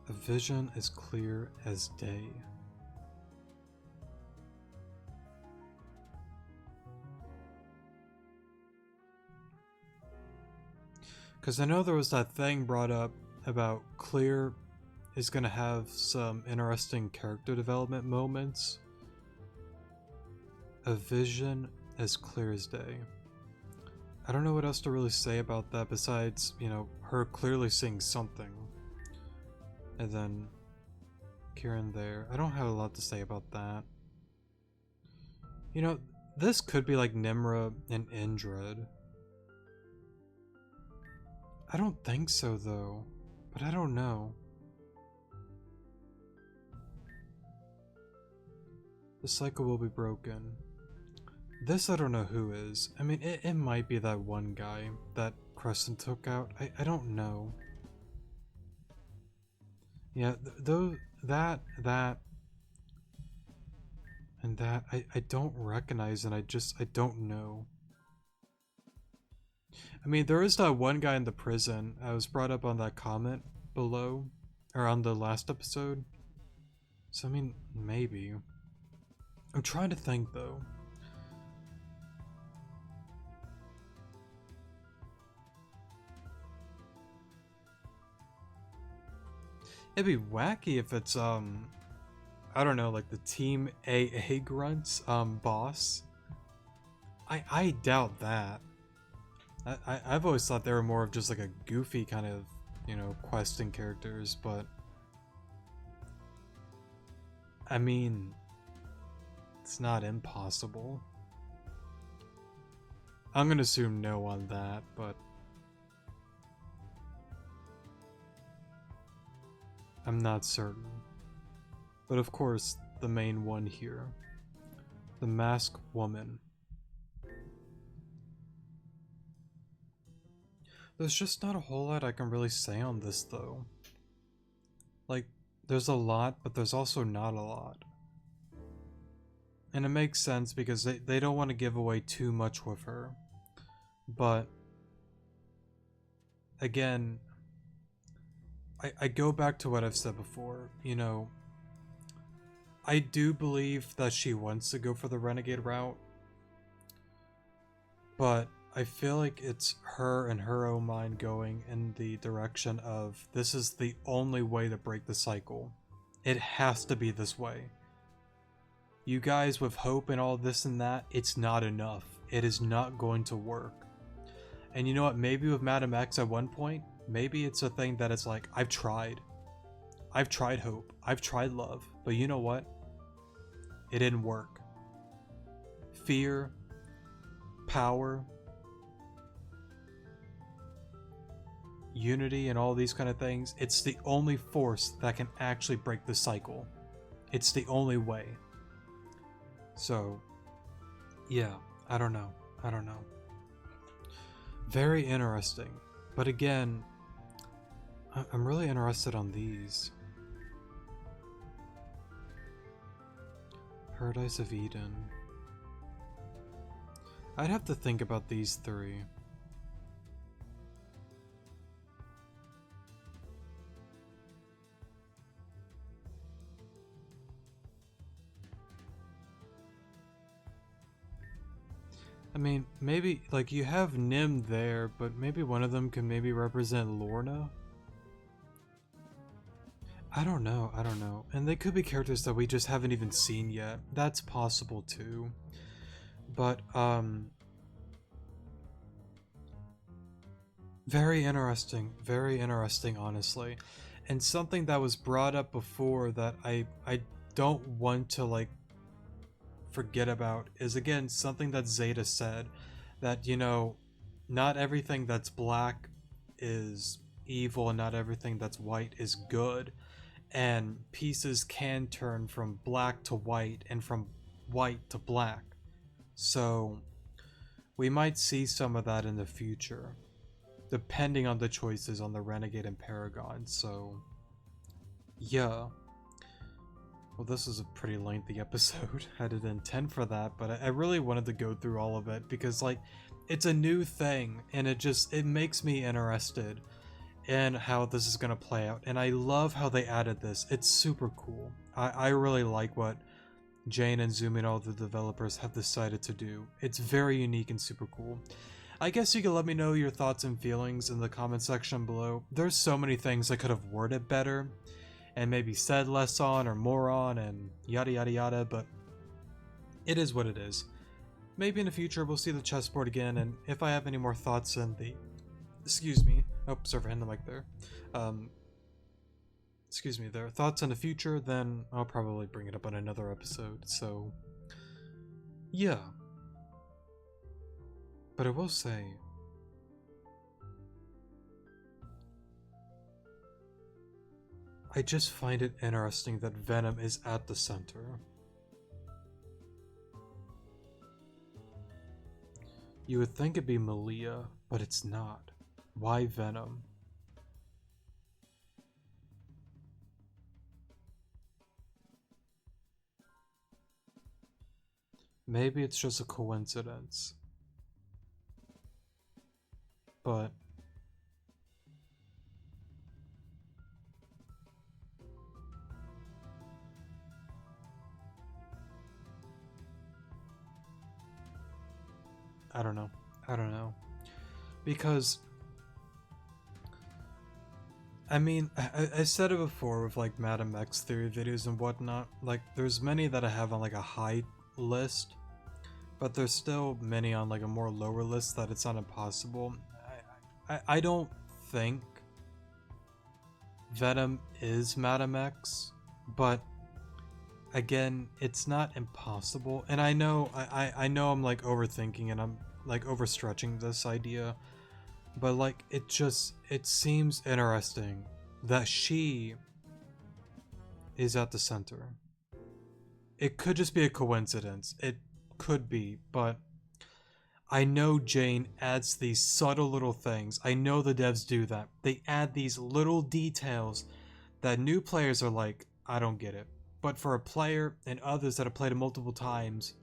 A vision as clear as day. Because I know there was that thing brought up about Clear is going to have some interesting character development moments. A vision as clear as day. I don't know what else to really say about that besides, you know, her clearly seeing something. And then Kieran there. I don't have a lot to say about that. You know, this could be like Nimra and Indred. I don't think so though, but I don't know. The cycle will be broken. This I don't know who is. I mean, it might be that one guy that Crescent took out. I don't know. Yeah, though that, and that, I don't recognize, and I don't know. I mean, there is that one guy in the prison. I was brought up on that comment below, or on the last episode. So, I mean, maybe. I'm trying to think, though. It'd be wacky if it's, I don't know, like the Team AA Grunts, boss. I doubt that. I've always thought they were more of just like a goofy kind of, you know, questing characters, but I mean, it's not impossible. I'm gonna assume no on that, but I'm not certain. But of course, the main one here. The Masked Woman. There's just not a whole lot I can really say on this, though. Like, there's a lot, but there's also not a lot. And it makes sense because they don't want to give away too much with her. But, again, I go back to what I've said before, you know, I do believe that she wants to go for the renegade route, but I feel like it's her and her own mind going in the direction of this is the only way to break the cycle. It has to be this way. You guys with hope and all this and that, it's not enough. It is not going to work. And you know what, maybe with Madam X at one point, maybe it's a thing that it's like, I've tried hope, I've tried love, but you know what? It didn't work. Fear, power, unity, and all these kind of things, it's the only force that can actually break the cycle. It's the only way. So, yeah, I don't know. Very interesting. But again, I'm really interested on these. Paradise of Eden. I'd have to think about these three. I mean, maybe, like, you have Nim there, but maybe one of them can maybe represent Lorna? I don't know. And they could be characters that we just haven't even seen yet. That's possible too. But, very interesting, honestly. And something that was brought up before that I don't want to, like, forget about is, again, something that Zeta said, that, you know, not everything that's black is evil and not everything that's white is good, and pieces can turn from black to white and from white to black. So we might see some of that in the future, depending on the choices on the Renegade and Paragon. So yeah. Well, this is a pretty lengthy episode. I didn't intend for that, but I really wanted to go through all of it because, like, it's a new thing, and it makes me interested in how this is going to play out. And I love how they added this. It's super cool. I really like what Jane and Zoom and all the developers have decided to do. It's very unique and super cool. I guess you can let me know your thoughts and feelings in the comment section below. There's so many things I could have worded better and maybe said less on or more on and yada yada yada, but it is what it is. Maybe in the future we'll see the chessboard again, and if I have any more thoughts in the... Excuse me. Oh, sorry for hitting the mic there. Excuse me there. Thoughts in the future, then I'll probably bring it up on another episode, so... yeah. But I will say... I just find it interesting that Venom is at the center. You would think it'd be Malia, but it's not. Why Venom? Maybe it's just a coincidence. But... I don't know. Because... I mean, I said it before with, like, Madam X theory videos and whatnot. Like, there's many that I have on, like, a high list, but there's still many on, like, a more lower list that it's not impossible. I don't think Venom is Madam X, but again, it's not impossible. And I know I know I'm, like, overthinking and I'm, like, overstretching this idea, but, like, it seems interesting that she is at the center. It could just be a coincidence. could be, but I know Jane adds these subtle little things. I know the devs do that. They add these little details that new players are like, I don't get it. But for a player and others that have played it multiple times,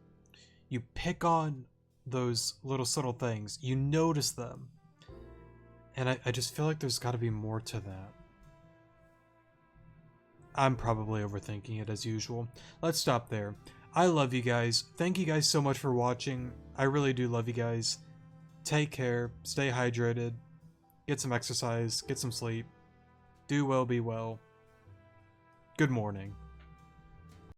you pick on those little subtle things. You notice them. And I just feel like there's got to be more to that. I'm probably overthinking it as usual. Let's stop there. I love you guys. Thank you guys so much for watching. I really do love you guys. Take care. Stay hydrated. Get some exercise. Get some sleep. Do well, be well. Good morning.